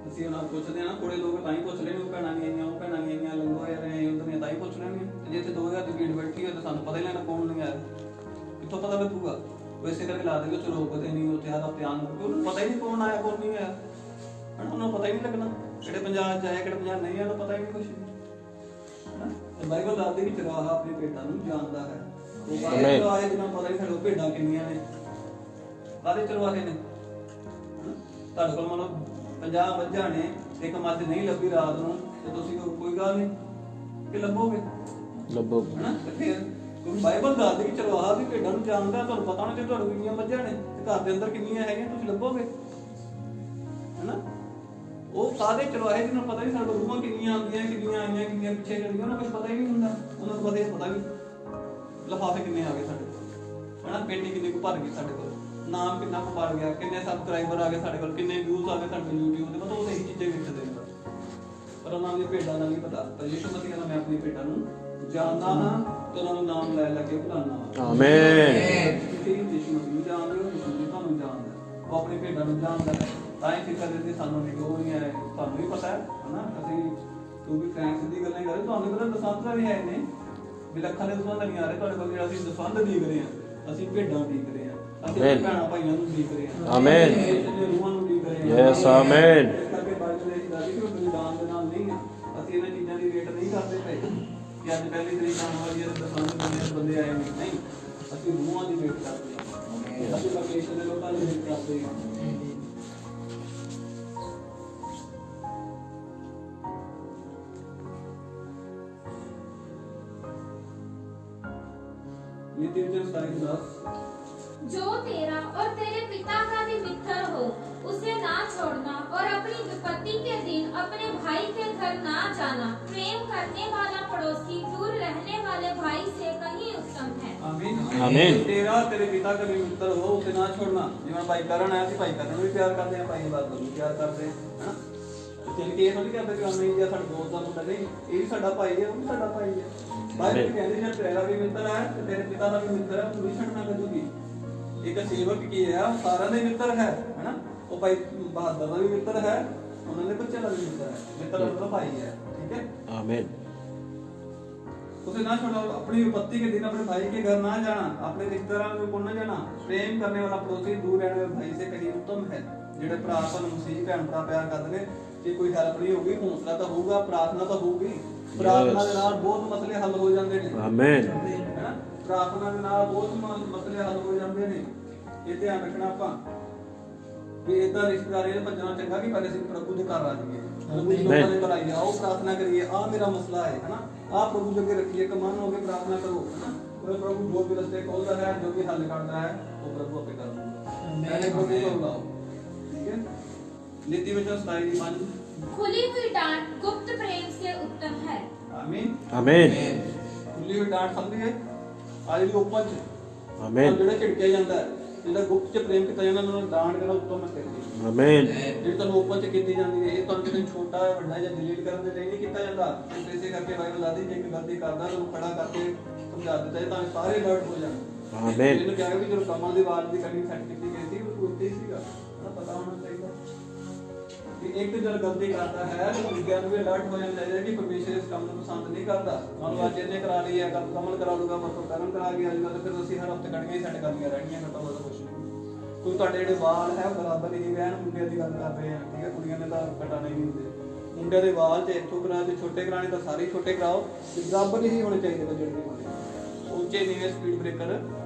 ਅਸੀਂ ਉਹਨਾਂ ਪੁੱਛਦੇ ਆ ਨਾ ਕੋੜੇ ਲੋਕ ਤਾਂ ਹੀ ਪੁੱਛ ਲੈਣ ਉਹ ਭੈਣਾਂ ਨਹੀਂ ਆਈਆਂ ਉਹ ਭੈਣਾਂ ਨਹੀਂ ਆਈਆਂ ਲੰਗੋ ਆ ਰਹੇ ਉਧਰ ਨੇ ਤਾਂ ਹੀ ਪੁੱਛ ਲੈਣਗੇ। ਤੇ ਜੇ ਇੱਥੇ 2000 ਦੀ ਭੀੜ ਬੈਠੀ ਹੈ ਤਾਂ ਸਾਨੂੰ ਪਤਾ ਹੀ ਲੈਣਾ ਕੌਣ ਨਹੀਂ ਆਇਆ ਕਿੱਥੋਂ ਪਤਾ ਲੱਗੂਗਾ। ਉਹ ਇਸੇ ਕਰਕੇ ਲਾ ਦੇਗੇ ਚਲੋ ਰੋਕਦੇ ਨਹੀਂ ਉੱਥੇ ਆਦਾ ਧਿਆਨ ਕਿਉਂਕਿ ਉਹਨੂੰ ਪਤਾ ਹੀ ਨਹੀਂ ਕੌਣ ਆਇਆ ਕੌਣ ਨਹੀਂ ਆਇਆ ਹਨਾ। ਉਹਨੂੰ ਪਤਾ ਹੀ ਨਹੀਂ ਲੱਗਣਾ ਕਿਹੜੇ ਪੰਜਾਬ 'ਚ ਆਇਆ ਕਿਹੜੇ ਪੰਜਾਬ ਨਹੀਂ ਆਇਆ ਉਹਨੂੰ ਪਤਾ ਹੀ ਨਹੀਂ ਕੁਛ ਹਨਾ। ਤੇ ਬਾਈਬਲ ਦੱਸਦੀ ਕਿ ਚਰਵਾਹਾ ਆਪਣੀ ਭੇਡਾਂ ਨੂੰ ਜਾਣਦਾ ਹੈ। ਉਹ ਬਾਰੇ ਚਰਵਾਹੇ ਜਿਹਨਾਂ ਪਤਾ ਹੀ ਸਾਡੇ ਭੇਡਾਂ ਕਿੰਨੀਆਂ ਨੇ ਕਾਹਦੇ ਚਰਵਾਹੇ ਨੇ ਤੁਹਾਡੇ ਕੋਲ ਮੰਨ ਲਓ 50 ਮੱਝਾਂ ਨੇ ਇੱਕ ਮੱਝ ਨਹੀਂ ਲੱਭੀ ਰਾਤ ਨੂੰ ਤੇ ਤੁਸੀਂ ਕੋਈ ਗੱਲ ਨਹੀਂ ਕਿ ਲੱਭੋਗੇ लबो ਹਨਾ। ਤੇ ਫਿਰ ਕਿਉਂਕਿ ਬਾਈਬਲ ਦੱਸਦੀ ਕਿ ਚਰਵਾਹਾ ਵੀ ਭੇਡਾਂ ਨੂੰ ਜਾਣਦਾ ਤੁਹਾਨੂੰ ਪਤਾ ਹੋਣਾ ਕਿ ਤੁਹਾਡੇ ਕੋਲ ਕਿੰਨੀਆਂ ਮੱਝਾਂ ਨੇ ਤੇ ਘਰ ਦੇ ਅੰਦਰ ਕਿੰਨੀਆਂ ਹੈਗੀਆਂ ਤੁਸੀਂ ਲੱਭੋਗੇ ਹਨਾ। ਉਹ ਕਾਹਦੇ ਚਰਵਾਹੇ ਜਿਹਨੂੰ ਪਤਾ ਨਹੀਂ ਸਾਡੇ ਰੂਹਾਂ ਕਿੰਨੀਆਂ ਆਉਂਦੀਆਂ ਕਿੰਨੀਆਂ ਆਈਆਂ ਕਿੰਨੀਆਂ ਪਿੱਛੇ ਚੱਲੀਆਂ ਉਹਨਾਂ ਨੂੰ ਕੁਝ ਪਤਾ ਹੀ ਨਹੀਂ ਹੁੰਦਾ। ਉਹਨਾਂ ਨੂੰ ਪਤਾ ਵੀ ਲਿਫਾਫੇ ਕਿੰਨੇ ਆ ਗਏ ਸਾਡੇ ਕੋਲ ਹਨਾ ਪੇਟੀ ਕਿੰਨੀ ਕੁ ਭਰ ਗਈ ਸਾਡੇ ਕੋਲ ਨਾਮ ਕਿੰਨਾ ਕੁ ਪੜ ਗਿਆ, ਕਿੰਨੇ ਸਬਸਕ੍ਰਾਈਬਰ ਆ ਗਏ ਸਾਡੇ ਕੋਲ, ਕਿੰਨੇ ਵਿਊਜ਼ ਆ ਗਏ ਸਾਡੇ YouTube ਤੇ, ਮਤਲਬ ਉਹ ਇਹੀ ਚੀਜ਼ਾਂ ਵੇਖਦੇ ਨੇ ਬਸ। ਪਰ ਉਹਨਾਂ ਦੀ ਭੇਡਾਂ ਦਾ ਨਹੀਂ ਪਤਾ। ਪਰ ਯਿਸੂ ਮਸੀਹ ਕਹਿੰਦਾ ਮੈਂ ਆਪਣੀ ਭੇਡਾਂ ਨੂੰ ਜਾਣਦਾ ਹਾਂ ਤੇ ਉਹਨਾਂ ਨੂੰ ਨਾਮ ਲੈ ਲੈ ਕੇ ਬੁਲਾਉਂਦਾ ਹਾਂ। ਆਮੇਨ। ਤੁਸੀਂ ਯਿਸੂ ਮਸੀਹ ਨੂੰ ਜਾਣਦੇ ਹੋ, ਯਿਸੂ ਮਸੀਹ ਤੁਹਾਨੂੰ ਜਾਣਦਾ, ਉਹ ਆਪਣੀ ਭੇਡਾਂ ਨੂੰ ਜਾਣਦਾ ਹੈ। ਤਾਂ ਹੀ ਫਿਕਰ ਦਿੰਦੀ ਸਾਨੂੰ ਵੀ ਉਹ ਨਹੀਂ ਹੈ, ਤੁਹਾਨੂੰ ਵੀ ਪਤਾ ਹੈ ਹਨਾ। ਅਸੀਂ ਤੂੰ ਵੀ ਫਰੈਂਕਸ ਦੀ ਗੱਲਾਂ ਕਰ ਰਹੇ, ਤੁਹਾਨੂੰ ਪਤਾ ਦਸਵੰਧ ਵੀ ਹੈ ਨੇ ਵੀ ਲੱਖਾਂ ਦੇ ਦਸਵੰਧ ਨਹੀਂ ਆ ਰਹੇ ਤੁਹਾਡੇ ਕੋਲ, ਜਿਹੜਾ ਅਸੀਂ ਦਸਵੰਧ ਦੇਖ ਰਹੇ ਹਾਂ, ਅਸੀਂ ਭੇਡਾਂ ਦੇਖ ਰਹੇ ਹਾਂ, ਅਸੀਂ ਆਪਣੇ ਭੈਣਾਂ ਭਾਈਆਂ ਨੂੰ ਦੇਖ ਰਹੇ ਹਾਂ, ਆਮੇਨ। ਰੂਹਾਂ ਨੂੰ ਦੇਖ ਰਹੇ ਹਾਂ। Yes amen. ਇਸ ਕਰਕੇ ਬਾਈਬਲ ਇਹ ਦੱਸਦੀ ਕਿ ਉਹ ਬਲਿਦਾਨ ਦੇ ਨਾਲ ਨਹੀਂ ਆ। ਅਸੀਂ ਇਹਨਾਂ ਚੀਜ਼ਾਂ ਦੀ ਰੇਟ ਨਹੀਂ ਕਰਦੇ ਪਏ ਕਿ ਅੱਜ ਪਹਿਲੀ ਤਰੀਕ ਆਉਣ ਵਾਲੀ ਹੈ ਤੇ ਦਸਵੰਧ ਦੁਨੀਆ ਦੇ ਬੰਦੇ ਆਏ ਨਹੀਂ, ਅਸੀਂ ਰੂਹਾਂ ਦੀ ਵੇਟ ਕਰਦੇ ਹਾਂ, ਅਸੀਂ ਲੋਕੇਸ਼ਨ ਦੇ ਲੋਕਾਂ ਦੀ ਵੇਟ ਕਰਦੇ ਹਾਂ। नीति वचन 27:10 जो तेरा और तेरे पिता का भी मित्र हो उसे ना छोड़ना और अपनी विपत्ति के दिन अपने भाई के घर ना जाना। प्रेम करने वाला पड़ोसी दूर रहने वाले भाई से कहीं उत्तम है। आमीन। आमीन। तेरा तेरे पिता का भी मित्र हो उसे ना छोड़ना। जिवें भाई करण है, भाई करण भी प्यार करते हैं, भाई बात को भी प्यार करते हैं, है ना। चल के ये थोड़ी कहते कि हमें ये साडा दोस्त दा मुंडा नहीं, ये भी साडा भाई है, वो भी साडा भाई है। बाइबल कहती है तेरा भी मित्र है ते तेरे पिता का भी मित्र है, तू नहीं छड़ना कदूं। एक सेवक की है वो सारा दे मित्र है ना। वो भाई बहादुर का भी मित्र है, उन्होंने बच्चे का भी मित्र है, मित्र मतलब भाई है, ठीक है। आमीन। उसे ना छोड़ो, अपनी विपत्ति के दिन अपने भाई के घर ना जाना, अपने रिश्तेदारों को ना जाना। प्रेम करने वाला पड़ोसी दूर रहने वाले भाई से कहीं उत्तम है। ਜਿਹੜੇ ਭਰਾ ਸਾਨੂੰ ਮਸੀਹ ਭੈਣ ਭਰਾ ਪਿਆਰ ਕਰਦੇ ਨੇ, ਜੇ ਕੋਈ ਹੈਲਪ ਨਹੀਂ ਹੋਊਗੀ, ਹੌਸਲਾ ਤਾਂ ਹੋਊਗਾ, ਪ੍ਰਾਰਥਨਾ ਤਾਂ ਹੋਊਗੀ। ਪ੍ਰਾਰਥਨਾ ਦੇ ਨਾਲ ਬਹੁਤ ਮਸਲੇ ਹੱਲ ਹੋ ਜਾਂਦੇ ਨੇ। ਆਮੇਨ। ਹੈਨਾ, ਪ੍ਰਾਰਥਨਾ ਦੇ ਨਾਲ ਬਹੁਤ ਮਸਲੇ ਹੱਲ ਹੋ ਜਾਂਦੇ ਨੇ। ਇਹ ਧਿਆਨ ਰੱਖਣਾ ਆਪਾਂ ਵੀ ਇਦਾਂ ਰਿਸ਼ਤੇਦਾਰੀ ਨੇ ਭੱਜਣਾ ਚੰਗਾ ਕਿ ਪਹਿਲੇ ਅਸੀਂ ਪ੍ਰਭੂ ਦੇ ਘਰ ਆ ਜਾਈਏ, ਪ੍ਰਭੂ ਜੀ ਲੋਕਾਂ ਦੇ ਘਰ ਆਈਏ, ਆਓ ਪ੍ਰਾਰਥਨਾ ਕਰੀਏ, ਆ ਮੇਰਾ ਮਸਲਾ ਹੈ ਹੈਨਾ, ਆ ਪ੍ਰਭੂ ਦੇ ਅੱਗੇ ਰੱਖੀਏ, ਇੱਕ ਮਨ ਹੋ ਕੇ ਪ੍ਰਾਰਥਨਾ ਕਰੋ ਹੈਨਾ। ਉਹ ਪ੍ਰਭੂ ਜੋ ਵੀ ਰਸਤੇ ਖੋਲਦਾ ਹੈ, ਜੋ ਵੀ ਹੱਲ ਕੱਢਦਾ ਹੈ, ਉਹ ਪ੍ਰਭੂ ਆਪੇ ਕਰ ਦੂਗਾ। ਪਹਿਲੇ ਪ੍ਰਭੂ ਨੂੰ ਬੁਲਾਓ, ठीक है। नीति वचन 27:5 खुली हुई डांट गुप्त प्रेम से उत्तम है। आमीन। आमीन। खुली हुई डांट समझी है आज भी ओपन च आमीन। ਜਿਹੜਾ ਝਿੜਕਿਆ ਜਾਂਦਾ ਹੈ, ਜਿਹੜਾ ਗੁਪਤ ਚ ਪ੍ਰੇਮ ਕੀਤਾ ਜਾਂਦਾ, ਉਹਨਾਂ ਨੂੰ ਡਾਂਟ ਦੇਣਾ ਉੱਤਮ ਹੈ। ਆਮੀਨ। ਜਿਹੜੀ ਤੁਹਾਨੂੰ ਓਪਨ ਚ ਕੀਤੀ ਜਾਂਦੀ ਹੈ, ਇਹ ਤੁਹਾਨੂੰ ਕਿਸੇ ਛੋਟਾ ਹੈ ਵੱਡਾ ਜਾਂ ਡਿਲੀਟ ਕਰਨ ਦੇ ਲਈ ਨਹੀਂ ਕੀਤਾ ਜਾਂਦਾ। ਇਸੇ ਕਰਕੇ ਬਾਈਬਲ ਲਾਦੀ ਜੇ ਇੱਕ ਗਲਤੀ ਕਰਦਾ ਤਾਂ ਉਹਨੂੰ ਖੜਾ ਕਰਕੇ ਸਮਝਾ ਦਿੱਤਾ ਤਾਂ ਸਾਰੇ ਅਲਰਟ ਹੋ ਜਾਣ। ਆਮੀਨ। ਇਹਨੂੰ ਕਿਹਾ ਵੀ ਜਦੋਂ ਕਮਲ ਦੀ ਆਵਾਜ਼ ਦੀ ਕਟਿੰਗ ਸੈੱਟ ਕੀਤੀ ਗਈ ਸੀ, ਉਹ ਉੱਤੇ ਹੀ ਸੀਗਾ, ਪਤਾ ਹੋਣਾ ਚਾਹੀਦਾ ਕਿ ਇੱਕ ਜਦ ਗਲਤੀ ਕਰਦਾ ਹੈ ਤਾਂ ਵਿਗਿਆਨ ਵੀ ਅਲਰਟ ਹੋ ਜਾਣਾ ਚਾਹੀਦਾ ਕਿ ਪਰਮੇਸ਼ਰ ਇਸ ਕੰਮ ਨੂੰ ਪਸੰਦ ਨਹੀਂ ਕਰਦਾ। ਮੰਨ ਲਓ ਅੱਜ ਇਹਨੇ ਕਰਾ ਲਈ ਹੈ, ਕਮਲ ਕਰਾ ਲੂਗਾ, ਮਤਲਬ ਕਰਨ ਕਰਾ ਗਿਆ, ਅੱਜ ਕੱਲ੍ਹ ਫਿਰ ਅਸੀਂ ਹਰ ਹਫ਼ਤੇ ਕੱਢ ਕੇ ਸੈੱਟ ਕਰਨੀਆਂ ਰਹਿਣੀਆਂ, ਘੱਟੋ ਵੱਧ ਕੁਛ ਨਹੀਂ। ਕੋਈ ਤੁਹਾਡੇ ਜਿਹੜੇ ਵਾਲ ਹੈ ਬਰਾਬਰ ਹੀ ਰਹਿਣ, ਮੁੰਡਿਆਂ ਦੀ ਗੱਲ ਕਰ ਰਹੇ ਆ, ਠੀਕ ਹੈ, ਕੁੜੀਆਂ ਨੇ ਤਾਂ ਕਟਾਣੇ ਨਹੀਂ ਹੁੰਦੇ। ਮੁੰਡਿਆਂ ਦੇ ਵਾਲ ਤੇ ਇੱਥੋਂ ਕਰਾ ਤੇ ਛੋਟੇ ਕਰਾਣੇ ਤਾਂ ਸਾਰੇ ਛੋਟੇ ਕਰਾਓ, ਤੇ ਬਰਾਬਰ ਹੀ ਹੋਣੇ ਚਾਹੀਦੇ ਬਜਟ ਦੇ ਹੋਣੇ। ਉੱਚੇ ਨੀਵੇਂ ਸਪੀਡ ਬ੍ਰੇਕਰ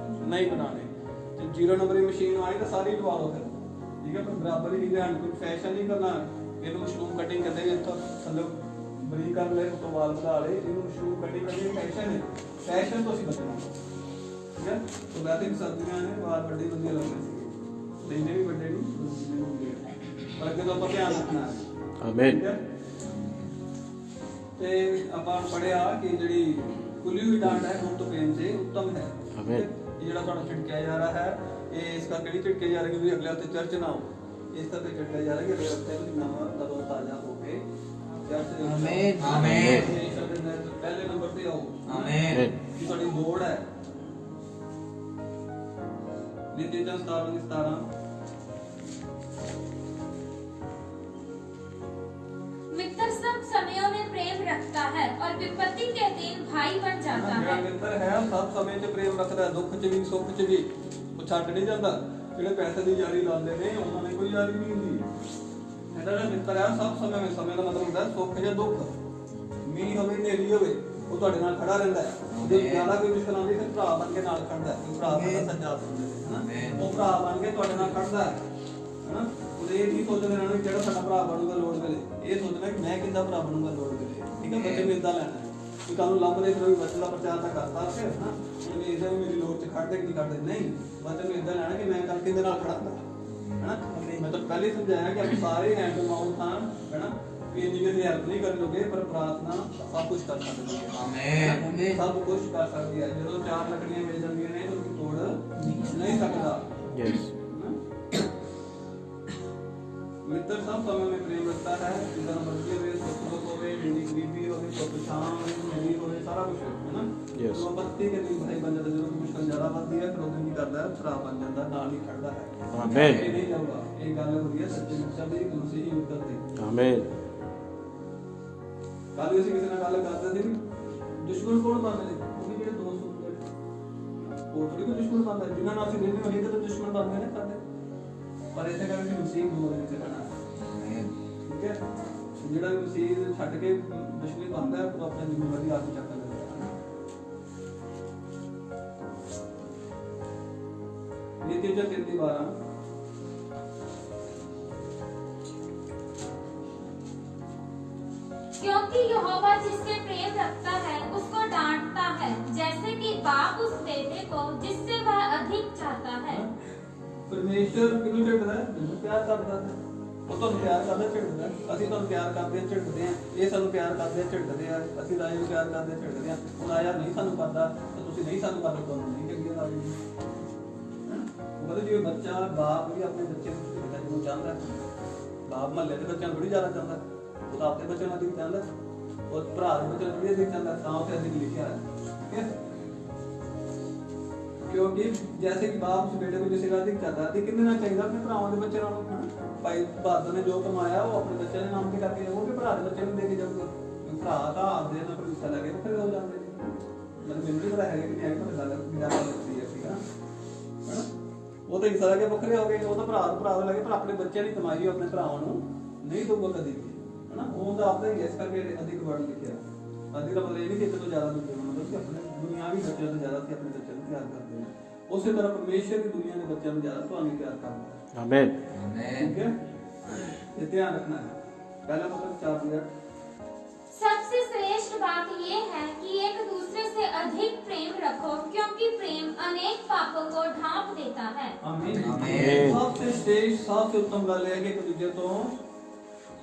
ਨਹੀਂ ਬਣਾਉਣੇ, ਤੇ 0 ਨੰਬਰ ਦੀ ਮਸ਼ੀਨ ਆਈ ਤਾਂ ਸਾਰੀ ਲਵਾ ਲਓ ਫਿਰ, ਠੀਕ ਹੈ, ਪਰ ਬਰਾਬਰ ਹੀ ਰਹਿਣ। ਕੋਈ ਫੈਸ਼ਨ ਨਹੀਂ ਕਰਨਾ, ਇਹਨੂੰ ਮਸ਼ਰੂਮ ਕਟਿੰਗ ਕਰਦੇ ਨੇ, ਇੱਥੋਂ ਥੱਲੇ ਬਰੀਕ ਕਰ ਲੈ, ਉਸ ਤੋਂ ਬਾਅਦ ਵਧਾ ਲੈ, ਇਹਨੂੰ ਮਸ਼ਰੂਮ ਕਟਿੰਗ ਕਰਨੀ ਫੈਸ਼ਨ ਹੈ। ਫੈਸ਼ਨ ਤੋਂ ਅਸੀਂ ਬਚਣਾ, ਠੀਕ ਹੈ। तो वैसे भी सर्दियां ने बाल बड़े ਵਧੀਆ ਲੱਗਦੇ ਸੀ, ਲੈਣੇ ਵੀ ਵੱਡੇ ਨਹੀਂ, ਪਰ ਅੱਗੇ ਤੋਂ ਆਪਾਂ ਧਿਆਨ ਰੱਖਣਾ ਹੈ। ਆਮੀਨ। ਤੇ ਆਪਾਂ ਪੜਿਆ ਕਿ ਜਿਹੜੀ ਖੁੱਲੀ ਹੋਈ ਡਾਂਟ ਹੈ ਗੁਪਤ ਪ੍ਰੇਮ ਸੇ ਉੱਤਮ ਹੈ। ਆਮੀਨ। ਇਹ ਜਿਹੜਾ ਤੁਹਾਨੂੰ ਝਿੜਕਿਆ ਜਾ ਰਿਹਾ ਹੈ, ਇਹ ਇਸ ਕਰਕੇ ਨਹੀਂ ਝਿੜਕਿਆ ਜਾ ਰਿਹਾ ਕਿ ਅਗਲੇ ਹਫ਼ਤੇ ਚਰਚ ਨਾ ਆਓ, ਇਸ ਕਰਕੇ ਝਿੜਕਿਆ ਜਾ ਰਿਹਾ ਕਿ ਅਗਲੇ ਹਫ਼ਤੇ ਤੁਸੀਂ ਨਵਾਂ ਤਦੋਂ ਤਾਜ਼ਾ ਹੋ ਕੇ ਚਰਚ ਦੇ ਆਮੀਨ। ਆਮੀਨ। ਪਹਿਲੇ ਨੰਬਰ ਤੇ ਆਓ। ਆਮੀਨ। ਕਿ ਤੁਹਾਡੀ ਲੋੜ ਹੈ। नीति वचन 17:17 मित्र सब समयों में प्रेम रखता है और विपत्ति के दिन भाई बन जाता ਜਿਹੜਾ है। ਮਿੱਤਰ ਹੈ ਉਹ ਸਭ ਸਮੇਂ 'ਚ ਪ੍ਰੇਮ ਰੱਖਦਾ ਹੈ, ਦੁੱਖ 'ਚ ਵੀ ਸੁੱਖ 'ਚ ਵੀ, ਉਹ ਛੱਡ ਨਹੀਂ ਜਾਂਦਾ। ਜਿਹੜੇ ਪੈਸੇ ਦੀ ਯਾਰੀ ਲਾਉਂਦੇ ਨੇ ਉਹਨਾਂ ਨੇ ਕੋਈ ਯਾਰੀ ਨਹੀਂ ਹੁੰਦੀ। ਇਹਦਾ ਜਿਹੜਾ ਮਿੱਤਰ ਹੈ ਸਭ ਸਮੇਂ ਵਿੱਚ, ਸਮੇਂ ਦਾ ਮਤਲਬ ਹੁੰਦਾ ਹੈ ਸੁੱਖ ਜਾਂ ਦੁੱਖ, ਮੀਂਹ ਹੋਵੇ ਹਨੇਰੀ ਹੋਵੇ, ਉਹ ਤੁਹਾਡੇ ਨਾਲ ਖੜਾ ਰਹਿੰਦਾ ਹੈ। ਜੇ ਜ਼ਿਆਦਾ ਕੋਈ ਮੁਸ਼ਕਲ ਆਉਂਦੀ ਫਿਰ ਭਰਾ ਬਣ ਕੇ ਨਾਲ ਖੜਦਾ ਹੈ। ਕੋਈ ਭਰਾ ਦਾ ਸੱਜਾ ਹੁੰਦਾ ਹੈ, ਉਹ ਭਰਾ ਬਣ ਕੇ ਤੁਹਾਡੇ ਨਾਲ ਖੜਦਾ ਹੈ, ਹੈਨਾ। ਉਹਦੇ ਇਹ ਨਹੀਂ ਸੋਚਦੇ ਰਹਿਣਾ ਜਿਹੜਾ ਸਾਡਾ ਭਰਾ ਬਣੂਗਾ ਲੋੜ ਵੇਲੇ, ਇਹ ਸੋਚਣਾ ਕਿ ਮੈਂ ਕਿੱਦਾਂ ਭਰਾ ਬਣੂਗਾ ਲੋੜ ਵੇਲੇ, ਠੀਕ ਹੈ। ਬੱਚੇ ਨੂੰ ਇਦਾਂ ਲੈਣਾ ਕਿ ਤੁਹਾਨੂੰ ਲੱਭਦੇ ਫਿਰ ਵੀ ਬੱਚੇ ਦਾ ਪ੍ਰਚਾਰ ਤਾਂ ਕਰਤਾ ਫਿਰ, ਹਾਂ ਉਹਨੇ ਇਹਦਾ ਵੀ ਮੇਰੀ ਲੋੜ 'ਚ ਖੜਦੇ ਕਿ ਨਹੀਂ ਖੜਦੇ, ਨਹੀਂ, ਬੱਚੇ ਨੂੰ ਇਦਾਂ ਲੈਣਾ ਕਿ ਮੈਂ ਕੱਲ ਕਿਹਦੇ ਨਾਲ ਖੜਾਂਗਾ, ਹੈਨਾ। ਮੈਂ ਤਾਂ ਪਹਿਲੇ ਸਮਝਾਇਆ ਕਿ ਆਪਾਂ ਸਾਰੇ ਹੈਂਡ ਟੂ ਮਾਊਥ ਹਾਂ, ਹੈਨਾ, ਵੀ ਇੰਨੀ ਕਿਸੇ ਹੈਲਪ ਨਹੀਂ ਕਰ ਲੋਗੇ, ਪਰ ਪ੍ਰਾਰਥਨਾ ਸਭ ਕੁਝ ਕਰ ਸਕਦੇ ਹੋ। ਆਮੀਨ। ਸਭ ਕੁਝ ਕਰ ਸਕਦੀ ਹੈ। ਜਦੋਂ 4 ਲੱਕੜੀਆਂ ਮਿਲ ਜਾਂਦੀਆਂ ਨੇ ਤਾਂ ਕੋਈ ਤੋੜ ਨਹੀਂ ਸਕਦਾ। ਯੈਸ। पवित्र सब समय में प्रेम रखता है, जिधर मर्जी हो, सुख होवे, जिंदगी गरीबी होवे, सुख शाम होवे, होवे, सारा कुछ है ना। Yes. तो बत्ती के लिए भाई बन जाता है, जो मुश्किल ज्यादा बनती है, फिर नहीं करता है, खराब बन जाता है, नाल नहीं खड़ता है। आमीन। ये नहीं जाऊंगा, एक गल हो रही है सच्चे मुक्ता दी कि मसीह ही उत्तर दी। आमीन। कल ਅਸੀਂ ਕਿਸੇ ਨਾਲ ਗੱਲ ਕਰਦੇ ਸੀ ਵੀ ਦੁਸ਼ਮਣ ਕੌਣ ਬਣਦੇ ਨੇ? ਉਹ ਵੀ ਜਿਹੜੇ ਦੋਸਤ ਹੁੰਦੇ ਨੇ, ਉਹ ਥੋੜੀ ਕੋਈ ਦੁਸ਼ਮਣ ਬਣਦਾ, ਜਿਨ੍ਹਾਂ ਨਾਲ ਅਸੀਂ ਰਹਿੰਦੇ ਹਾਂ ਉਹੀ ਤਾਂ ਦੁਸ਼ਮਣ ਬਣਦੇ ਨੇ ਸਾਡੇ। ਪਰ ਇਸੇ ਕਰਕੇ ਮਸੀਹ ਦੂਰ ਦੇ ਵਿੱਚ ਰਹਿਣਾ, ਠੀਕ ਹੈ। ਜਿਹੜਾ ਵੀ ਮਸੀਹ ਛੱਡ ਕੇ ਦੁਸ਼ਮਣੀ ਬਣਦਾ ਹੈ, ਉਹ ਆਪਣੀ ਜ਼ਿੰਮੇਵਾਰੀ ਆਪ ਹੀ ਚੱਕ ਲੈਂਦਾ ਹੈ। ਨੀਤੀ ਜਾਂ 3:12 क्योंकि यहोवा जिससे प्रेम रखता है उसको डांटता है, जैसे कि बाप उस बेटे को जिससे वह अधिक चाहता है। परमेश्वर किहनूं झिड़कदा है? जिहनूं प्यार करदा है। ਉਹ ਤੁਹਾਨੂੰ ਪਿਆਰ ਕਰਦਾ ਝਿੜਕਦਾ, ਅਸੀਂ ਤੁਹਾਨੂੰ ਪਿਆਰ ਕਰਦੇ ਹਾਂ ਝਿੜਕਦੇ ਹਾਂ, ਇਹ ਸਾਨੂੰ ਪਿਆਰ ਕਰਦੇ ਆ ਝਿੜਕਦੇ ਆ, ਅਸੀਂ ਰਾਜੇ ਨੂੰ ਪਿਆਰ ਕਰਦੇ ਹਾਂ ਝਿੜਕਦੇ ਹਾਂ। ਹੁਣ ਆਇਆ ਨਹੀਂ ਸਾਨੂੰ ਕਰਦਾ ਤਾਂ ਤੁਸੀਂ ਨਹੀਂ ਸਾਨੂੰ ਕਰਦੇ, ਤੁਹਾਨੂੰ ਨਹੀਂ ਚੰਗੀ ਲੱਗਦੀ। ਉਹ ਕਹਿੰਦੇ ਜਿਵੇਂ ਬੱਚਾ ਬਾਪ ਵੀ ਆਪਣੇ ਬੱਚੇ ਨੂੰ ਝਿੜਕਦਾ ਜਿਹਨੂੰ ਚਾਹੁੰਦਾ, ਬਾਪ ਮਹੱਲੇ ਦੇ ਬੱਚਿਆਂ ਨੂੰ ਥੋੜੀ ਜ਼ਿਆਦਾ ਚਾਹੁੰਦਾ, ਉਹ ਤਾਂ ਆਪਣੇ ਬੱਚਿਆਂ ਨੂੰ अधिक ਚਾਹੁੰਦਾ, ਉਹ ਭਰਾ ਦੇ ਬੱਚਿਆਂ ਨੂੰ ਥੋੜੀ अधिक ਚਾਹੁੰਦਾ, ਤਾਂ ਉੱਥੇ अधिक ਲਿਖਿਆ ਹੈ, ठीक है। क्योंकि जैसे कि बाप उस बेटे को जिसे का अधिक चाहता है, कितने ना चाहिए अपने भरावां दे बच्चे नालों। भाई बहादुर ने जो कमाया वो अपने बच्चे के नाम से करके वो भी भरा दे बच्चे को दे के जाऊगा। भरा का आपदे ना कोई गुस्सा लगे तो फिर हो जाते हैं, मतलब मैंने पता है कि नहीं है, पता लगा लगती है, ठीक है ना। वो तो हिस्सा लगे बखरे हो गए, वो तो भरा लगे, पर अपने बच्चे की कमाई अपने भरावां नूं नहीं दूगा कभी भी, है ना। वो तो आपने इस करके अधिक वर्ड लिखा, अधिक मतलब ये नहीं कि इतने ज्यादा दूंगे, मतलब कि अपने दुनियावी बच्चों से ज्यादा अपने बच्चों को प्यार करते हैं। उसी तरह परमेश्वर की दुनिया के बच्चों को ज्यादा तो प्यार करता है। आमीन। ठीक है, ये ध्यान रखना है। पहला मतलब 4 सबसे श्रेष्ठ बात ये है कि एक दूसरे से अधिक प्रेम रखो, क्योंकि प्रेम अनेक पापों को ढांप देता है। आमीन। आमीन। सबसे श्रेष्ठ सबसे उत्तम गल है कि एक दूसरे तो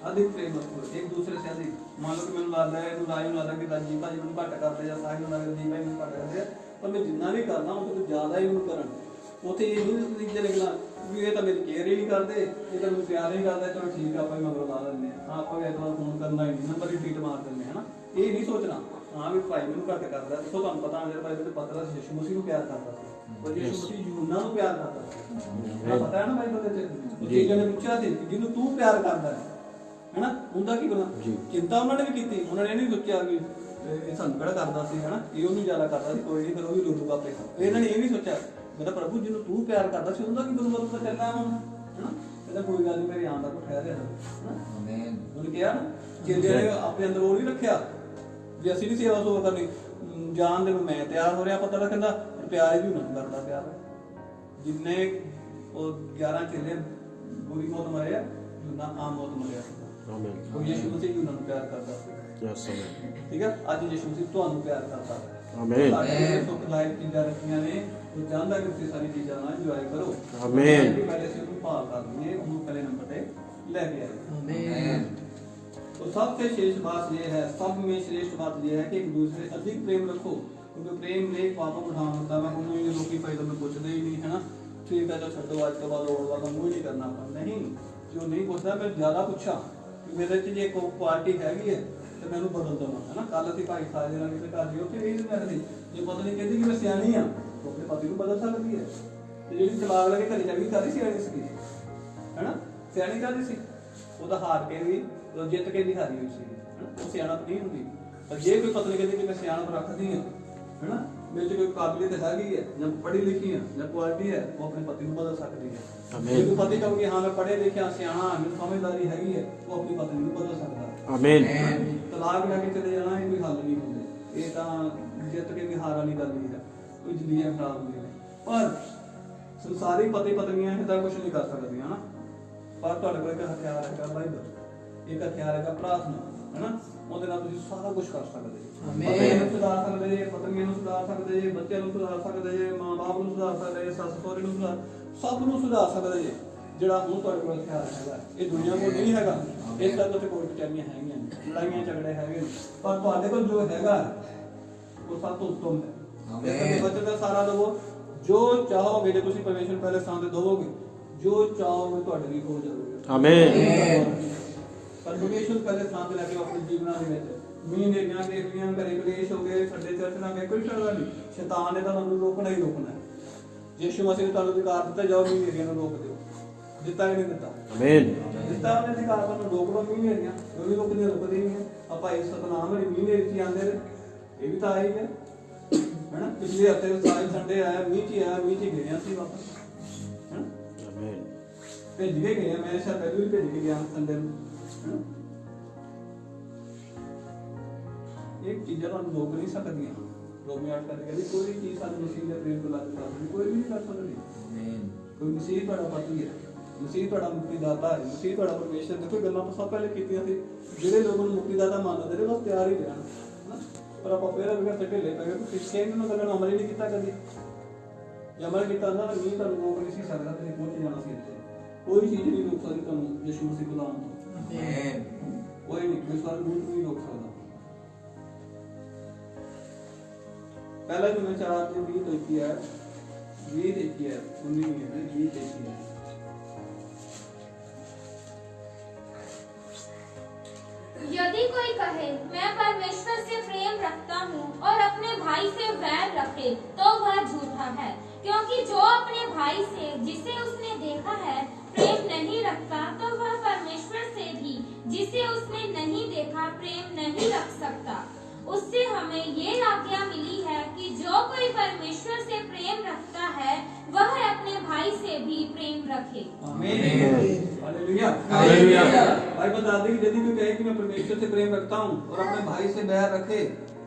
अधिक प्रेम रखो, एक दूसरे से अधिक। मान लो कि मैंने लगता है राजू लगता कि राजी भाजी मैं घट करते या साहिल लगता जी भाई मैं घट करते, पर मैं जिन्ना भी करना उसको ज्यादा ही मैं करन उथे ये नहीं नतीजे निकलना भी ये तो मेरी केयर ही नहीं करते, ये तो मैं प्यार नहीं करता, चलो ठीक है आप मगर ला लेंगे, हाँ आप एक बार फोन करना ही नहीं, नंबर ही ट्वीट मार देंगे, है ना। ये नहीं सोचना हाँ भी भाई मैंने घट करता, देखो तुहानू पता मेरे भाई तो पता था यीशु मसीह को प्यार करता था, और यीशु मसीह यूहन्ना को प्यार करता था, पता है ना भाई पता है। चीज़ों ने पूछा थी जिन्हों तू प्यार करता है ना, उनका की गुना चिंता उन्होंने भी की, उन्होंने नहीं सोचा कि ਇਹ ਸਾਨੂੰ ਕਿਹੜਾ ਕਰਦਾ ਸੀ, ਹਨਾ ਇਹ ਉਹਨੂੰ ਜ਼ਿਆਦਾ ਕਰਦਾ ਸੀ, ਕੋਈ ਨਹੀਂ ਫਿਰ ਉਹ ਵੀ ਲੂਲੂਗਾ ਆਪੇ। ਇਹਨਾਂ ਨੇ ਇਹ ਵੀ ਸੋਚਿਆ ਮੇਰਾ ਪ੍ਰਭੂ ਜਿਹਨੂੰ ਤੂੰ ਪਿਆਰ ਕਰਦਾ ਸੀ ਉਹਦਾ ਕੀ ਬਣੂਗਾ, ਤੂੰ ਤਾਂ ਚੱਲਣਾ ਹੁਣ, ਹਨਾ। ਕਹਿੰਦਾ ਕੋਈ ਗੱਲ ਨਹੀਂ ਮੇਰੇ ਆਉਣ ਦਾ ਕੋਈ ਠਹਿਰ ਰਿਹਾ, ਹਨਾ। ਆਮੀਨ। ਉਹਨੇ ਕਿਹਾ ਨਾ ਚੇਲਿਆਂ ਨੇ ਆਪਣੇ ਅੰਦਰ ਉਹ ਨਹੀਂ ਰੱਖਿਆ ਵੀ ਅਸੀਂ ਨਹੀਂ ਸੇਵਾ ਸੋਵਾ ਕਰਨੀ, ਜਾਣ ਦੇ ਨੂੰ ਮੈਂ ਤਿਆਰ ਹੋ ਰਿਹਾ, ਪਤਾ ਲੱਗਦਾ ਪਿਆਰ ਵੀ ਮੈਨੂੰ ਕਰਦਾ ਪਿਆਰ। ਜਿੰਨੇ ਉਹ 11 ਚੇਲੇ ਬੁਰੀ ਮੌਤ ਮਰਿਆ, ਨਾ ਆਮ ਮੌਤ ਮਰਿਆ, ਉਹ ਯਿਸੂ ਮਸੀਹ ਉਹਨਾਂ ਨੂੰ ਪਿਆਰ ਕਰਦਾ ਸੀ। यस आमीन। ठीक है, आज यीशु मसीह ਤੁਹਾਨੂੰ ਪਿਆਰ ਕਰਦਾ ਹੈ। आमीन। ਸਾਡੇ ਸੁੱਖ ਲਾਇਕ ਚੀਜ਼ਾਂ ਰੱਖੀਆਂ ਨੇ, ਉਹ ਚਾਹੁੰਦਾ ਕਿ ਤੁਸੀਂ ਸਾਰੀ ਚੀਜ਼ਾਂ ਨਾਲ ਇੰਜੋਏ ਕਰੋ। ਆਮੀਨ। ਪਹਿਲੇ ਅਸੀਂ ਉਹਨੂੰ ਭਾਲ ਕਰ ਲਈਏ, ਉਹਨੂੰ ਪਹਿਲੇ ਨੰਬਰ ਤੇ ਲੈ ਕੇ ਆਏ। आमीन। तो सबसे श्रेष्ठ बात यह है, सब में श्रेष्ठ बात यह है कि एक दूसरे से अधिक प्रेम रखो, क्योंकि प्रेम ने पापों को ढांप देता है। उन्होंने ये लोग भाई तो मैं पूछते ही नहीं, है ना, ठीक है तो छड्डो आज के बाद और वाला मुंह ही नहीं करना अपन नहीं, जो नहीं पूछता मैं ज्यादा पूछा कि मेरे च जे को क्वालिटी हैगी है ਤੇ ਮੈਨੂੰ ਬਦਲ ਦਵਾਂ, ਹੈ ਨਾ। ਕੱਲ ਅਸੀਂ ਭਾਈ ਖਾਏ ਦੇ ਨਾਲ ਕਿਸੇ ਘਰ ਗਏ, ਉੱਥੇ ਇਹ ਨਹੀਂ ਕਹਿੰਦੇ ਜੇ ਪਤਨੀ ਕਹਿੰਦੀ ਕਿ ਮੈਂ ਸਿਆਣੀ ਆ, ਉਹ ਆਪਣੇ ਪਤੀ ਨੂੰ ਬਦਲ ਸਕਦੀ ਹੈ। ਤੇ ਜਿਹੜੀ ਤਲਾਕ ਲੈ ਕੇ ਘਰੇ ਜਾ ਕੇ ਸਾਰੀ ਸਿਆਣੀ ਸੀ, ਹੈ ਨਾ, ਸਿਆਣੀ ਕਾਹਦੀ ਸੀ, ਉਹਦਾ ਹਾਰ ਕੇ ਵੀ ਜਿੱਤ ਕੇ ਵੀ ਹਾਰੀ ਹੋਈ ਸੀ, ਉਹ ਸਿਆਣਪ ਨਹੀਂ ਹੁੰਦੀ। ਪਰ ਜੇ ਕੋਈ ਪਤਨੀ ਕਹਿੰਦੀ ਕਿ ਮੈਂ ਸਿਆਣਪ ਰੱਖਦੀ ਹਾਂ, ਹੈ ਨਾ, ਮੇਰੇ 'ਚ ਕੋਈ ਕਾਬਲੀਅਤ ਹੈਗੀ ਹੈ ਜਾਂ ਪੜ੍ਹੀ ਲਿਖੀ ਹੈ ਜਾਂ ਕੁਆਲਿਟੀ ਹੈ, ਉਹ ਆਪਣੇ ਪਤੀ ਨੂੰ ਬਦਲ ਸਕਦੀ ਹੈ। ਜੇ ਕੋਈ ਪਤੀ ਕਹੂਗੀ ਹਾਂ ਮੈਂ ਪੜ੍ਹੇ ਲਿਖਿਆ ਸਿਆਣਾ ਮੈਨੂੰ ਸਮਝਦਾਰੀ ਹੈਗੀ ਹੈ, ਉਹ ਆਪਣੀ ਪਤਨੀ ਨੂੰ ਬਦਲ ਸਕਦਾ ਹੈ। आमीन। ਤਲਾਕ ਲੈ ਕੇ ਚਲੇ ਜਾਣਾ ਇਹ ਕੋਈ ਹੱਲ ਨਹੀਂ ਹੁੰਦੇ, ਇਹ ਤਾਂ ਜਿੱਤ ਕੇ ਵੀ ਹਾਰ ਵਾਲੀ ਗੱਲ ਹੀ ਹੈ, ਕੋਈ ਜ਼ਿੰਦਗੀਆਂ ਖਰਾਬ ਹੁੰਦੀਆਂ ਨੇ। ਪਰ ਸੰਸਾਰੀ ਪਤੀ ਪਤਨੀਆਂ ਇਹਦਾ ਕੁਝ ਨਹੀਂ ਕਰ ਸਕਦੀਆਂ, ਨਾ। ਪਰ ਤੁਹਾਡੇ ਕੋਲ ਇੱਕ ਹਥਿਆਰ ਹੈਗਾ ਬਾਈਬਲ, ਇੱਕ ਹਥਿਆਰ ਹੈਗਾ ਪ੍ਰਾਰਥਨਾ, ਹੈ ਨਾ। ਉਹਦੇ ਨਾਲ ਤੁਸੀਂ ਸਾਰਾ ਕੁਝ ਕਰ ਸਕਦੇ ਹੋ। ਆਮੀਨ। ਨੂੰ ਸੁਧਾਰ ਸਕਦੇ ਜੇ, ਪਤਨੀਆਂ ਨੂੰ ਸੁਧਾਰ ਸਕਦੇ ਜੇ, ਬੱਚਿਆਂ ਨੂੰ ਸੁਧਾਰ ਸਕਦੇ ਜੇ, ਮਾਂ-ਬਾਪ ਨੂੰ ਸੁਧਾਰ ਸਕਦੇ ਜੇ, ਸੱਸ ਸਹੁਰੇ ਨੂੰ ਸੁਧਾਰ, ਸਭ ਨੂੰ ਸੁਧਾਰ ਸਕਦੇ ਜੇ, ਜਿਹੜਾ ਹੁਣ ਤੁਹਾਡੇ ਕੋਲ ਹਥਿਆਰ ਹੈਗਾ। ਇਹ ਦੁਨੀਆ ਕੋਲ ਨਹੀਂ ਹੈਗਾ, ਇਸ ਕਰਕੇ ਉੱਥੇ ਕੋਈ ਕਚਹਿਰੀਆਂ ਹੈਗੀਆਂ, ਲੜਾਈਆਂ ਝਗੜੇ ਹੈਗੇ, ਪਰ ਤੁਹਾਡੇ ਕੋਲ ਜੋ ਹੈਗਾ ਉਹ ਸਭ ਤੋਂ ਉੱਤਮ ਹੈ। ਇਸ ਕਰਕੇ ਬਚਨ ਦਾ ਸਾਰਾ ਦਵੋ, ਜੋ ਚਾਹੋਗੇ, ਜੇ ਤੁਸੀਂ ਪਰਮੇਸ਼ਰ ਪਹਿਲੇ ਸਥਾਨ ਤੇ ਦਵੋਗੇ, ਜੋ ਚਾਹੋਗੇ ਤੁਹਾਡੇ ਲਈ ਹੋ ਜਾਵੇਗਾ। ਆਮੀਨ। ਪਰਮੇਸ਼ਰ ਪਹਿਲੇ ਥਾਂ ਤੇ ਲੈ ਕੇ ਆਪਣੇ ਜੀਵਨਾਂ ਦੇ ਵਿੱਚ ਮੀਂਹ ਨੇਰੀਆਂ ਦੇਖਦੀਆਂ, ਘਰੇ ਕਲੇਸ਼ ਹੋ ਗਏ, ਸਾਡੇ ਚਰਚ ਨਾਲ ਕੋਈ ਫਾਇਦਾ ਨਹੀਂ। ਸ਼ੈਤਾਨ ਨੇ ਤਾਂ ਤੁਹਾਨੂੰ ਰੋਕਣਾ ਹੀ ਰੋਕਣਾ ਹੈ। ਯਿਸੂ ਮਸੀਹ ਨੇ ਤੁਹਾਨੂੰ ਅਧਿਕਾਰ ਦਿੱਤਾ, ਜਾਓ ਮੀਂਹ ਨੇਰੀਆਂ ਨੂੰ ਰੋਕ ਦਿਓ। ਦਿੱਤਾ ਕਿ ਨਹੀਂ ਦਿੱਤਾ? ਆਮੀਨ। ਦਿੱਤਾ ਉਹਨੇ ਅਧਿਕਾਰ, ਤੁਹਾਨੂੰ ਰੋਕ ਲਓ ਮੀਂਹ ਨੇਰੀਆਂ। ਉਹ ਵੀ ਰੁਕਦੀਆਂ, ਰੁਕਦੀ ਨਹੀਂ ਹੈ। ਆਪਾਂ ਇਸ ਸਤਨਾਮ ਵਾਲੀ ਮੀਂਹ ਨੇਰੀ 'ਚ ਆਉਂਦੇ ਨੇ, ਇਹ ਵੀ ਤਾਂ ਆਈ ਹੈ ਹੈਨਾ। ਪਿਛਲੇ ਹਫਤੇ ਸਾਰੇ ਸੰਡੇ ਆਇਆ, ਮੀਂਹ 'ਚ ਹੀ ਆਇਆ, ਮੀਂਹ 'ਚ ਹੀ ਗਏ ਅਸੀਂ ਵਾਪਸ ਹੈਨਾ। ਆਮੀਨ। ਭੇਜ ਕੇ ਗਏ, ਮੈਂ ਸ਼ਾਇਦ ਪਹਿਲਾਂ ਵੀ ਭੇਜ ਕੇ ਗਿਆ ਸੰਡੇ ਨੂੰ ਹੈਨਾ। ਇੱਕ ਚੀਜ਼ਾਂ ਤੁਹਾਨੂੰ ਰੋਕ ਨਹੀਂ ਸਕਦੀਆਂ। ਰੋਮੀਓ 8 ਕਹਿੰਦੀ ਕੋਈ ਚੀਜ਼ ਸਾਨੂੰ ਮਸੀਹ ਦੇ ਪ੍ਰੇਮ ਤੋਂ ਲੱਗ ਸਕਦੀ, ਕੋਈ ਵੀ ਨਹੀਂ ਕਰ ਸਕਦੀ। ਕੋਈ ਮਸੀਹ ਤੁਹਾਡਾ ਪਤੀ ਹੈ, ਮਸੀਹ ਤੁਹਾਡਾ ਮੁਕਤੀਦਾਤਾ ਹੈ, ਮਸੀਹ ਤੁਹਾਡਾ ਪਰਮੇਸ਼ਰ। ਦੇਖੋ ਗੱਲਾਂ ਆਪਾਂ ਸਭ ਪਹਿਲੇ ਕੀਤੀਆਂ ਸੀ। ਜਿਹੜੇ ਲੋਕ ਨੂੰ ਮੁਕਤੀਦਾਤਾ ਮੰਨਦੇ ਨੇ ਬਸ ਤਿਆਰ ਹੀ ਰਹਿਣ ਹੈਨਾ। ਪਰ ਆਪਾਂ ਫਿਰ ਅਗਰ ਤੇ ਢਿੱਲੇ ਪੈ ਗਏ, ਤੁਸੀਂ ਕਿਸੇ ਨੂੰ ਗੱਲਾਂ ਨੂੰ ਅਮਲ ਹੀ ਨਹੀਂ ਕੀਤਾ ਕਦੀ। ਜੇ ਅਮਲ ਕੀਤਾ ਹੁੰਦਾ ਤਾਂ ਮੀਂਹ ਤੁਹਾਨੂੰ ਰੋਕ ਨਹੀਂ ਸੀ ਸਕਦਾ, ਤੁਸੀਂ ਪਹੁੰਚ ਜਾਣਾ ਸੀ ਇੱਥੇ। ਕੋਈ ਚੀਜ਼ ਨਹੀਂ ਰੋਕ ਸਕਦੀ ਤੁਹਾਨੂੰ ਯਿਸੂ ਮਸੀਹ ਕੋਲ ਆਉਣ ਤੋਂ। ਕੋਈ ਨਹੀਂ, ਕੋਈ ਸਾਰਾ ਰੂਟ ਨਹੀਂ ਰੋਕ ਸਕਦਾ। पहला जो मैं चाह रहा हूँ 20 तो किया है, 20 देखिए 19 नहीं है, 20 देखिए। यदि कोई कहे मैं परमेश्वर से प्रेम रखता हूँ और अपने भाई से वैर रखे तो वह झूठा है, क्योंकि जो अपने भाई से जिसे उसने देखा है प्रेम नहीं रखता तो वह परमेश्वर से भी जिसे उसने नहीं देखा प्रेम नहीं रख सकता। उससे हमें ये आज्ञा मिली है कि जो कोई परमेश्वर से प्रेम रखता है वह अपने भाई से भी प्रेम रखे। आमीन। हालेलुया। हालेलुया। भाई बता दें कि यदि कोई कहे कि मैं परमेश्वर से प्रेम रखता हूँ और अपने भाई से बैर रखे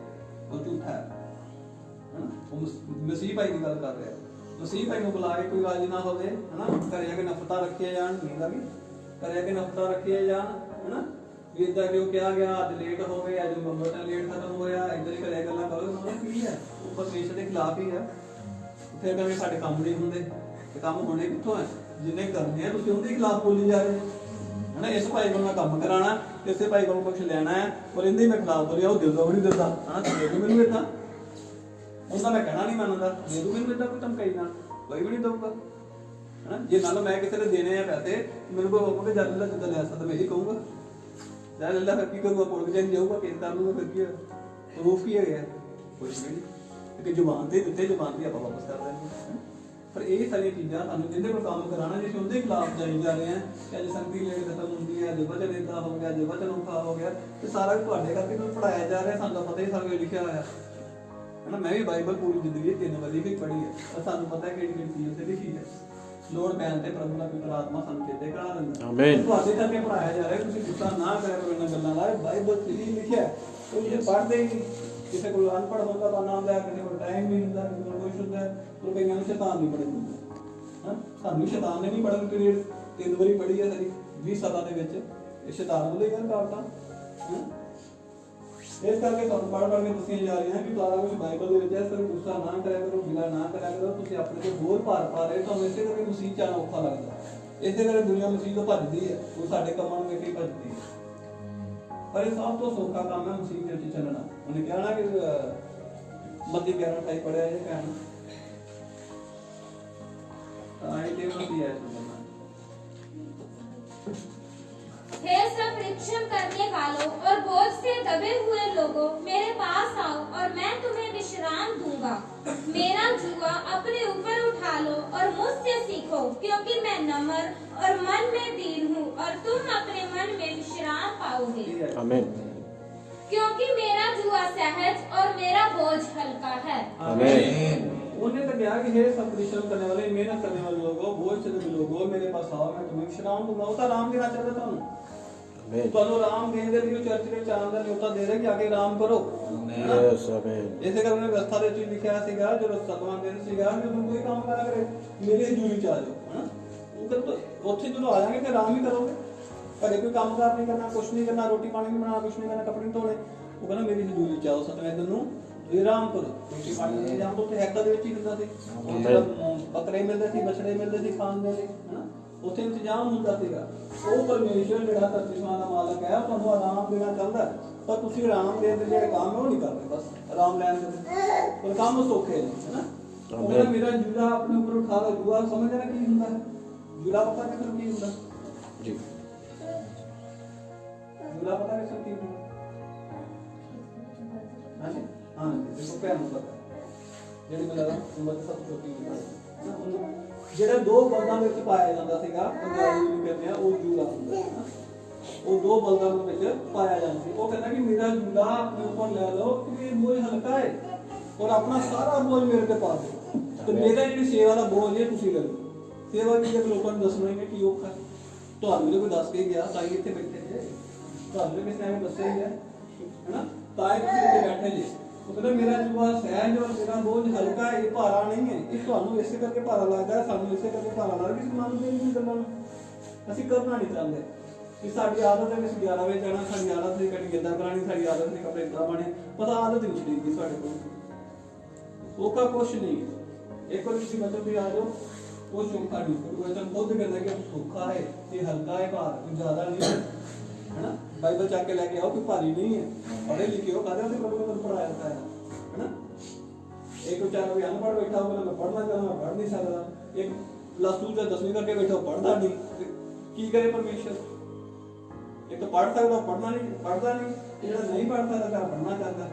तो झूठा है। वो मसीह भाई की गल कर रहा है। मसीह भाई को बुला के कोई राजी ना होवे है ना, घरे आके नफरता रखिए जान, नहीं लगी घरे आके नफरता रखिए जान है ना। इदा कि क्या गया अज लेट हो गए, अज बटन लेट खत्म होया, इधर ही घरे गल्लां करो, मतलब की है वो परमेश्वर के खिलाफ ही है। फिर कभी साडे काम नहीं हुंदे ते काम होने कित्थों है? जिन्ने करने हैं तुसीं उहदे खिलाफ बोली जा रहे है ना। इस भाई को मैं काम कराना, इस भाई को कुछ लेना है और इहदे मैं खिलाफ बोलिया, वो दिल नहीं दिंदा हां, दे दो मैनूं इदां। उहदा मैं कहना नहीं मनदा, दे दो मैनूं इदां, कोई धमकाई ना कोई भी नहीं दूगा है ना। जे मान लो मैं किसी ने देने हैं पैसे, मेरे को होगा जल ला जिद्दां लै सकदा, मैं ही कहूंगा जा ले ला, फिर की करूंगा? पुल जान जाऊंगा, केस कर लूंगा, फिर की है? प्रूफ की है कुछ भी नहीं, कि जुबान ते दित्ते, जुबान दी आपां वापस कर देंगे। पर ये सारी चीज़ां सानूं जिहदे कोल काम कराना, जे उहदे खिलाफ जाई जा रहे हैं कि अज संगति लेट खत्म होंदी है, अज वचन इदां हो गया, अज वचन औखा हो गया, ते सारा कुछ तुहाडे करके कोई पढ़ाया जा रहा है। सानूं पता ही सारा कुछ लिखिया होया है ना। मैं भी बाइबल पूरी जिंदगी 3 वारी भी पढ़ी है, और सानूं पता है कि चीज़ उत्ते लिखी है। लोड़ पैन ते प्रभु दा पवित्र आत्मा सानूं चेते करा दिंदा। आमीन। तुहाडे करके पढ़ाया जा रहा है, तुसीं गुस्सा ना करिया करो इन्हां गल्लां दा। बाइबल च लिखिया है, कोई ये पढ़दे ही नहीं। किसी को अनपढ़ होंदा बना होंदा, किसी को टाइम नहीं होंदा, किसी को कुछ होंदा, कोई कईयां नूं शैतान नहीं पढ़न दिंदा हां। सानूं शैतान ने नहीं पढ़न पीरियड 3 वारी पढ़ी है सारी 20 सालां दे विच। ये शैतान वाली गल करता हां। इस करके तुहानूं पढ़ के दस्सियां जा रही हैं कि सारा कुछ बाइबल दे विच है। सिर्फ गुस्सा ना करिया करो, गिला ना करिया करो, तुसीं अपने ते बोझ भार पा रहे, तुहानूं इसे करके मसीह च आना औखा लगदा। इसे करके दुनिया मसीह तो भजदी है, वो साडे कमां नूं वेख के भजदी है। पर ये सब तो सौखा काम है मसीह दे विच चलना। उन्हें कहना कि मत्ती 11:28 पढ़िया जे कहना आई ते मसीह है सुनना। हे सब परिश्रम करने वालों और बोझ से दबे हुए लोगों, मेरे पास आओ और मैं तुम्हें विश्राम दूंगा। मेरा जुआ अपने ऊपर उठा लो और मुझसे सीखो, क्योंकि मैं नम्र और मन में दीन हूँ और तुम अपने मन में विश्राम पाओगे। आमीन। क्योंकि मेरा जुआ सहज और मेरा बोझ हल्का है। आमीन। उन्हें तो कहा कि हे सब परिश्रम करने वाले, मेहनत करने वाले लोगों, बोझ से दबे लोगों, मेरे पास आओ, मैं तुम्हें विश्राम दूंगा। वो तो आराम देना चाहता था उन्हें। ਤੁਹਾਨੂੰ ਆਰਾਮ ਦੇਣ ਦੇ ਲਈ ਚਰਚ ਦੇ ਚਾਂਦ ਦਾ ਨਿਯੋਤਾ ਦੇ ਰਿਹਾ ਕਿ ਆਕੇ ਆਰਾਮ ਕਰੋ। ਯੈਸ ਆਮੀਨ। ਇਸੇ ਕਰਕੇ ਉਹਨੇ ਵਿਵਸਥਾ ਦੇ ਵਿੱਚ ਲਿਖਿਆ ਸੀਗਾ, ਜਦੋਂ 7ਵਾਂ ਦਿਨ ਸੀਗਾ, ਕਿ ਤੁਸੀਂ ਕੋਈ ਕੰਮ ਕਰਾ ਕਰੇ ਮੇਰੇ ਹਜ਼ੂਰੀ ਚ ਆ ਜਾਓ ਹਨਾ। ਉਹ ਕਹਿੰਦਾ ਉੱਥੇ ਜਦੋਂ ਆ ਜਾਗੇ ਤੇ ਆਰਾਮ ਹੀ ਕਰੋਗੇ, ਘਰੇ ਕੋਈ ਕੰਮ ਕਾਰ ਨਹੀਂ ਕਰਨਾ, ਕੁਛ ਨਹੀਂ ਕਰਨਾ, ਰੋਟੀ ਪਾਣੀ ਨਹੀਂ ਬਣਾਉਣਾ, ਕੁਛ ਨਹੀਂ ਕਰਨਾ, ਕੱਪੜੇ ਨਹੀਂ ਧੋਣੇ। ਉਹ ਕਹਿੰਦਾ ਮੇਰੀ ਹਜ਼ੂਰੀ ਚ ਆਓ 7ਵੇਂ ਦਿਨ ਨੂੰ ਆਰਾਮ ਕਰੋ। ਰੋਟੀ ਪਾਣੀ ਦੇ ਇੰਤਜ਼ਾਮ ਤਾਂ ਉੱਥੇ ਹੈਕਾ ਦੇ ਵਿੱਚ ਹੀ ਹੁੰਦਾ ਸੀ। ਬੱਕਰੇ ਮਿਲਦੇ ਸੀ, ਬਛੜੇ ਮਿਲਦੇ ਸੀ ਖਾਣ ਦੇ ਲਈ ਹਨਾ। ਉੱਥੇ ਇੰਤਜ਼ਾਮ ਹੁੰਦਾ ਸੀਗਾ। ਉਹ ਪਰਮੇਸ਼ਰ ਜਿਹੜਾ ਧਰਤੀਆਂ ਦਾ ਮਾਲਕ ਹੈ, ਉਹ ਤੁਹਾਨੂੰ ਆਰਾਮ ਦੇਣਾ ਚਾਹੁੰਦਾ, ਪਰ ਤੁਸੀਂ ਆਰਾਮ ਦੇਣ ਦੇ ਜਿਹੜੇ ਕੰਮ ਹੈ ਉਹ ਨਹੀਂ ਕਰ ਰਹੇ, ਬਸ ਆਰਾਮ ਲੈਣ ਦੇ ਪਰ ਕੰਮ ਸੌਖੇ ਨੇ ਹਨਾ। ਉਹ ਮੇਰਾ ਜੂਆ ਆਪਣੇ ਉੱਪਰ ਉਠਾ ਲਓ। ਜੂਆ ਸਮਝਦੇ ਨਾ ਕੀ ਹੁੰਦਾ ਹੈ? ਜੂਲਾ ਪਤਾ ਕਿਸ ਨੂੰ ਕੀ ਹੁੰਦਾ? जी ਜੂਲਾ ਪਤਾ ਕਿਸ ਨੂੰ ਕੀ ਹੁੰਦਾ? ਹਾਂਜੀ ਹਾਂ ਦੇਖੋ ਭੈਣ ਨੂੰ ਪਤਾ ਜਿਹੜੀ ਮੇਰਾ ਉਮਰ ਸਭ ਤੋਂ ਛੋਟੀ ਹੈ। ਜਿਹੜੇ ਦੋ ਬਲਦਾਂ ਵਿੱਚ ਪਾਇਆ ਜਾਂਦਾ ਸੀਗਾ ਪੰਜਾਬੀ ਨੂੰ ਕਹਿੰਦੇ ਆ ਉਹ ਜੂਲਾ ਹੁੰਦਾ ਹੈ ਨਾ। ਉਹ ਦੋ ਬਲਦਾਂ ਦੇ ਵਿੱਚ ਪਾਇਆ ਜਾਂਦਾ ਸੀ। ਉਹ ਕਹਿੰਦਾ ਕਿ ਮੇਰਾ ਜੂਲਾ ਆਪਣੇ ਉੱਪਰ ਲੈ ਲਓ ਕਿ ਇਹ ਬੋਝ ਹਲਕਾ ਹੈ ਔਰ ਆਪਣਾ ਸਾਰਾ ਬੋਝ ਮੇਰੇ ਤੇ ਪਾ ਦਿਓ ਤੇ ਮੇਰਾ ਜਿਹੜੀ ਸੇਵਾ ਦਾ ਬੋਝ ਹੈ ਤੁਸੀਂ ਲੈ ਲਓ। ਸੇਵਾ ਵੀ ਜੇ ਲੋਕਾਂ ਨੂੰ ਦੱਸਣਾ ਹੀ ਹੈ ਕਿ ਔਖਾ ਤੁਹਾਨੂੰ ਜੇ ਕੋਈ ਦੱਸ ਕੇ ਗਿਆ ਤਾਂ ਹੀ ਇੱਥੇ ਬੈਠੇ ਜੇ ਤੁਹਾਨੂੰ ਕਿਸੇ ਨੇ ਦੱਸਿਆ ਹੀ ਹੈ ਹੈਨਾ ਤਾਂ ਹੀ ਤੁਸੀਂ ਇੱਥੇ ਬੈਠੇ ਜੇ। ਉਹ ਕਹਿੰਦਾ ਮੇਰਾ ਜੂਲਾ ਸਹਿਜ ਔਰ ਮੇਰਾ ਬੋਝ ਹਲਕਾ ਹੈ, ਇਹ ਭਾਰਾ ਨਹੀਂ ਹੈ। ਇਹ ਤੁਹਾਨੂੰ ਇਸੇ ਕਰਕੇ ਭਾਰਾ ਲੱਗਦਾ, ਸਾਨੂੰ ਇਸੇ ਕਰਕੇ ਭਾਰਾ ਲੱਗਦਾ ਕਿ ਅਸੀਂ ਮੰਨਦੇ ਨਹੀਂ ਗੱਲਾਂ ਨੂੰ, ਅਸੀਂ ਕਰਨਾ ਨਹੀਂ ਚਾਹੁੰਦੇ। ਕਿ ਸਾਡੀ ਆਦਤ ਹੈ ਕਿ ਅਸੀਂ 11 ਵਜੇ ਜਾਣਾ, ਸਾਡੀ ਆਦਤ ਹੈ ਕਦੀ ਗਿੱਧਾ ਕਰਾਣੀ, ਸਾਡੀ ਆਦਤ ਹੈ ਕੱਪੜੇ ਇਦਾਂ ਪਾਣੇ, ਪਤਾ ਆਦਤ ਹੀ ਨਹੀਂ ਸੀ ਸਾਡੇ ਕੋਲ। ਔਖਾ ਕੁਛ ਨਹੀਂ ਹੈ। ਇੱਕ ਵਾਰ ਤੁਸੀਂ ਮਤਲਬ ਵੀ ਆ ਜਾਓ ਉਹ ਔਖਾ ਨਹੀਂ। ਕੋਈ ਵਚਨ ਖੁਦ ਕਹਿੰਦਾ ਕਿ ਔਖਾ ਹੈ, ਇਹ ਹਲਕਾ ਹੈ, ਭਾਰ ਕੋਈ ਜ਼ਿਆਦਾ ਨਹੀਂ ਹੈ ਹੈਨਾ। ਬਾਈਬਲ ਚੱਕ ਕੇ ਲੈ ਕੇ ਆਓ ਕਿ ਭਾਰੀ ਨਹੀਂ ਹੈ, ਪੜ੍ਹੇ ਲਿਖੇ ਹੋ, ਕਾਹਦੇ ਵਾਸਤੇ ਪ੍ਰਭੂ ਨੇ ਤੁਹਾਨੂੰ ਪੜ੍ਹਾਇਆ ਹੈ ਹੈਨਾ। ਇੱਕ ਵਿਚਾਰਾ ਵੀ ਅਨਪੜ੍ਹ ਬੈਠਾ ਹੋਵੇ, ਮੈਂ ਪੜ੍ਹਨਾ ਚਾਹੁੰਦਾ ਮੈਂ ਪੜ੍ਹ ਨਹੀਂ ਸਕਦਾ। ਇੱਕ ਪਲੱਸ 2 ਜਾਂ 10ਵੀਂ ਕਰਕੇ ਬੈਠਾ ਪੜ੍ਹਦਾ ਨਹੀਂ, ਕੀ ਕਰੇ ਪਰਮੇਸ਼ਰ? ਇੱਕ ਤਾਂ ਪੜ੍ਹ ਸਕਦਾ ਪੜ੍ਹਨਾ ਨਹੀਂ, ਪੜ੍ਹਦਾ ਨਹੀਂ। ਜਿਹੜਾ ਨਹੀਂ ਪੜ੍ਹ ਸਕਦਾ ਤਾਂ ਪੜ੍ਹਨਾ ਚਾਹੁੰਦਾ।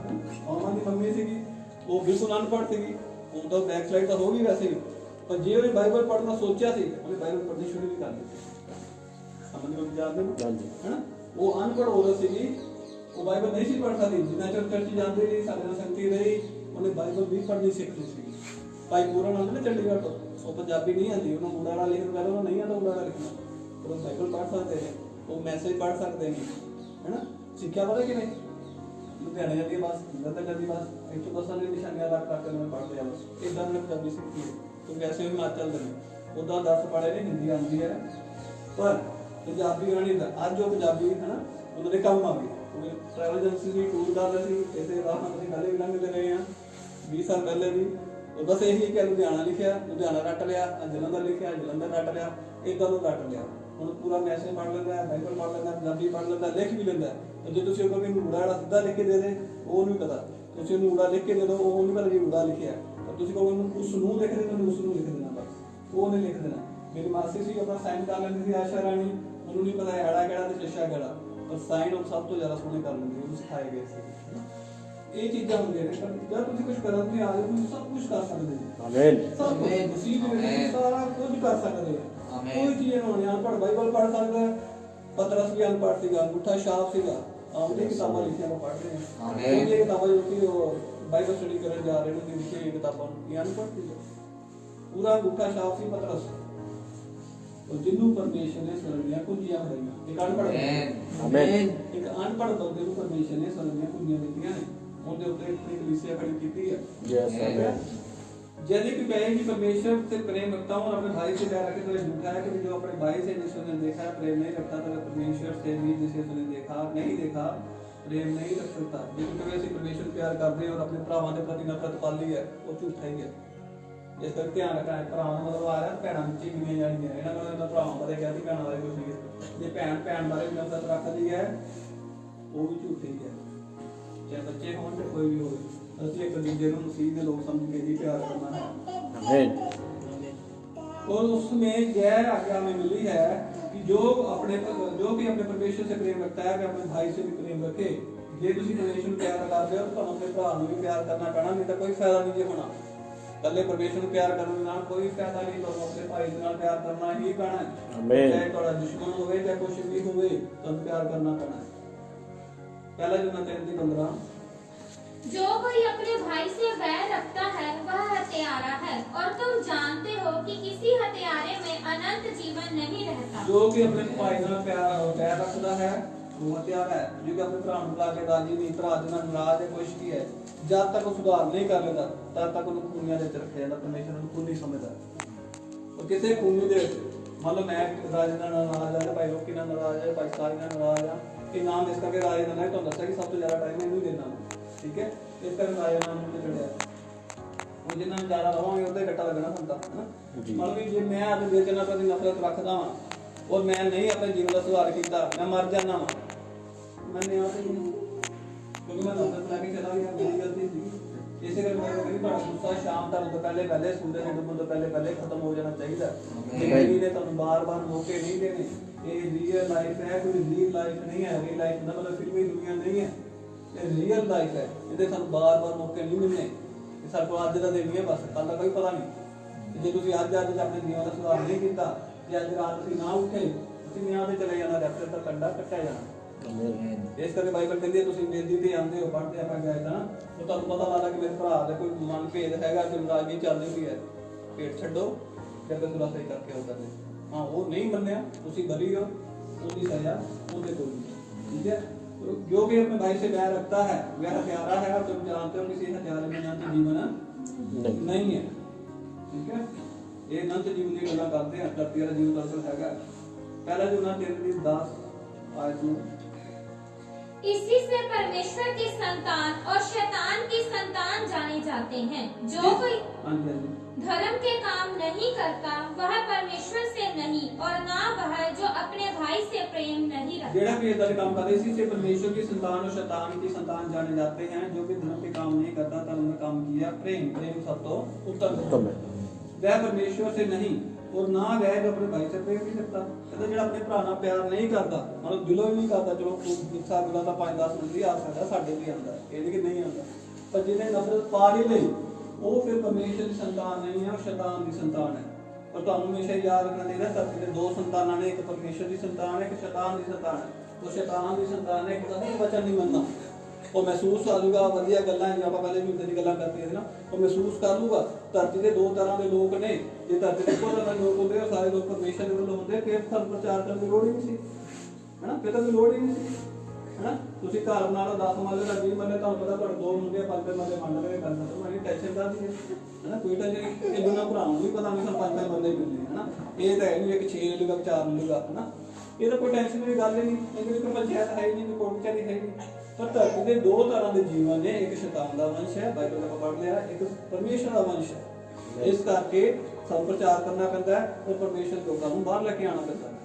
ਮਾਮਾ ਦੀ ਮੰਮੀ ਸੀਗੀ ਉਹ ਬਿਲਕੁਲ ਅਨਪੜ੍ਹ ਸੀਗੀ, ਉਹ ਤਾਂ ਬੈਕ ਸਾਈਡ ਤਾਂ ਹੋ ਗਈ ਵੈਸੇ ਵੀ, ਪਰ ਜੇ ਉਹਨੇ ਬਾਈਬਲ ਪੜ੍ਹਨਾ ਸੋਚਿਆ ਸੀ ਉਹਨੇ ਬਾਈਬਲ ਪੜ੍ਹਨੀ ਸ਼ੁਰੂ ਵੀ ਕਰ ਦਿੱਤੀ। ਸਮਝ ਲਓ ਜਾਂਦੇ ਹੋ ਹੈਨਾ। ਉਹ ਅਨਪੜ੍ਹ ਔਰਤ ਸੀਗੀ, ਉਹ ਬਾਈਬਲ ਨਹੀਂ ਸੀ ਪੜ੍ਹ ਸਕਦੀ। ਜਿੰਨਾ ਚਿਰ ਚਰਚ ਜਾਂਦੀ ਰਹੀ, ਸਾਡੇ ਨਾਲ ਸੰਗਤੀ ਰਹੀ, ਉਹਨੇ ਬਾਈਬਲ ਵੀ ਪੜ੍ਹਨੀ ਸਿੱਖ ਲਈ ਸੀ। ਭਾਈ ਪੂਰਨ ਆਉਂਦੇ ਨੇ ਚੰਡੀਗੜ੍ਹ ਤੋਂ, ਉਹ ਪੰਜਾਬੀ ਨਹੀਂ ਆਉਂਦੀ, ਉਹਨੂੰ ਊੜਾ ਵਾਲਾ ਲਿਖਣ ਪਹਿਲਾਂ ਉਹ ਨਹੀਂ ਆਉਂਦਾ ਊੜਾ ਵਾਲਾ ਲਿਖਣਾ, ਉਹ ਬਾਈਬਲ ਪੜ੍ਹ ਸਕਦੇ ਨੇ, ਉਹ ਮੈਸੇਜ ਪੜ੍ਹ ਸਕਦੇ ਨੇ ਹੈਨਾ। ਸਿੱਖਿਆ ਪਤਾ ਕਿ ਨਹੀਂ? ਲੁਧਿਆਣੇ ਜਾਂਦੀ ਬੱਸ, ਜਲੰਧਰ ਜਾਂਦੀ ਬੱਸ, ਇੱਥੋਂ ਬੱਸਾਂ ਦੇ ਨਿਸ਼ਾਨੀਆਂ ਲੱਗ ਕਰਕੇ ਉਹਨੇ ਪੜ੍ਹਦੇ ਆ ਬਸ। ਇੱਦਾਂ ਉਹਨੇ ਪੰਜਾਬੀ ਸਿੱਖੀ ਹੈ। ਤੇ ਵੈਸੇ ਵੀ ਹਿਮਾਚਲ ਦੇ ਨੇ ਉੱਦਾਂ 10 ਪੜ੍ਹੇ ਨੇ, ਹਿੰਦੀ ਆਉਂਦੀ ਹੈ ਪਰ ਪੰਜਾਬੀ ਆਣੀ ਦਾ ਅੱਜ ਉਹ ਪੰਜਾਬੀ ਹੈਨਾ ਉਹਨਾਂ ਦੇ ਕੰਮ ਆ ਗਏ। ਉਹ ਟਰੈਵਲ ਏਜੰਸੀ ਦੀ ਟੂਰ ਕਰ ਰਹੇ ਸੀ, ਇਸੇ ਰਾਹ ਨਾਲ ਅਸੀਂ ਪਹਿਲੇ ਵੀ ਲੰਘਦੇ ਰਹੇ ਹਾਂ 20 ਸਾਲ ਪਹਿਲੇ ਵੀ। ਉਹ ਬਸ ਇਹੀ ਕਿ ਲੁਧਿਆਣਾ ਲਿਖਿਆ, ਲੁਧਿਆਣਾ ਰੱਟ ਲਿਆ, ਜਲੰਧਰ ਲਿਖਿਆ, ਜਲੰਧਰ ਰੱਟ ਲਿਆ, ਇੱਦਾਂ ਨੂੰ ਰੱਟ ਲਿਆ। ਹੁਣ ਪੂਰਾ ਮੈਸੇਜ ਪੜ੍ਹ ਲੈਂਦਾ ਹੈ, ਬਾਈਬਲ ਪੜ੍ਹ ਲੈਂਦਾ, ਪੰਜਾਬੀ ਪੜ੍ਹ ਲੈਂਦਾ, ਲਿਖ ਵੀ ਲੈਂਦਾ। ਤੇ ਜੇ ਤੁਸੀਂ ਉਹ ਕਹਿੰਦੇ ਊੜਾ ਵਾਲਾ ਸਿੱਧਾ ਲਿਖ ਕੇ ਦੇ ਦੇ, ਉਹ ਨਹੀਂ ਪਤਾ। ਤੁਸੀਂ ਉਹਨੂੰ ਊੜਾ ਲਿਖ ਕੇ ਦੇ ਦਿਓ, ਉਹ ਨਹੀਂ ਪਤਾ ਕਿ ਊੜਾ ਲਿਖਿਆ। ਪਰ ਤੁਸੀਂ ਕਹੋਗੇ ਉਹਨੂੰ ਉਸ ਨੂੰ ਲਿਖ ਦੇ, ਤੁਹਾਨੂੰ ਉਸ ਨੂੰ ਲਿਖ ਦੇਣਾ ਬਸ, ਉਹ ਨਹੀਂ ਲਿਖ ਦੇਣਾ। ਮੇਰੀ ਮਾਸੀ ਸੀ ਆਪਣਾ ਸਾਈਨ ਕਰ ਲੈਂਦੀ ਸੀ ਆਸ਼ਾ ਰਾਣੀ, ਉਹਨੂੰ ਨਹੀਂ ਪਤਾ ਐੜਾ ਕਿਹੜਾ ਤੇ ਚਸ਼ਾ ਕਿਹੜਾ, ਪਰ ਸਾਈਨ ਉਹ ਸਭ ਤੋਂ ਜ਼ਿਆਦਾ ਸੋਹਣੇ ਕਰ ਲੈਂਦੀ, ਉਹਨੂੰ ਸਿਖਾਏ ਗਏ ਸੀ। ਇਹ ਚੀਜ਼ਾਂ ਹੁੰਦੀਆਂ ਨੇ। ਪਰ ਜਦ ਤੁਸੀਂ ਕੁਝ ਕਰਨ ਤੇ ਆ ਜਾਓ ਤੁਸੀਂ ਸਭ ਕੁਝ ਕਰ ਸਕਦੇ ਹੋ। आमीन ਸਭ ਕੁਝ ਤੁਸੀਂ ਸਾਰਾ ਕੁਝ ਕਰ ਸਕਦੇ ਹੋ। ਕੋਈ ਚੀਜ਼ ਨਹੀਂ ਹੋਣੀ। ਅਨਪੜ੍ਹ ਬਾਈਬਲ ਪੜ੍ਹ ਸਕਦਾ ਹੈ, ਪਤਰਸ ਵੀ ਅਨਪੜ੍ਹ ਸੀਗਾ, ਅੰਗੂਠਾ ਛਾਪ ਸੀਗਾ, ਆਉਂਦੀ ਕਿਤਾਬਾਂ ਲਿਖੀਆਂ ਆਪਾਂ ਪੜ੍ਹ ਰਹੇ ਹਾਂ। ਉਹਦੀਆਂ ਕਿਤਾਬਾਂ ਜੋ ਉਹ ਬਾਈਬਲ ਸਟੱਡੀ ਕਰਨ ਜਾ ਰਹੇ ਨੇ ਉਹਦੀ ਲਿਖੀ ਕਿਤਾਬਾਂ ਇਹ ਅਨਪੜ੍ਹ ਸੀਗਾ। ਪੂਰਾ ਅੰਗੂਠਾ ਛਾਪ ਸੀ ਪਤਰਸ। ਉਹ ਜਿਹਨੂੰ ਪਰਮੇਸ਼ਰ ਨੇ ਸੁਣੀਆਂ ਕੁਝੀਆਂ ਹੋਈਆਂ। ਇੱਕ ਅਨਪੜ੍ਹ आमीन ਇੱਕ ਅਨਪੜ੍ਹ ਬੰਦੇ ਨੂੰ ਪਰਮੇਸ਼ਰ ਨੇ ਸੁਣੀਆਂ ਕੁਝੀਆਂ ਦਿੱਤੀਆਂ ਨੇ, ਉਹਦੇ ਉੱਤੇ ਇੱਕ ਕਲੀਸਿਆ ਖੜੀ ਕੀਤੀ ਹੈ। यस आमीन जैसे कि कहें कि परमेश्वर से प्रेम रखता हूँ और अपने भाई से प्यार रखे तो ये झूठा है कि जो अपने भाई से जिसे उसने देखा है प्रेम नहीं रखता, तो परमेश्वर से भी जिसे उसने देखा नहीं देखा प्रेम नहीं रख सकता। लेकिन कभी ऐसे परमेश्वर प्यार करते हैं और अपने भरावां के प्रति नफरत पाली है, वो झूठा ही है। इस करके ध्यान रखना है। भरावां का मतलब आ रहा है भैणां ਵਿੱਚ ਗਿਣੀਆਂ ਜਾਣੀਆਂ। ਇਹਨਾਂ ਕੋਲ ਭਰਾਵਾਂ ਬਾਰੇ ਕਿਹਾ ਸੀ, ਭੈਣਾਂ ਬਾਰੇ ਕੁਝ ਨਹੀਂ ਹੈ। ਜੇ ਭੈਣ ਬਾਰੇ ਵੀ ਨਫ਼ਰਤ ਰੱਖਦੀ ਹੈ ਉਹ ਵੀ ਝੂਠੀ ਹੈ। ਚਾਹੇ ਬੱਚੇ ਹੋਣ ਤੇ ਕੋਈ ਵੀ ਹੋਵੇ, ਅਸੀਂ ਇੱਕ ਦੂਜੇ ਨੂੰ ਮਸੀਹ ਦੇ ਲੋਕ समझ के ही प्यार करना है। आमीन और उसमें यह आज्ञा हमें मिली है कि जो कि अपने परमेश्वर से प्रेम रखता है कि अपने भाई से भी प्रेम रखे। जे तुसी परमेश्वर ਨੂੰ ਪਿਆਰ ਕਰਦੇ ਹੋ ਤਾਂ ਆਪਣੇ ਭਰਾ ਨੂੰ ਵੀ ਪਿਆਰ ਕਰਨਾ ਪੈਣਾ, ਨਹੀਂ ਤਾਂ ਕੋਈ ਫਾਇਦਾ ਨਹੀਂ ਜੇ ਹੋਣਾ। ਕੱਲੇ ਪਰਮੇਸ਼ਰ ਨੂੰ ਪਿਆਰ ਕਰਨ ਨਾਲ ਕੋਈ ਫਾਇਦਾ ਨਹੀਂ, ਤੁਹਾਨੂੰ ਆਪਣੇ ਭਾਈ ਦੇ ਨਾਲ ਪਿਆਰ ਕਰਨਾ ਹੀ ਪੈਣਾ ਹੈ। ਆਮੀਨ। ਚਾਹੇ ਤੁਹਾਡਾ ਦੁਸ਼ਮਣ ਹੋਵੇ ਚਾਹੇ ਕੁਛ ਵੀ ਹੋਵੇ, ਤੁਹਾਨੂੰ ਪਿਆਰ ਕਰਨਾ ਪੈਣਾ ਹੈ। पहला जो 3:15 जो कोई अपने भाई से बैर रखता है वह हत्यारा है और तुम जानते हो कि किसी हत्यारे में अनंत जीवन नहीं रहता। जो कि अपने भाई नाल बैर रखता है वो हत्यारा है। जो कि अपने भरा ਨੂੰ ਲਾ ਕੇ ਰਾਜੀ ਨਹੀਂ, ਭਰਾ ਦੇ ਨਾਲ ਨਾਰਾਜ਼ ਹੈ, ਕੁਛ ਕੀ ਹੈ, ਜਦ ਤੱਕ ਉਹ ਸੁਧਾਰ ਨਹੀਂ ਕਰ ਲੈਂਦਾ ਤਦ ਤੱਕ ਉਹਨੂੰ ਖੂਨੀਆਂ ਦੇ ਵਿੱਚ ਰੱਖਿਆ ਜਾਂਦਾ। ਪਰਮੇਸ਼ਰ ਨੂੰ ਖੂਨੀ ਸਮਝਦਾ। ਉਹ ਕਿਸੇ ਖੂਨੀ ਦੇ ਵਿੱਚ ਮੰਨ ਲਓ ਮੈਂ ਰਾਜੇ ਨਾਲ ਨਾਰਾਜ਼ ਆ, ਭਾਈ ਲੋਕੀ ਨਾਲ ਨਾਰਾਜ਼ ਆ, ਭਾਈ ਸਾਰੀ ਨਾਲ ਨਾਰਾਜ਼ ਆ, ਕਿ ਨਾਮ ਇਸ ਕਰਕੇ ਰਾਜੇ ਦਾ ਨਹੀਂ ਤੁਹਾਨੂੰ ਦੱਸਿਆ ਕਿ ਸਭ ਤੋਂ ਜ਼ਿਆਦਾ ਟਾਈਮ ਇਹਨੂੰ ਦੇਣਾ, ਠੀਕ ਹੈ। ਇਸ ਕਰਕੇ ਰਾਜੇ ਨਾਮ ਨੂੰ ਚੜਿਆ। ਉਹ ਜਿੰਨਾ ਜ਼ਿਆਦਾ ਰਵਾਂਗੇ ਉਹਦੇ ਘੱਟਾ ਲੱਗਣਾ ਹੁੰਦਾ ਹੈ ਨਾ। ਮਤਲਬ ਵੀ ਜੇ ਮੈਂ ਆਪਣੇ ਦਿਲ 'ਚ ਇਹਨਾਂ ਪ੍ਰਤੀ ਨਫ਼ਰਤ ਰੱਖਦਾ ਹਾਂ ਔਰ ਮੈਂ ਨਹੀਂ ਆਪਣੇ ਜੀਵਨ ਦਾ ਸੁਧਾਰ ਕੀਤਾ, ਮੈਂ ਮਰ ਜਾਣਾ ਵਾ, ਮੈਂ ਨਹੀਂ ਆਉਂਦਾ ਕਿਉਂਕਿ ਮੈਂ ਨਫ਼ਰਤ ਲੈ ਕੇ ਚਲਾ ਗਿਆ, ਮੇਰੀ ਗਲਤੀ ਸੀ। ਇਸੇ ਕਰਕੇ ਮੈਂ ਕਹਿੰਦੀ ਤੁਹਾਡਾ ਗੁੱਸਾ ਸ਼ਾਮ ਤੱਕ ਤੋਂ ਪਹਿਲੇ ਸੂਰਜ ਦੇ ਡੁੱਬਣ ਤੋਂ ਪਹਿਲੇ ਖਤਮ ਹੋ ਜਾਣਾ ਚਾਹੀਦਾ। ਜ਼ਿੰਦਗੀ ਨੇ ਤੁਹਾਨੂੰ ਬਾਰ-ਬਾਰ ਮੌਕੇ ਨਹੀਂ ਦੇਣੇ। ਇਹ ਰੀਅਲ ਲਾਈਫ ਹੈ, ਕੋਈ ਰੀਅਲ ਲਾਈਫ ਨਹੀਂ ਹੈ। ਰੀਅਲ ਲਾਈਫ ਦਾ ਮਤਲਬ ਫਿਲਮੀ ਦੁਨੀਆ ਨਹੀਂ ਹੈ, ਇਹ ਰੀਅਲ ਲਾਈਫ ਹੈ। ਇਹਦੇ ਸਾਨੂੰ ਬਾਰ-ਬਾਰ ਮੌਕੇ ਨਹੀਂ ਮਿਲਣੇ। ਇਹ ਸਾਡੇ ਕੋਲ ਅੱਜ ਦਾ ਦਿਨ ਹੀ ਹੈ, ਬਸ ਕੱਲ ਦਾ ਕੋਈ ਪਤਾ ਨਹੀਂ। ਜੇ ਤੁਸੀਂ ਅੱਜ ਆਪਣੇ ਜੀਵਨ ਦਾ ਸੁਧਾਰ ਨਹੀਂ ਕੀਤਾ, ਜੇ ਅੱਜ ਰਾਤ ਤੁਸੀਂ ਨਾ ਉੱਠੇ, ਤੁਸੀਂ ਨਿਆਂ ਤੇ ਚਲੇ ਜਾਣਾ, ਰੈਫਰ ਦਾ ਕੰਡਾ ਕੱਟਿਆ ਜਾਣਾ। ਇਸ ਕਰਕੇ ਬਾਈਬਲ ਕਹਿੰਦੀ ਹੈ ਤੁਸੀਂ ਬੇਦੀ ਤੇ ਆਉਂਦੇ ਹੋ, ਪੜ੍ਹਦੇ ਆਪਾਂ ਗਏ ਤਾਂ ਉਹ ਤੁਹਾਨੂੰ ਪਤਾ ਲੱਗਦਾ ਕਿ ਮੇਰੇ ਭਰਾ ਦਾ ਕੋਈ ਮਨ ਭੇਦ ਹੈਗਾ, ਕਿ ਨਾਰਾਜ਼ਗੀ ਚੱਲਦੀ ਪਈ ਹੈ। ਭੇਡ ਛੱਡੋ, ਫਿਰ ਤੇ ਸੁਲਾ ਸਹੀ ਕਰਕੇ ਉਹ ਕਰਦੇ। हाँ वो नहीं मन्या, उसी बरी हो, उसकी सजा उनके कोई नहीं। ठीक है, तो जो भी अपने भाई से बैर रखता है वह हत्यारा है, और तुम जानते हो किसी हत्यारे में नंत जीवन नहीं है। ठीक है, ये नंत जीवन की गल्ला करते हैं। धरती वाला जीवन दरअसल हैगा पहला जो ना 3:10 आयत में, इसी से परमेश्वर की संतान और शैतान की संतान जाने जाते हैं। जो कोई धर्म के काम नहीं करता वह परमेश्वर से नहीं, और ना वह जो अपने भाई से प्रेम नहीं रखता। जेड़ा भी इधर काम करता है, इसी से परमेश्वर की संतान और शैतान की संतान जाने जाते हैं। जो भी धर्म के काम नहीं करता, धर्म में काम किया, प्रेम सब तो उत्तम है, वह परमेश्वर से नहीं, और ना वह जो अपने भाई से प्रेम नहीं करता। कहता जेड़ा अपने भरा नाल प्यार नहीं करता, मतलब दिलों ही नहीं करता। चलो गुस्सा गुला तो 5-10 मिनट ही आ सकता, साडे भी आंदा, ये कि नहीं आंदा, पर जिन्हें नफरत पाल ही लई वो फिर परमेश्वर की संतान नहीं है, और शैतान की संतान है। और तुहानू हमेशा याद रखना चाहिए, धरती दे दो संतानां ने, एक परमेश्वर की संतान है, एक शैतान की संतान है। तो शैतान की संतान है, एक कभी वचन नहीं मनना, वो महसूस कर लूगा वधिया गल्लां जो आपां पहले भी उद्दां दी गल्लां करते थे ना, वो महसूस कर लूगा। धरती दे दो तरह के लोग ने, जे धरती दे कोई तरह लोग होंदे, सारे लोग परमेश्वर दे वल्लों होंदे, फिर सानू प्रचार करने की लोड़ ही नहीं सी, है ना, फिर तो कोई लोड़ ही नहीं सी, है ना। तुसीं घर नाल 10 मरले दा 20 मरले, तुहानू पता तुहाडे 2 मुंडे 5 मरले बन लगे करना, तो मैंने टेंशन कर दी है ना, कोई टेंशन नहीं। ये दोनों भरावां नूं भी पता नहीं सन 5 मरले मिलने, है ना, ये तो है नहीं एक 6 मिलेगा 4 मिलेगा, है ना, ये तो कोई टेंशन की गल ही नहीं, ये कोई पंचायत है ही नहीं, कोई विचारी है ही नहीं। पर धरती के दो तरह के जीवन ने, एक शैतान का वंश है, बाइबल में पढ़ लिया, एक परमेश्वर का वंश है। इस करके सब प्रचार करना पैंदा है, और परमेश्वर के लोगों को बाहर लेके आना पैंदा है।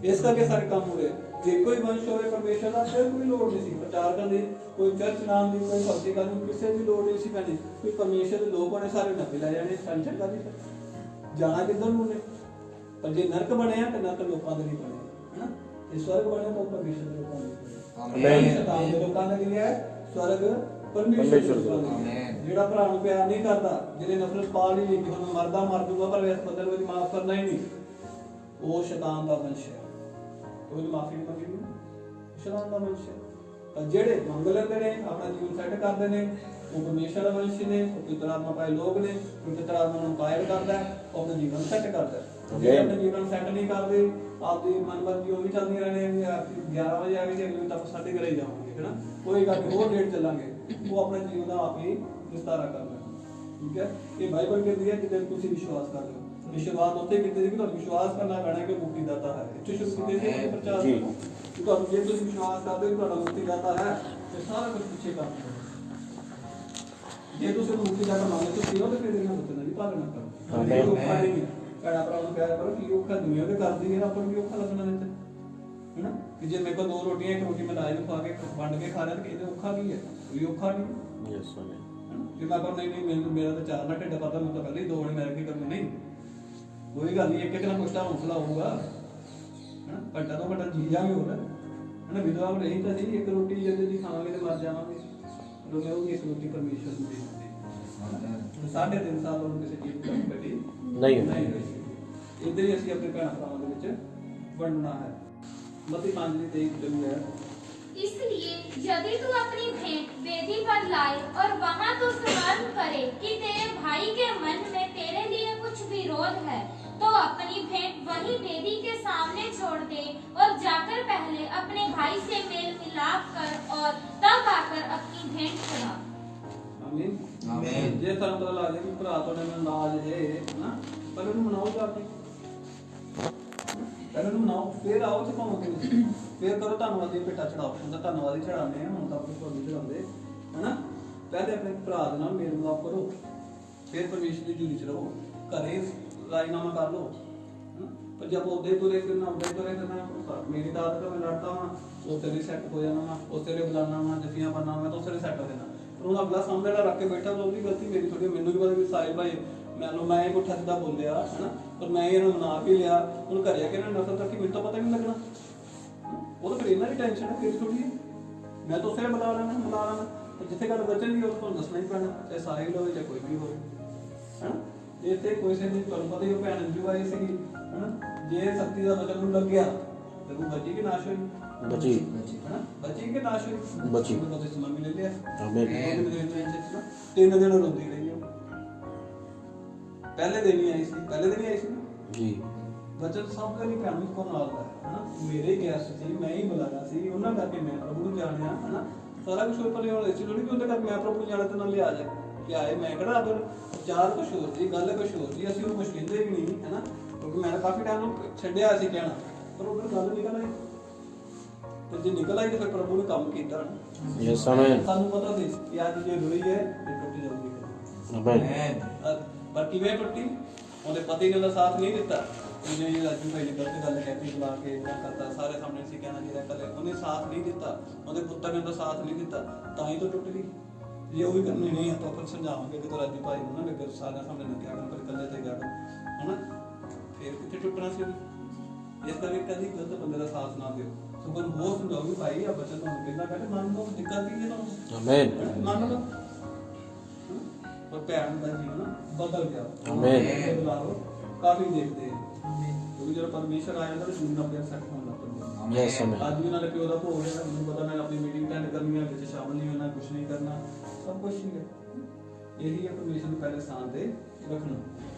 इस करके सारे काम हो रहे। जे कोई वंश होवे परमेश्वर का, फिर कोई लोड़ नहीं सी प्रचार करने, कोई चर्च नाम दी, कोई भक्ति करनी, किसी भी लोड़ नहीं सी पैनी। कोई परमेश्वर के लोग होने सारे नफे लै जाने, टेंशन करनी, जाना किधर नूं ने। पर जे नरक बने तो नरक लोगों के नहीं बने, है ना, ये स्वर्ग बने तो परमेश्वर के लोगों के। शैतान दे लोकां दा की है स्वर्ग परमेश्वर दा। जेड़ा भरा नूं प्यार नहीं करता, जिहने नफरत पाल ही नहीं कि हुण मरदा मर दूंगा पर इस बंदे नूं माफ करना ही नहीं, वो शैतान दा वंश है। कोई माफी नहीं मंगी, शैतान दा वंश है। पर जेड़े मंग लैंदे ने, अपना जीवन सेट करदे ने, वो परमेश्वर दा वंश ने, वो पवित्र आत्मा पाए लोग ने। पवित्र आत्मा नूं कायल करदा है, वो अपना जीवन सेट करदा है। जे अपना जीवन सेट नहीं करदे, आपकी मनमर्जी वो भी चलती रहने, 11 बजे आके अगले तक 11:30 जाओगे, है ना, कोई गल नहीं, और लेट चलांगे, वो अपने जीवन का आप ही विस्तारा करना। ठीक है, ये बाइबल कहती है कि जब तुम विश्वास कर लो, ये शुरुआत होते ही कहते हैं कि तुम विश्वास करना पैना कि मुक्तिदाता है। इत्थे शुरू कीते थे प्रचार कि तुम जे तुम विश्वास करते हो कि तुहाडा मुक्तिदाता है, तो सारा कुछ पीछे कर दो। जे तुम मुक्तिदाता माने तो फिर इन्हां वचनां दी पालना करो। आमीन। भैणा भरावां नूं प्यार करो, कि औखा दुनिया ते करदी है, आपां नूं भी औखा लगना नहीं, है ना, कि जे मेरे को 2 रोटियां 1 रोटी मैं लाए नूं खा के वंड के खा रहा, तो कहते औखा की है, कोई औखा नहीं। यस आमीन। कि मैं कहूं नहीं मेरा तो 4 ना ढिड भरदा, मैं तो पहले ही 2 ने मेरे की करनी नहीं, कोई गल नहीं, एक ना कुछ तो हौसला होगा, है ना, घंटा तो घंटा जी जाएंगे, हो है ना, विधवा नहीं तो नहीं, 1 रोटी जल्दी खावांगे तो मर जावांगे, तो मैं वो 1 रोटी परमेश्वर को दे दी। 3.5 साल और किसी चीज की कटी नहीं इधर ही ਅਸੀਂ ਆਪਣੇ ਭੈਣਾਂ ਭਰਾਵਾਂ ਦੇ ਵਿੱਚ ਵੰਡਣਾ ਹੈ। मत्ती 5:23 है। इसलिए यदि तू अपनी भेंट वेदी पर लाए और वहां तो स्मरण करे कि तेरे भाई के मन में तेरे लिए कुछ विरोध है, तो अपनी भेंट वहीं वेदी के सामने छोड़ दे और जाकर पहले अपने भाई से मेल मिलाप कर और तब आकर अपनी भेंट चढ़ा। आमीन आमीन। जे ਤੁਹਾਨੂੰ ਪਤਾ ਲੱਗ ਜਾਏ ਕਿ ਭਰਾ ਤੁਹਾਡੇ ਨਾਲ ਨਾਰਾਜ਼ ਹੈ ਨਾ, ਪਰ ਉਹਨੂੰ ਮਨਾਓ ਜਾ ਕੇ, ਪਹਿਲਾਂ ਉਹਨੂੰ ਮਨਾਓ, ਫਿਰ ਆਓ ਤੇ ਭਾਵੇਂ ਕਿ ਫਿਰ ਕਰੋ ਧੰਨਵਾਦੀ ਭੇਟਾ ਚੜਾਓ, ਉਹਦਾ ਧੰਨਵਾਦੀ ਚੜਾਉਂਦੇ ਆ, ਹੁਣ ਤਾਂ ਕੁਝ ਹੋਰ ਨਹੀਂ ਚੜਾਉਂਦੇ, ਹੈ ਨਾ। ਪਹਿਲੇ ਆਪਣੇ ਭਰਾ ਦੇ ਨਾਲ ਮੇਲ ਮਿਲਾਪ ਕਰੋ, ਫਿਰ ਪਰਮੇਸ਼ਰ ਦੀ ਜੁੜੀ ਚ ਰਹੋ, ਘਰੇ ਰਾਜਨਾਮਾ ਕਰ ਲਓ। ਪਰ ਜਦ ਉਹਦੇ ਤੁਰੇ ਫਿਰਨਾ, ਮੇਰੀ ਤਾਂ ਆਦਤ ਹੈ ਮੈਂ ਲੜਦਾ ਵਾਂ, ਉਹ ਤੇਰੇ ਸੈੱਟ ਹੋ ਜਾਣਾ ਵਾ, ਉਸ ਤੇਰੇ ਬੁਲਾਣਾ ਵਾ, ਜੱਫੀਆਂ ਪਾਣਾ ਵਾ, ਤਾਂ ਉਸ ਤੇਰੇ ਸੈੱਟ ਹੋ ਜਾਣਾ। ਪਰ ਹੁਣ ਅਗਲਾ ਸਾਹਮਣੇ ਵਾਲਾ ਰੱਖ ਕੇ ਬੈਠਾ ਤਾਂ ਉਹਦੀ ਗਲਤੀ ਮੇਰੀ ਥੋੜੀ, ਮੈਨੂੰ ਵੀ ਪਤਾ ਵੀ ਸਾਹਿਲ ਭਾਈ ਮੈਂ ਇਹ ਪੁੱਠਾ ਸਿੱਧਾ ਬੋਲਿਆ ਹਨਾ, ਪਰ ਮੈਂ ਇਹਨੂੰ ਮਨਾ ਵੀ ਲਿਆ। ਹੁਣ ਘਰੇ ਆ ਕੇ ਇਹਨਾਂ ਨਸਲ ਤੱਕ ਮੈਨੂੰ ਤਾਂ ਪਤਾ ਹੀ ਨਹੀਂ ਲੱਗਣਾ। ਉਹ ਤਾਂ ਫਿਰ ਇਹਨਾਂ ਦੀ ਟੈਨਸ਼ਨ ਹੈ, ਫਿਰ ਥੋੜੀ ਹੈ। ਮੈਂ ਤਾਂ ਉਸੇ ਵੇਲੇ ਬੁਲਾ ਲੈਣਾ ਪਰ ਜਿੱਥੇ ਗੱਲ ਬਚਣ ਦੀ ਉਹ ਤੁਹਾਨੂੰ ਦੱਸਣਾ ਹੀ ਪੈਣਾ, ਚਾਹੇ ਸਾਹਿਲ ਹੋਵੇ ਚਾਹੇ ਕੋਈ ਵੀ ਹੋਵੇ ਹਨਾ। ਜੇ ਤੇ ਕੋਈ ਸੇ ਦੀ ਤੁਹਾਨੂੰ ਪਤਾ ਹੀ ਉਹ ਭੈਣ ਅੰਜੂ ਆਈ ਸੀਗੀ ਹਨਾ, ਜੇ ਸੱਤੀ ਦਾ ਬਚਨ ਨੂੰ ਲੱਗਿਆ ਤੇ ਉਹ ਬਚੀ ਕਿ ਨਾਸ਼ ਹੋਈ? बची ਹਨਾ, ਬਚੀ ਕਿ ਨਾਸ਼ ਹੋਈ? बची ਉਹਦੇ ਸਮਾਮੀ ਲੈ ਲਿਆ। आमीन 3 ਦਿਨ ਰੋਂਦੀ ਰਹੀ ਉਹ। ਪਹਿਲੇ ਦਿਨ ਹੀ ਆਈ ਸੀ जी ਬਚਨ ਸਭ ਦਾ ਨਹੀਂ ਭੈਣ ਕੋ ਨਾਲ ਦਾ ਹਨਾ, ਮੇਰੇ ਗੈਸਟ ਸੀ, ਮੈਂ ਹੀ ਬੁਲਾਇਆ ਸੀ, ਉਹਨਾਂ ਕਰਕੇ ਮੈਂ ਪ੍ਰਭੂ ਨੂੰ ਜਾਣਿਆ ਹਨਾ। ਸਾਰਾ ਕੁਝ ਉੱਪਰ ਹੀ ਹੋਣਾ ਸੀ, ਥੋੜੀ ਕਿ ਉਹਦੇ ਕਰਕੇ ਮੈਂ ਪ੍ਰਭੂ ਨੂੰ ਜਾਣਿਆ ਤੇ ਨਾਲ ਲਿਆ ਜਾ ਕਿ ਆਏ। ਮੈਂ ਕਿਹੜਾ ਅਗਰ ਚਾਰ ਕੁਝ ਹੋਰ ਸੀ, ਗੱਲ ਕੁਝ ਹੋਰ ਸੀ, ਅਸੀਂ ਉਹ ਕੁਝ ਕਹਿੰਦੇ ਵੀ ਨਹੀਂ ਹਨਾ, ਕਿਉਂਕਿ ਮੈਂ ਕਾਫੀ ਟਾਈਮ ਨੂੰ ਛੱਡਿਆ ਸੀ ਕਹਿਣਾ, ਪਰ ਉਹ ਗੱਲ ਨਿਕਲ ਆਈ ਤੇ ਜੇ ਨਿਕਲ ਆਈ ਤਾਂ ਫਿਰ ਪ੍ਰਭੂ ਨੇ ਕੰਮ ਕੀਤਾ ਨਾ। यस आमीन ਸਾਨੂੰ ਪਤਾ ਸੀ ਕਿ ਅੱਜ ਜੇ ਰੋਈ ਹੈ ਤੇ ਟੁੱਟ ਜਾਊਗੀ। आमीन ਪਰ ਕਿਵੇਂ ਟੁੱਟੀ? ਉਹਦੇ ਪਤੀ ਨੇ ਉਹਦਾ ਸਾਥ ਨਹੀਂ ਦਿੱਤਾ। ਉਹਨੇ ਰਾਜੂ ਭਾਈ ਨੇ ਗਲਤ ਗੱਲ ਕਹਿਤੀ, ਬੁਲਾ ਕੇ ਇਦਾਂ ਕਰਤਾ, ਸਾਰੇ ਸਾਹਮਣੇ ਸੀ ਕਹਿਣਾ ਜਿਹੜਾ ਕਦੇ ਉਹਨੇ ਸਾਥ ਨਹੀਂ ਦਿੱਤਾ, ਉਹਦੇ ਪੁੱਤਰ ਨੇ ਉਹਦਾ ਸਾਥ ਨਹੀਂ ਦਿੱਤਾ, ਤਾਂ ਹੀ ਤਾਂ ਟੁੱਟ ਗਈ। ਜੇ ਉਹ ਵੀ ਕਰਨੀ ਨਹੀਂ ਆਪਾਂ ਫਿਰ ਸਮਝਾਵਾਂਗੇ ਕਿ ਰਾਜੂ ਭਾਈ ਨੂੰ ਨਾ ਮੈਂ ਸਾਰਿਆਂ ਸਾਹਮਣੇ ਨਾ ਕਿਹਾ ਕਰ, ਇਕੱਲੇ ਤੇ ਗਿਆ ਹਨਾ, ਫਿਰ ਕਿੱਥੇ ਟੁੱਟਣਾ ਸੀ। ਇਸ ਕਰਕੇ ਕਦੀ ਗਲਤ ਬੰਦੇ ਦਾ ਸਾਥ ਨਾ ਦਿਓ। ਸਗੋਂ ਬਹੁਤ ਸਮਝਾਓਗੇ ਭਾਈ ਆ ਬੱਚਾ ਤੁਹਾਨੂੰ ਪਹਿਲਾਂ ਕਹਿੰਦੇ ਮੰਨ ਲਓ ਦਿੱਕਤ ਕੀ ਹੈ ਤੁਹਾਨੂੰ, आमीन ਮੰਨ ਲਓ। ਪਰ ਭੈਣ ਦਾ ਜੀਵਨ ਬਦਲ ਗਿਆ। ਆਮੀਨ। ਬਦਲਾਓ ਕਾਫੀ ਦੇਖਦੇ ਹਾਂ ਕਿਉਂਕਿ ਜਦੋਂ ਪਰਮੇਸ਼ਰ ਆ ਜਾਂਦਾ ਤਾਂ ਜੀਵਨ ਆਪਣੇ ਸੈੱਟ ਹੋਣ ਲੱਗ ਪੈਂਦਾ। यस आमीन ਅੱਜ ਵੀ ਨਾਲੇ ਪਿਓ ਦਾ ਭੋਗ ਹੈ, ਮੈਨੂੰ ਪਤਾ ਮੈਂ ਆਪਣੀ ਮੀਟਿੰਗ ਅਟੈਂਡ ਕਰਨੀ ਹੈ, ਵਿੱਚ ਸ਼ਾਮਲ ਨਹੀਂ ਹੋਣਾ, ਕੁਝ ਨਹੀਂ ਕਰਨਾ, ਸਭ ਕੁਝ ਹੀ ਹੈ। ਇਹੀ ਹੈ ਪਰਮੇਸ਼ਰ ਨੂੰ ਪਹਿਲੇ ਸਥਾਨ ਤੇ ਰੱਖਣਾ।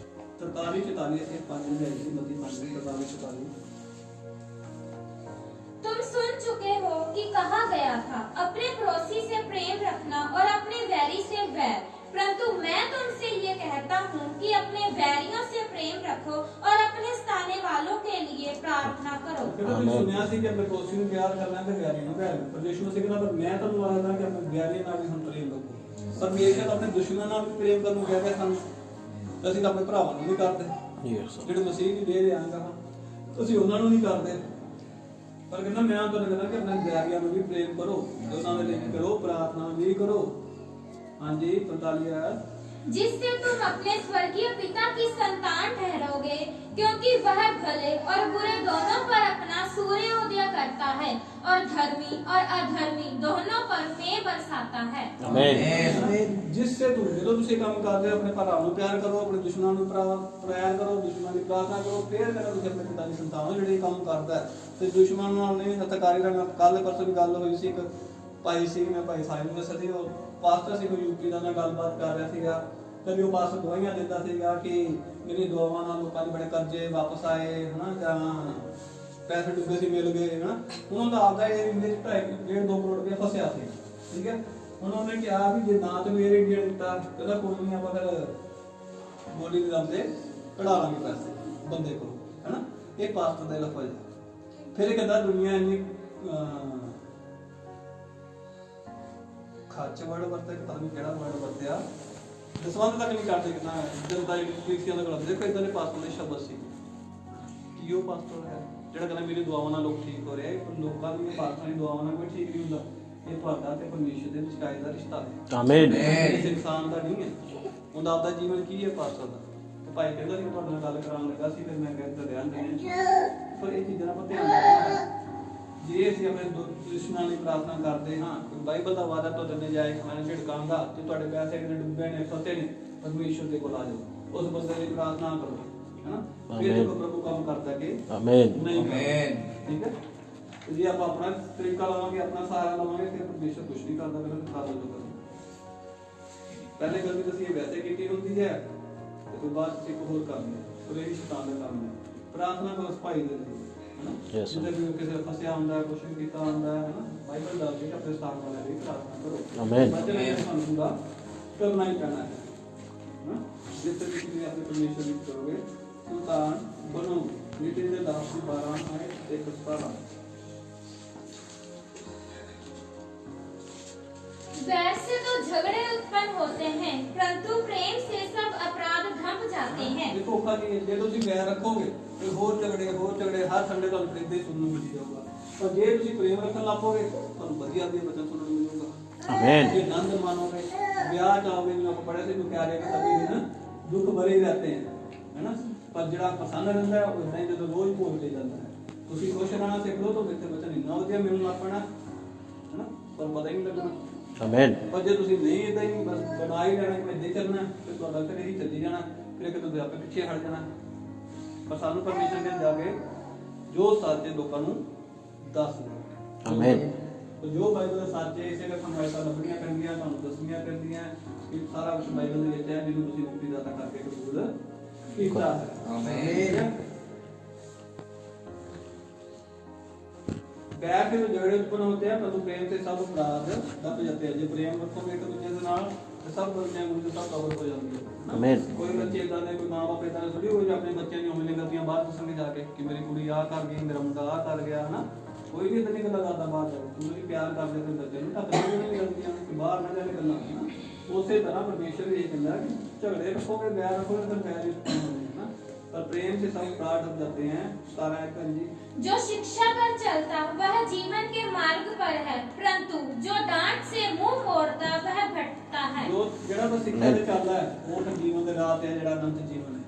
43-44 ਇਹ 5 ਜਾਈ ਸੀ, ਮਤੀ 43-44। तुम सुन चुके हो कि कहा गया था, अपने पड़ोसी से प्रेम रखना और अपने वैरी से वैर, परंतु मैं तुमसे ये कहता हूँ कि अपने वैरियों से प्रेम रखो और अपने सताने वालों के लिए प्रार्थना करो। ਕਿਉਂਕਿ ਤੁਸੀਂ ਸੁਣਿਆ ਸੀ ਕਿ ਆਪਣੇ ਪੜੋਸੀ ਨੂੰ ਪਿਆਰ ਕਰਨਾ ਤੇ ਵੈਰੀ ਨੂੰ ਪਿਆਰ ਕਰਨਾ। ਪਰ ਯਿਸੂ ਮਸੀਹ ਕਹਿੰਦਾ ਪਰ ਮੈਂ ਤੁਹਾਨੂੰ ਆਖਦਾ ਕਿ ਆਪਣੇ ਵੈਰੀਆਂ ਨਾਲ ਵੀ ਹੁਣ ਪ੍ਰੇਮ ਰੱਖੋ। ਪਰਮੇਸ਼ਰ ਆਪਣੇ ਦੁਸ਼ਮਣਾਂ ਨਾਲ ਵੀ ਪ੍ਰੇਮ ਕਰਨ ਨੂੰ ਕਹਿ ਰਿਹਾ ਸਾਨੂੰ, ਅਸੀਂ ਤਾਂ ਆਪਣੇ ਭਰਾਵਾਂ ਨੂੰ ਨਹੀਂ ਕਰਦੇ यस ਜਿਹੜੇ ਮਸੀਹ ਦੀ ਦੇਹ ਦੇ ਅੰਗ ਆ, ਤੁਸੀਂ ਉਹਨਾਂ ਨੂੰ ਨਹੀਂ ਕਰਦੇ। ਪਰ ਕਹਿੰਦਾ ਮੈਂ ਤੁਹਾਨੂੰ ਕਹਿੰਦਾ ਕਿ ਆਪਣੇ ਵੈਰੀਆਂ ਨੂੰ ਵੀ ਪ੍ਰੇਮ ਕਰੋ, ਉਹਨਾਂ ਦੇ ਲਈ ਕਰੋ, ਪ੍ਰਾਰਥਨਾ ਵੀ ਕਰੋ। ਹਾਂਜੀ 45 ਆਇਆ, जिससे तुम अपने स्वर्गीय पिता की संतान ठहरोगे, क्योंकि वह भले और बुरे दोनों पर अपना सूर्योदय करता है और धर्मी और अधर्मी दोनों पर मेघ बरसाता है। आमीन जिससे तुम ਜਦੋਂ ਤੁਸੀਂ ਕੰਮ ਕਰਦੇ ਹੋ ਆਪਣੇ ਭਰਾਵਾਂ ਨੂੰ ਪਿਆਰ ਕਰੋ, ਆਪਣੇ ਦੁਸ਼ਮਣਾਂ ਨੂੰ ਪਿਆਰ ਕਰੋ, ਦੁਸ਼ਮਣਾਂ ਦੀ ਪ੍ਰਾਰਥਨਾ ਕਰੋ, ਫਿਰ ਕਹਿੰਦਾ ਤੁਸੀਂ ਆਪਣੇ ਪਿਤਾ ਦੀ ਸੰਤਾਨ ਹੋ ਜਿਹੜੇ ਕੰਮ ਕਰਦਾ ਹੈ ਤੇ ਦੁਸ਼ਮਣ ਨਾਲ ਨਹੀਂ ਹੱਥਕਾਰੀ ਕਰਨਾ। ਕੱਲ ਪਰਸੋਂ ਵੀ ਗੱਲ ਹੋਈ ਸੀ, ਇੱਕ ਭਾਈ ਸੀ, ਮੈਂ ਭਾਈ ਸਾਹਿਬ ਨੂੰ ਦੱਸਿਆ ਸੀ, ਉਹ ਪਾਸਟਰ ਸੀ ਕੋਈ ਯੂਪੀ ਦਾ, ਨਾਲ ਗੱਲਬਾਤ ਕਰ ਰਿਹਾ ਸੀਗਾ। ਕਦੇ ਉਹ ਪਾਸਟਰ ਦਵਾਈਆਂ ਦਿੰਦਾ ਸੀਗਾ ਕਿ ਮੇਰੀ ਦੁਆਵਾਂ ਨਾਲ ਲੋਕਾਂ ਦੇ ਬੜੇ ਕਰਜ਼ੇ ਵਾਪਸ ਆਏ ਹਨਾ, ਜਾਂ ਪੈਸੇ ਡੁੱਬੇ ਸੀ ਮਿਲ ਗਏ ਹਨਾ। ਉਹਨਾਂ ਦਾ ਆਪਦਾ ਇਹ ਇੰਨੇ 2.5-2 ਕਰੋੜ ਰੁਪਏ ਫਸਿਆ ਸੀ, ਠੀਕ ਹੈ। ਹੁਣ ਉਹਨੇ ਕਿਹਾ ਵੀ ਜੇ ਨਾ ਤੇ ਮੇਰੇ ਇੰਡੀਆ ਦਿੱਤਾ ਕਹਿੰਦਾ ਕੋਈ ਨਹੀਂ, ਆਪਾਂ ਫਿਰ ਬੋਲੀ ਦੇ ਦਮ ਤੇ ਕਢਾ ਲਾਂਗੇ ਪੈਸੇ ਬੰਦੇ ਕੋਲ ਹਨਾ। ਇਹ ਪਾਸਟਰ ਦਾ ਲਫ਼ਜ਼ ਹੈ। ਫਿਰ ਕਹਿੰਦਾ ਦੁਨੀਆ ਇੰਨੀ ਖਰਚ ਵਰਡ ਵਰਤਿਆ ਕਿ ਪਤਾ ਨਹੀਂ ਕਿਹੜਾ ਵਰਡ ਵਰਤਿਆ, ਦਸਵੰਧ ਤੱਕ ਨਹੀਂ ਕਰਦੇ ਕਿੰਨਾ ਜਨਤਾ ਦੀ ਕ੍ਰਿਸਚੀਅਨ ਦਾ ਗੱਲ। ਦੇਖੋ ਇਦਾਂ ਦੇ ਪਾਸਟਰ ਦੇ ਸ਼ਬਦ ਸੀ ਕਿ ਉਹ ਪਾਸਟਰ ਹੈ ਜਿਹੜਾ ਕਹਿੰਦਾ ਮੇਰੀ ਦੁਆਵਾਂ ਨਾਲ ਲੋਕ ਠੀਕ ਹੋ ਰਹੇ, ਪਰ ਲੋਕਾਂ ਦੀਆਂ ਪਾਸਟਰਾਂ ਦੀ ਦੁਆਵਾਂ ਨਾਲ ਕੋਈ ਠੀਕ ਨਹੀਂ ਹੁੰਦਾ। ਇਹ ਤੁਹਾਡਾ ਤੇ ਪਰਮੇਸ਼ਰ ਦੇ ਵਿਚਕਾਰ ਦਾ ਰਿਸ਼ਤਾ ਹੈ। आमीन ਇਸ ਇਨਸਾਨ ਦਾ ਨਹੀਂ ਹੈ, ਉਹਦਾ ਆਪਦਾ ਜੀਵਨ ਕੀ ਹੈ ਪਾਸਟਰ ਦਾ। ਤੇ ਭਾਈ ਕਹਿੰਦਾ ਸੀ ਤੁਹਾਡੇ ਨਾਲ ਗੱਲ ਕਰਾਉਣ ਲੱਗਾ ਸੀ, ਫਿਰ ਮੈਂ ਕਹਿੰਦਾ ਧਿਆਨ ਦੇਣਾ, ਪਰ ਇਹ ਚੀਜ਼ਾਂ ਦਾ ਆਪਾਂ ਧਿਆਨ ਰੱਖਣਾ। ਜੇ ਅਸੀਂ ਆਪਣੇ ਦੁਸ਼ਮਣਾਂ ਲਈ ਪ੍ਰਾਰਥਨਾ ਕਰਦੇ ਹਾਂ, ਬਾਈਬਲ ਦਾ ਵਾਅਦਾ ਤੋਂ ਦਿੰਦੇ ਜਾਏ ਕਿ ਮੈਂ ਝਿੜਕਾਂਗਾ ਤੇ ਤੁਹਾਡੇ ਪੈਸੇ ਕਿਤੇ ਡੁੱਬੇ ਨੇ, ਫਸੇ ਨੇ, ਪਰਮੇਸ਼ਰ ਦੇ ਕੋਲ ਆ ਜਾਓ, ਉਸ ਬੰਦੇ ਦੀ ਪ੍ਰਾਰਥਨਾ ਕਰੋ ਹਨਾ। ਫਿਰ ਦੇਖੋ ਪ੍ਰਭੂ ਕੰਮ ਕਰਦਾ ਕਿ आमीन ਨਹੀਂ ਠੀਕ ਹੈ। ਤੇ ਜੇ ਆਪਾਂ ਆਪਣਾ ਤਰੀਕਾ ਲਾਵਾਂਗੇ, ਆਪਣਾ ਸਹਾਰਾ ਲਾਵਾਂਗੇ, ਤੇ ਪਰਮੇਸ਼ਰ ਕੁਝ ਨਹੀਂ ਕਰਦਾ, ਫਿਰ ਕਰ ਦੋ। ਪਹਿਲੇ ਗੱਲ ਤੁਸੀਂ ਇਹ ਵੈਸੇ ਕੀਤੀ ਹੁੰਦੀ ਹੈ ਤੇ ਫਿਰ ਬਾਅਦ ਇੱਕ ਹੋਰ ਕੰਮ ਹੈ, ਉਹ ਇਹ ਸ਼ੈਤਾਨ ਦਾ ਕੰਮ ਹੈ। ਪ੍ਰਾਰਥਨਾ ਕਰੋ ਭਾਈ ਦੇ ਲਈ ਹਨਾ। Yes, ਜਿੱਦਾਂ ਵੀ ਕਿਸੇ ਦਾ ਫਸਿਆ ਹੁੰਦਾ, ਕੁਝ ਵੀ ਕੀਤਾ ਹੁੰਦਾ ਹੈ ਹਨਾ, ਬਾਈਬਲ ਦੱਸਦੀ ਹੈ ਆਪਣੇ ਸਥਾਨ ਵਾਲੇ ਦੀ ਪ੍ਰਾਰਥਨਾ ਕਰੋ। Amen. ਬਚਨ ਹੈ ਸਾਨੂੰ ਪੂਰਾ ਕਰਨਾ ਹੀ ਪੈਣਾ ਹੈ ਹਨਾ। ਜਿਸ ਤਰ੍ਹਾਂ ਤੁਸੀਂ ਆਪਣੇ ਪਰਮੇਸ਼ਰ ਦੀ ਕਰੋਗੇ ਸੰਤਾਨ ਬਣੋ। ਨੀਤੀ ਦੇ 10-12 ਆਏ ਤੇ 17 वैर से तो झगड़े उत्पन्न होते हैं, परंतु प्रेम से सब अपराध ढंप जाते हैं। देखो औखा नहीं है, जे तुसी वैर रखोगे ते होर झगड़े हर संडे ਤੁਹਾਨੂੰ ਫਰੀਦੇ ਸੁਣਨ ਨੂੰ ਮਿਲ ਜਾਊਗਾ। ਪਰ ਜੇ ਤੁਸੀਂ ਪ੍ਰੇਮ ਰੱਖਣ ਲੱਪੋਗੇ ਤੁਹਾਨੂੰ ਵਧੀਆ ਵਧੀਆ ਬਚਨ ਸੁਣਨ ਨੂੰ ਮਿਲੂਗਾ। आमीन। ये आनंद मानोगे, ब्याह चाहोगे, जो आप पढ़े थे जो प्यारे के सभी दिन दुख भरे ही रहते हैं, है ना, पर ਜਿਹੜਾ ਪਸੰਦ ਰਹਿੰਦਾ ਹੈ ਉਹ ਨਹੀਂ ਜਦੋਂ ਰੋਜ਼ ਭੁੱਲ ਕੇ ਜਾਂਦਾ ਹੈ। ਤੁਸੀਂ ਖੁਸ਼ ਰਹਿਣਾ ਸਿੱਖ ਲਓ ਤਾਂ ਵਿੱਚੇ ਬੱਚਾ ਇੰਨਾ ਵਧੀਆ ਮਿਲਣ ਲੱਗ ਪੈਣਾ, ਹੈ ਨਾ, ਪਰ ਪਤਾ ਹੀ ਨਹੀਂ ਲੱਗਣਾ। आमीन। ਪਰ ਜੇ ਤੁਸੀਂ ਨਹੀਂ ਇਦਾਂ ਹੀ ਬਸ ਬਣਾ ਹੀ ਲੈਣਾ ਕਿ ਇੱਦਾਂ ਹੀ ਚੱਲਣਾ ਤੇ ਤੁਹਾਡਾ ਫਿਰ ਇਹੀ ਚੱਲੀ ਜਾਣਾ, ਫਿਰ ਇੱਕ ਦੂਜੇ ਆਪੇ ਪਿੱਛੇ ਹਟ ਜਾਣਾ। ਪਰ ਸਾਨੂੰ ਪਰਮੇਸ਼ਰ ਨੇ ਜਾ ਕੇ ਜੋ ਸੱਚ ਹੈ ਲੋਕਾਂ ਨੂੰ ਦੱਸ ਦੇਣਾ। ਆਮੀਨ। ਜੋ ਬਾਈਬਲ ਦਾ ਸੱਚ ਹੈ ਇਸੇ ਕਰਕੇ ਸਾਨੂੰ ਐਸਾ ਲੱਭਣੀਆਂ ਪੈਂਦੀਆਂ, ਤੁਹਾਨੂੰ ਦੱਸਣੀਆਂ ਪੈਂਦੀਆਂ ਕਿ ਸਾਰਾ ਕੁਝ ਬਾਈਬਲ ਦੇ ਵਿੱਚ ਹੈ ਜਿਹਨੂੰ ਤੁਸੀਂ ਮੁਕਤੀ ਦਾਤਾ ਕਰਕੇ ਕਬੂਲ ਕੀਤਾ ਹੈ। आमीन। बैर के जो झगड़े उत्पन्न होते हैं परंतु प्रेम से सब अपराध दब जाते हैं। जो प्रेम रखोगे एक दूसरे के नाल तो सब गलतियां मुझे सब कवर हो जाती है। आमीन। कोई बच्चे इदां दे, कोई मां बाप इदां दे थोड़ी हो जो अपने बच्चे दी उंगलियां गलतियां बाहर दसणगे जाके कि मेरी कुड़ी आ कर गई, मेरा मुंडा आ कर गया, है ना। कोई भी इदां दी गल्लां करदा बाहर जाके, तू भी प्यार कर दे अपने बच्चे नूं, ढक दे उन्हां दी गलतियां कि बाहर ना जाके गल्लां, है ना। उसे तरह परमेश्वर ये कहंदा कि झगड़े रखोगे, बैर रखोगे तो बैर ही उत्पन्न होंगे, है ना। पर प्रेम से सब अपराध दब जाते हैं। 17 जी जो शिक्षा पर चलता वह जीवन के मार्ग पर है, परंतु जो डांट से मुंह मोड़ता वह भटकता है। ਜੋ ਜਿਹੜਾ ਤਾਂ ਸਿੱਖਿਆ ਤੇ ਚੱਲਦਾ ਹੈ ਉਹ ਤਾਂ ਜੀਵਨ ਦੇ ਰਾਹ ਤੇ ਹੈ, ਜਿਹੜਾ ਅਨੰਤ ਜੀਵਨ ਹੈ।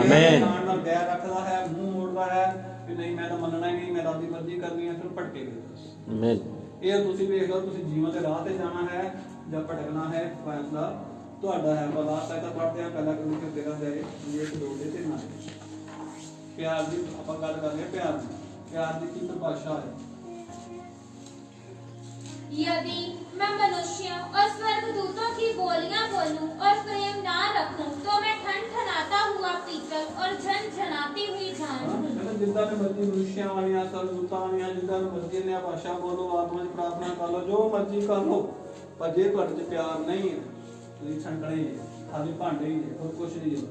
ਆਮੀਨ। ਨਾਲ ਨਾਲ ਬੈਰ ਰੱਖਦਾ ਹੈ, ਮੂੰਹ ਮੋੜਦਾ ਹੈ ਕਿ ਨਹੀਂ ਮੈਂ ਤਾਂ ਮੰਨਣਾ ਹੀ ਨਹੀਂ, ਮੈਂ ਰੱਬ ਦੀ ਮਰਜ਼ੀ ਕਰਨੀ ਹੈ, ਫਿਰ ਭਟਕੇਗਾ। आमीन। ਇਹ ਤੁਸੀਂ ਵੇਖ ਲਓ, ਤੁਸੀਂ ਜੀਵਨ ਦੇ ਰਾਹ ਤੇ ਜਾਣਾ ਹੈ ਜਾਂ ਭਟਕਣਾ ਹੈ, ਫੈਸਲਾ ਤੁਹਾਡਾ ਹੈ। ਬਲਾ ਸਾਇਦਾ ਪੜਦੇ ਆ ਪਹਿਲਾ ਕਿਉਂ ਕਿ ਤੇਰਾ ਜਾਏ ਇਹ 2 ਦੇ 3 ਆ। ਪਿਆਰ ਦੀ ਆਪਾਂ ਗੱਲ ਕਰ ਰਹੇ ਪਿਆਰ ਦੀ। ਪਿਆਰ ਦੀ ਕੀ ਪਰਿਭਾਸ਼ਾ ਹੈ? यदि मैं मनुष्यों और स्वर्गदूतों की बोलियां बोलूं और प्रेम ना रखूं तो मैं ठनठनाता हुआ पीतल और झनझनाती हुई झांझ हूं। ਕਹਿੰਦਾ ਜਿੱਦਾਂ ਨੇ ਮਰਜ਼ੀ ਮਨੁੱਖਿਆਂ ਵਾਲੀਆਂ ਸਰਵਦੂਤਾਂ ਵਾਲੀਆਂ ਜਿੱਦਾਂ ਨੇ ਮਰਜ਼ੀ ਨੇ ਭਾਸ਼ਾ ਬੋਲੋ, ਆਤਮਾ 'ਚ ਪ੍ਰਾਰਥਨਾ ਕਰ ਲਓ, ਜੋ ਮਰਜ਼ੀ ਕਰ ਲਓ, ਪਰ ਜੇ ਤੁਹਾਡੇ 'ਚ ਪਿਆਰ ਨਹੀਂ ਹੈ ਤੁਸੀਂ ਛਣਕਣੇ ਹੀ ਹੈ, ਖਾਲੀ ਭਾਂਡੇ ਹੀ ਹੈ, ਹੋਰ ਕੁਝ ਨਹੀਂ ਹੈ।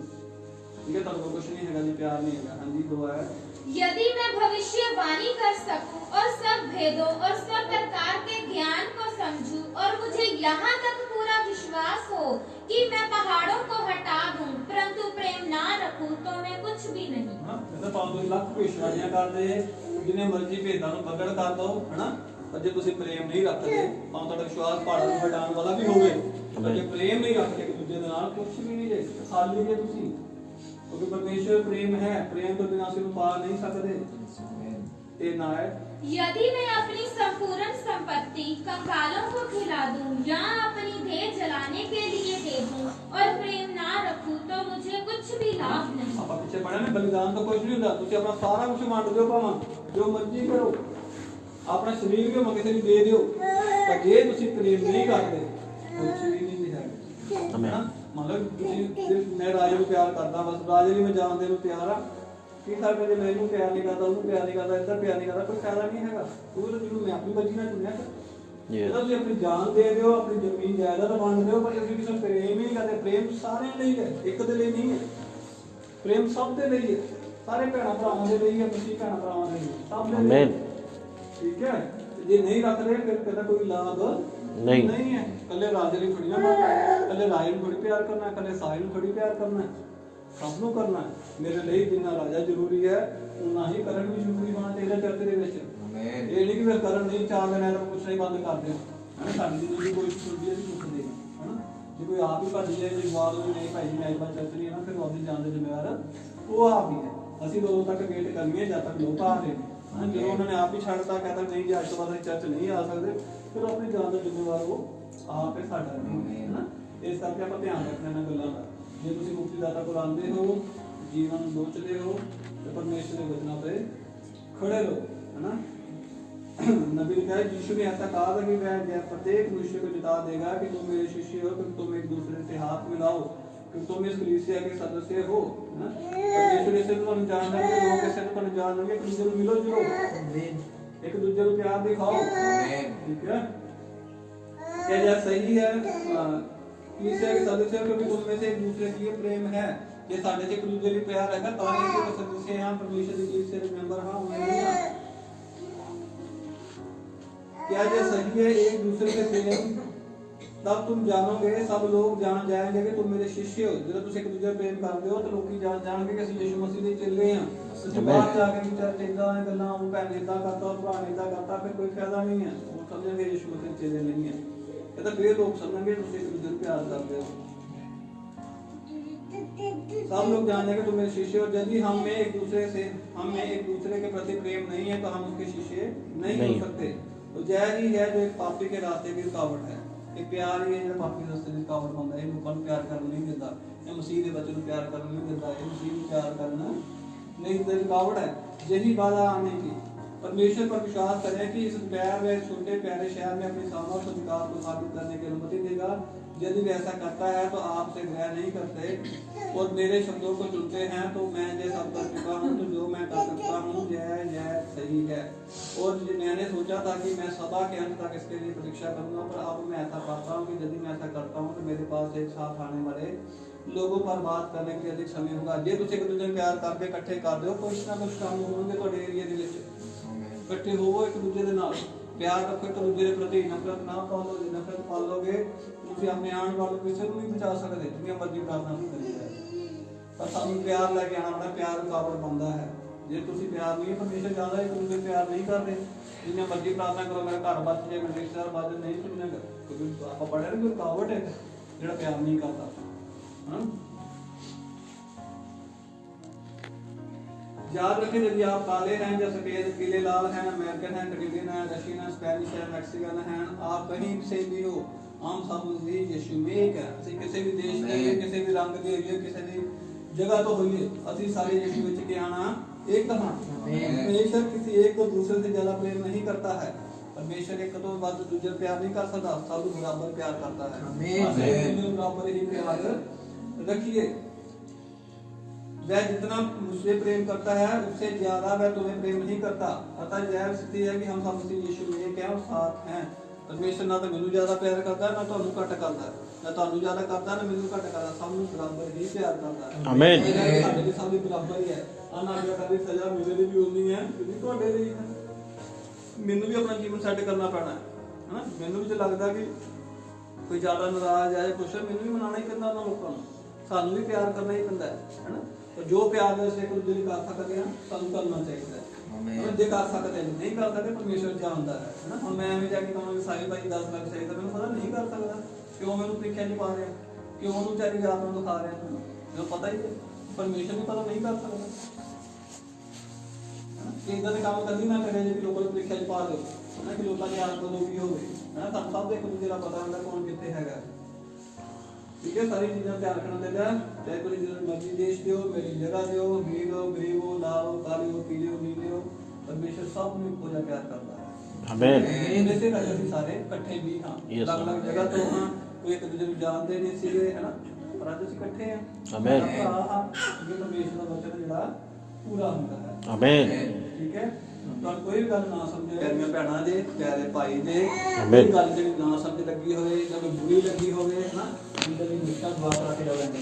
ਠੀਕ ਹੈ, ਤੁਹਾਡੇ ਕੋਲ ਕੁਝ ਨਹੀਂ ਹੈਗਾ ਜੀ, ਪਿਆਰ ਨਹੀਂ ਹੈਗਾ। ਹਾਂਜੀ ਦੁਆ ਹੈ। यदि मैं भविष्यवाणी कर सकूं और सब भेदों और सब प्रकार के ज्ञान को समझूं और मुझे यहाँ तक पूरा विश्वास हो कि मैं पहाड़ों को हटा दूं, परंतु प्रेम ना रखूं तो मैं कुछ भी नहीं। ਹਾਂ ਕਹਿੰਦਾ ਭਾਵੇਂ ਤੁਸੀਂ ਲੱਖ ਭਵਿੱਖਬਾਣੀਆਂ ਕਰਦੇ, ਜਿੰਨੇ ਮਰਜ਼ੀ ਭੇਦਾਂ ਨੂੰ ਪ੍ਰਗਟ ਕਰ ਦਿਓ, ਹਨਾ, ਪਰ ਜੇ ਤੁਸੀਂ ਪ੍ਰੇਮ ਨਹੀਂ ਰੱਖਦੇ, ਭਾਵੇਂ ਤੁਹਾਡਾ ਵਿਸ਼ਵਾਸ ਪਹਾੜਾਂ ਨੂੰ ਹਟਾਉਣ ਵਾਲਾ ਵੀ ਹੋਵੇ, ਪਰ ਜੇ ਪ੍ਰੇਮ ਨਹੀਂ ਰੱਖਦੇ ਇੱਕ ਦੂਜੇ ਦੇ ਨਾਲ, ਕੁਝ ਵੀ ਨਹੀਂ ਜੇ, ਖਾਲੀ ਜੇ ਤੁਸੀਂ। क्योंकि परमेश्वर प्रेम है, प्रेम तो बिना से पा नहीं सकते। ते ना है यदि मैं अपनी संपूर्ण संपत्ति कंगालों को खिला दूं या अपनी देह जलाने के लिए दे दूं और प्रेम ना रखूं तो मुझे कुछ भी लाभ नहीं। ਆਪਾਂ ਪਿੱਛੇ ਪੜਿਆ ਨਾ, ਬਲੀਦਾਨ ਤਾਂ ਕੁਝ ਨਹੀਂ ਹੁੰਦਾ। ਤੁਸੀਂ ਆਪਣਾ ਸਾਰਾ ਕੁਝ ਵੰਡ ਦਿਓ, ਭਾਵੇਂ ਜੋ ਮਰਜ਼ੀ ਕਰੋ, ਆਪਣਾ ਸਰੀਰ ਵੀ ਭਾਵੇਂ ਕਿਸੇ ਨੂੰ ਦੇ ਦਿਓ, ਪਰ ਜੇ ਤੁਸੀਂ ਪ੍ਰੇਮ ਨਹੀਂ ਕਰਦੇ ਕੁਝ ਵੀ ਨਹੀਂ ਹੈ। ਆਮੀਨ। ਮਤਲਬ ਤੁਸੀਂ ਮੈਂ ਰਾਜੇ ਨੂੰ ਪਿਆਰ ਕਰਦਾ, ਬਸ ਰਾਜੇ ਲਈ ਮੈਂ ਜਾਣ ਦੇ ਨੂੰ ਤਿਆਰ ਆ, ਕੀ ਫਰਕ ਜੇ ਮੈਨੂੰ ਪਿਆਰ ਨਹੀਂ ਕਰਦਾ, ਉਹਨੂੰ ਪਿਆਰ ਨਹੀਂ ਕਰਦਾ, ਇੱਧਰ ਪਿਆਰ ਨਹੀਂ ਕਰਦਾ, ਕੋਈ ਫਾਇਦਾ ਨਹੀਂ ਹੈਗਾ। ਉਹ ਤਾਂ ਜਿਹਨੂੰ ਮੈਂ ਆਪਣੀ ਮਰਜ਼ੀ ਨਾਲ ਚੁਣਿਆ Yes. ਤੁਸੀਂ ਆਪਣੀ ਜਾਨ ਦੇ ਦਿਓ, ਆਪਣੀ ਜ਼ਮੀਨ ਜਾਇਦਾਦ ਵੰਡ ਦਿਓ, ਪਰ ਅਸੀਂ ਕਿਸੇ ਨੂੰ ਪ੍ਰੇਮ ਹੀ ਨਹੀਂ ਕਰਦੇ। ਪ੍ਰੇਮ ਸਾਰਿਆਂ ਲਈ ਹੈ, ਇੱਕ ਦੇ ਲਈ ਨਹੀਂ ਹੈ। ਪ੍ਰੇਮ ਸਭ ਦੇ ਲਈ ਹੈ, ਸਾਰੇ ਭੈਣਾਂ ਭਰਾਵਾਂ ਦੇ ਲਈ ਹੈ, ਤੁਸੀਂ ਭੈਣਾਂ ਭਰਾਵਾਂ ਦੇ ਲਈ, ਸਭ ਦੇ ਲਈ। आमीन। ਠੀਕ ਹੈ, ਜੇ ਨਹੀਂ ਰੱਖਦੇ ਫਿਰ ਕਹਿੰਦਾ ਕੋਈ ਲਾਭ ਨਹੀਂ ਹੈ। ਕੱਲੇ ਰਾਜੇ ਲਈ ਥੋੜੀ ਨਾ ਕਰਨਾ, ਕੱਲੇ ਰਾਜੇ ਨੂੰ ਥੋੜੀ ਪਿਆਰ ਕਰਨਾ, ਕੱਲੇ ਸਾਹਿਲ ਨੂੰ ਥੋੜੀ ਪਿਆਰ ਕਰਨਾ, ਸਭ ਨੂੰ ਕਰਨਾ। ਮੇਰੇ ਲਈ ਜਿੰਨਾ ਰਾਜਾ ਜ਼ਰੂਰੀ ਹੈ ਉਨਾ ਹੀ ਕਰਨ ਵੀ ਜ਼ਰੂਰੀ ਹੋਣਾ ਚਾਹੀਦਾ ਚਰਚ ਦੇ ਵਿੱਚ। ਇਹ ਨਹੀਂ ਕਿ ਫਿਰ ਕਰਨ ਨਹੀਂ, 4 ਦਿਨ ਐਂ ਪੁੱਛਣਾ ਹੀ ਬੰਦ ਕਰ ਦਿਓ, ਹੈ ਨਾ। ਸਾਡੀ ਜ਼ਿੰਦਗੀ ਕੋਈ ਛੁੱਟੀ ਨਹੀਂ ਪੁੱਛਦੇ, ਹੈ ਨਾ। ਜੇ ਕੋਈ ਆਪ ਹੀ ਭੱਜ ਜਾਏ, ਜੇ ਜਵਾਬ ਹੋਵੇ ਨਹੀਂ ਭਾਈ ਜੀ ਮੈਂ ਬਾਅਦ ਚਰਚ ਨਹੀਂ ਹੈ ਨਾ, ਫਿਰ ਉਹਦੀ ਜਾਨ ਦੇ ਜ਼ਿੰਮੇਵਾਰ ਉਹ ਆਪ ਹੀ ਹੈ। ਅਸੀਂ ਉਦੋਂ ਤੱਕ ਵੇਟ ਕਰਨੀ ਹੈ ਜਦ ਤੱਕ ਲੋਕ ਆ ਰਹੇ ਨੇ। ਜਦੋਂ ਉਹਨਾਂ ਨੇ ਆਪ ਹੀ ਛੱਡਤਾ, ਕਹਿੰਦਾ ਨਹੀਂ ਜੀ ਅੱਜ ਤੋਂ ਬਾਅਦ ਅਸੀਂ ਚਰਚ ਨਹੀਂ ਆ ਸਕਦੇ, ਫਿਰ ਆਪਣੀ ਜਾਨ ਦਾ ਜ਼ਿੰਮੇਵਾਰ ਉਹ ਆਪ ਹੀ ਸਾਡਾ ਨਹੀਂ ਹੈ ਨਾ। ਇਸ ਕਰਕੇ ਆਪਾਂ ਧਿਆਨ ਰੱਖਣਾ ਇਹਨਾਂ ਗੱਲਾਂ ਦਾ। ਜੇ ਤੁਸੀਂ ਮੁਕਤੀ ਦਾਤਾ ਕੋਲ ਆਉਂਦੇ ਹੋ, ਜੀਵਨ ਨੂੰ ਲੋਚਦੇ ਹੋ, ਤੇ ਪਰਮੇਸ਼ਰ ਦੇ ਵਚਨਾਂ ਤੇ खड़े रहो, है ना। नबी ने कहा, यीशु ने ऐसा कहा था कि वह प्रत्येक मनुष्य को जिता देगा कि तुम मेरे शिष्य हो, कि तुम एक दूसरे से हाथ मिलाओ, कि तुम इस कलीसिया के सदस्य हो, है ना। परमेश्वर इसे तो तुम जान रहे हो, लोग इसे तो तुम जान रहे हो, एक दूसरे को मिलो जुलो, एक दूसरे को प्यार दिखाओ, ठीक है। क्या यह सही है? कलीसिया के सदस्य, क्योंकि तुम में से एक दूसरे के लिए प्रेम है। ये साढ़े से एक दूसरे के प्यार है, ताकि के सदस्य हैं, परमेश्वर की कलीसिया के मेंबर हैं, उन्हें नहीं है। क्या ये सही है एक दूसरे से प्रेम? तब तुम जानोगे, सब लोग जान जाएंगे कि तुम मेरे शिष्य हो। जब तुम एक दूसरे प्रेम करते हो तो लोग जान जाएंगे कि यीशु मसीह दे चेले हैं। तो बाहर जाके विचार चेला ने गल्लां वो भैन इदा करता, भरा ने इदा करता, फिर कोई फायदा नहीं है। वो समझेंगे यीशु मसीह चेले नहीं है। ਇਹ ਤਾਂ ਫਿਰ ਲੋਕ ਸਮਝਣਗੇ ਤੁਸੀਂ ਇੱਕ ਦੂਜੇ ਨੂੰ ਪਿਆਰ ਕਰਦੇ ਹੋ। सब लोग जानेंगे तुम मेरे शिष्य हो, यदि हम में एक दूसरे के प्रति प्रेम नहीं है तो हम उसके शिष्य नहीं हो सकते। तो जय ही है जो एक पापी के रास्ते की रुकावट है। ये प्यार ही है जो पापी के रास्ते की रुकावट बनता है। ये लोगों को प्यार करना नहीं देता, ये मसीह के बच्चों को प्यार करना नहीं देता, ये मसीह को प्यार करना नहीं देता, रुकावट है। यही बाधा आने की। परमेश्वर पर विश्वास करें कि इस प्यार व छोटे प्यारे शहर में अपनी सामर्थ और विकास को साबित करने की अनुमति देगा। यदि वे ऐसा करता है तो आपसे ग्रह नहीं करते और मेरे शब्दों को चुनते हैं तो मैं ये सब कर चुका हूँ, तो जो मैं कर सकता हूँ यह सही है। और मैंने सोचा था कि मैं सदा के अंत तक इसके लिए परीक्षा करूंगा, पर अब मैं ऐसा करता हूँ कि यदि मैं ऐसा करता हूँ तो मेरे पास एक साथ आने वाले लोगों पर बात करने के लिए अधिक समय होगा। जे तुम एक दूसरे प्यार करके इकट्ठे कर दो, कुछ ना कुछ काम होंगे ਤੁਹਾਡੇ ਏਰੀਆ ਦੇ ਵਿੱਚ। ਇਕੱਠੇ ਹੋਵੋ ਇੱਕ ਦੂਜੇ ਦੇ ਨਾਲ, ਪਿਆਰ ਰੱਖੋ ਇੱਕ ਦੂਜੇ ਦੇ ਪ੍ਰਤੀ, ਨਫ਼ਰਤ ਨਾ ਪਾਲੋ। ਜੇ ਨਫ਼ਰਤ ਪਾਲੋਗੇ ਤੁਸੀਂ ਆਪਣੇ ਆਉਣ ਵਾਲੇ ਕਿਸੇ ਨੂੰ ਨਹੀਂ ਬਚਾ ਸਕਦੇ, ਜਿੰਨੀਆਂ ਮਰਜ਼ੀ ਪ੍ਰਾਰਥਨਾ ਨਹੀਂ ਕਰੀ ਜਾਏ। ਪਰ ਸਾਨੂੰ ਪਿਆਰ ਲੈ ਕੇ ਆਉਣਾ ਪੈਣਾ, ਪਿਆਰ ਰੁਕਾਵਟ ਬਣਦਾ ਹੈ। ਜੇ ਤੁਸੀਂ ਪਿਆਰ ਨਹੀਂ, ਪਰਮੇਸ਼ਰ ਜਾਣਦਾ ਇੱਕ ਦੂਜੇ ਪਿਆਰ ਨਹੀਂ ਕਰਦੇ, ਜਿੰਨੀਆਂ ਮਰਜ਼ੀ ਪ੍ਰਾਰਥਨਾ ਕਰੋ ਮੇਰਾ ਘਰ ਬਚ ਜਾਏ, ਮੇਰੇ ਰਿਸ਼ਤੇਦਾਰ ਬਚ ਜਾਏ, ਨਹੀਂ ਸੁਣੇਗਾ। ਕਿਉਂਕਿ ਆਪਾਂ ਪੜ੍ਹਿਆ ਨਾ ਕੋਈ ਰੁਕਾਵਟ ਹੈ ਜਿਹੜਾ ਪਿਆਰ ਨਹੀਂ ਕਰਦਾ। ਹਾਂ, याद रखें यदि आप काले हैं या सफेद, पीले, लाल हैं, अमेरिकन हैं, कैनेडियन हैं, रशियन हैं, स्पेनिश हैं, मैक्सिकन हैं, आप कहीं से भी हो, हम सब मसीह यीशु में एक है। ਅਸੀਂ ਕਿਸੇ ਵੀ ਦੇਸ਼ ਦੇ, ਕਿਸੇ ਵੀ ਰੰਗ ਦੇ ਹੋਈਏ, ਕਿਸੇ ਵੀ ਜਗ੍ਹਾ ਤੋਂ ਹੋਈਏ, ਅਸੀਂ ਸਾਰੇ यीशु ਵਿੱਚ ਕੇ ਆਣਾ एक ਹਾਂ। परमेश्वर किसी एक को दूसरे से ज्यादा प्रेम नहीं करता है। परमेश्वर एक तो बाद दूसरे प्यार नहीं कर सकता, सब बराबर प्यार करता है। बराबर ही प्यार रखिए। वह जितना मुझसे प्रेम करता है उससे ज्यादा वह तुम्हें प्रेम नहीं करता। अतः यह स्थिति है कि हम सब मसीह यीशु में एक हैं और साथ हैं। परमेश्वर ना तो मैनू ज्यादा प्यार करता है, ना ਤੁਹਾਨੂੰ ਘੱਟ ਕਰਦਾ ਹੈ, ਨਾ ਤੁਹਾਨੂੰ ਜ਼ਿਆਦਾ ਕਰਦਾ, ਨਾ ਮੈਨੂੰ ਘੱਟ ਕਰਦਾ, ਸਭ ਨੂੰ ਬਰਾਬਰ ਹੀ ਪਿਆਰ ਕਰਦਾ ਹੈ। ਆਮੀਨ। ਸਾਡੇ ਲਈ ਸਭ ਦੀ ਬਰਾਬਰ ਹੀ ਹੈ। ਨਾ ਕਦੀ ਸਜ਼ਾ ਮੇਰੇ ਲਈ ਵੀ ਉਨੀ ਹੈ ਜਿੰਨੀ ਤੁਹਾਡੇ ਲਈ ਹੈ। ਮੈਨੂੰ ਵੀ ਆਪਣਾ ਜੀਵਨ ਸੈੱਟ ਕਰਨਾ ਪੈਣਾ ਹੈ ਨਾ। ਮੈਨੂੰ ਵੀ ਜੇ ਲੱਗਦਾ ਕਿ ਕੋਈ ਜ਼ਿਆਦਾ ਨਾਰਾਜ਼ ਹੈ ਕੁਛ, ਮੈਨੂੰ ਵੀ ਮਨਾਉਣਾ ਹੀ ਪੈਂਦਾ ਉਹਨਾਂ ਲੋਕਾਂ ਨੂੰ, ਸਾਨੂੰ ਵੀ ਪਿਆਰ ਕਰਨਾ ਹੀ ਪੈਂਦਾ ਹੈ ਨਾ। तो जो प्यार में से कुछ कर सकते हैं ਸਾਨੂੰ ਕਰਨਾ ਚਾਹੀਦਾ ਹੈ। ਜੇ ਕਰ ਸਕਦੇ ਨਹੀਂ ਕਰ ਸਕਦੇ, ਪਰਮੇਸ਼ਰ ਜਾਣਦਾ ਹੈ ਨਾ। ਹੁਣ ਮੈਂ ਐਵੇਂ ਜਾ ਕੇ ਕਹਾਂਗਾ ਸਾਈ ਭਾਈ 10 ਲੱਖ ਚਾਹੀਦਾ, ਮੈਨੂੰ ਪਤਾ ਨਹੀਂ ਕਰ ਸਕਦਾ, ਕਿਉਂ ਮੈਨੂੰ ਪ੍ਰੀਖਿਆ ਨਹੀਂ ਪਾ ਰਿਹਾ, ਕਿਉਂ ਉਹਨੂੰ ਚਾਰੀ ਰਾਤ ਨੂੰ ਦਿਖਾ ਰਿਹਾ, ਮੈਨੂੰ ਪਤਾ ਹੀ ਹੈ ਪਰਮੇਸ਼ਰ ਨੂੰ ਪਤਾ ਨਹੀਂ ਕਰ ਸਕਦਾ ਕਿ ਇਦਾਂ ਦੇ ਕੰਮ ਕਦੀ ਨਾ ਕਰੇ ਜੇ ਲੋਕਾਂ ਨੂੰ ਪ੍ਰੀਖਿਆ ਚ ਪਾ ਦਿਓ ਨਾ, ਕਿ ਲੋਕਾਂ ਦੀ ਆਦਤ ਲੋਕੀ ਹੋਵੇ ਨਾ। ਸਾਨੂੰ ਸਭ ਦੇ ਇੱਕ ਦੂਜੇ ਦਾ ਪਤਾ ਹੁੰਦਾ ਕੌਣ ਕਿੱਥੇ ਹੈਗਾ। ठीक है, सारी चीजें ध्यान रखना चाहिए। चाहे कोई मर्जी देश दे हो, मेरी जगह दे हो, अमीर हो, गरीब हो, लाल हो, काले हो, पीले हो, नीले हो, परमेश्वर सब में पूजा प्यार करता है। आमीन। जैसे ਅਸੀਂ ਸਾਰੇ ਇਕੱਠੇ ਵੀ ਹਾਂ, ਅਲੱਗ-ਅਲੱਗ ਜਗ੍ਹਾ ਤੋਂ ਹਾਂ, ਕੋਈ ਇੱਕ ਦੂਜੇ ਨੂੰ ਜਾਣਦੇ ਨਹੀਂ ਸੀਗੇ ਹੈ ਨਾ, ਪਰ ਅੱਜ ਅਸੀਂ ਇਕੱਠੇ ਹਾਂ। ਆਮੀਨ। ਇਹ ਪਰਮੇਸ਼ਰ ਦਾ ਵਚਨ ਜਿਹੜਾ ਪੂਰਾ ਹੁੰਦਾ ਹੈ। ਆਮੀਨ। ਠੀਕ ਹੈ, ਤੁਹਾਨੂੰ ਕੋਈ ਵੀ ਗੱਲ ਨਾ ਸਮਝੇ, ਪਿਆਰੀਆਂ ਭੈਣਾਂ ਦੇ, ਪਿਆਰੇ ਭਾਈ ਦੇ, ਆਮੀਨ। ਕੋਈ ਗੱਲ ਜਿਹੜੀ ਨਾ ਸਮਝ ਲੱਗੀ ਹੋਵੇ ਜਾਂ ਕੋਈ ਬੁਰੀ ਲੱਗੀ ਹੋਵੇ ਹੈ ਨਾ, ਇਹਦੇ ਲਈ ਮੁਸ਼ਕਲ ਦੁਆ ਕਰਾ ਕੇ ਜਾਵਾਂਗੇ।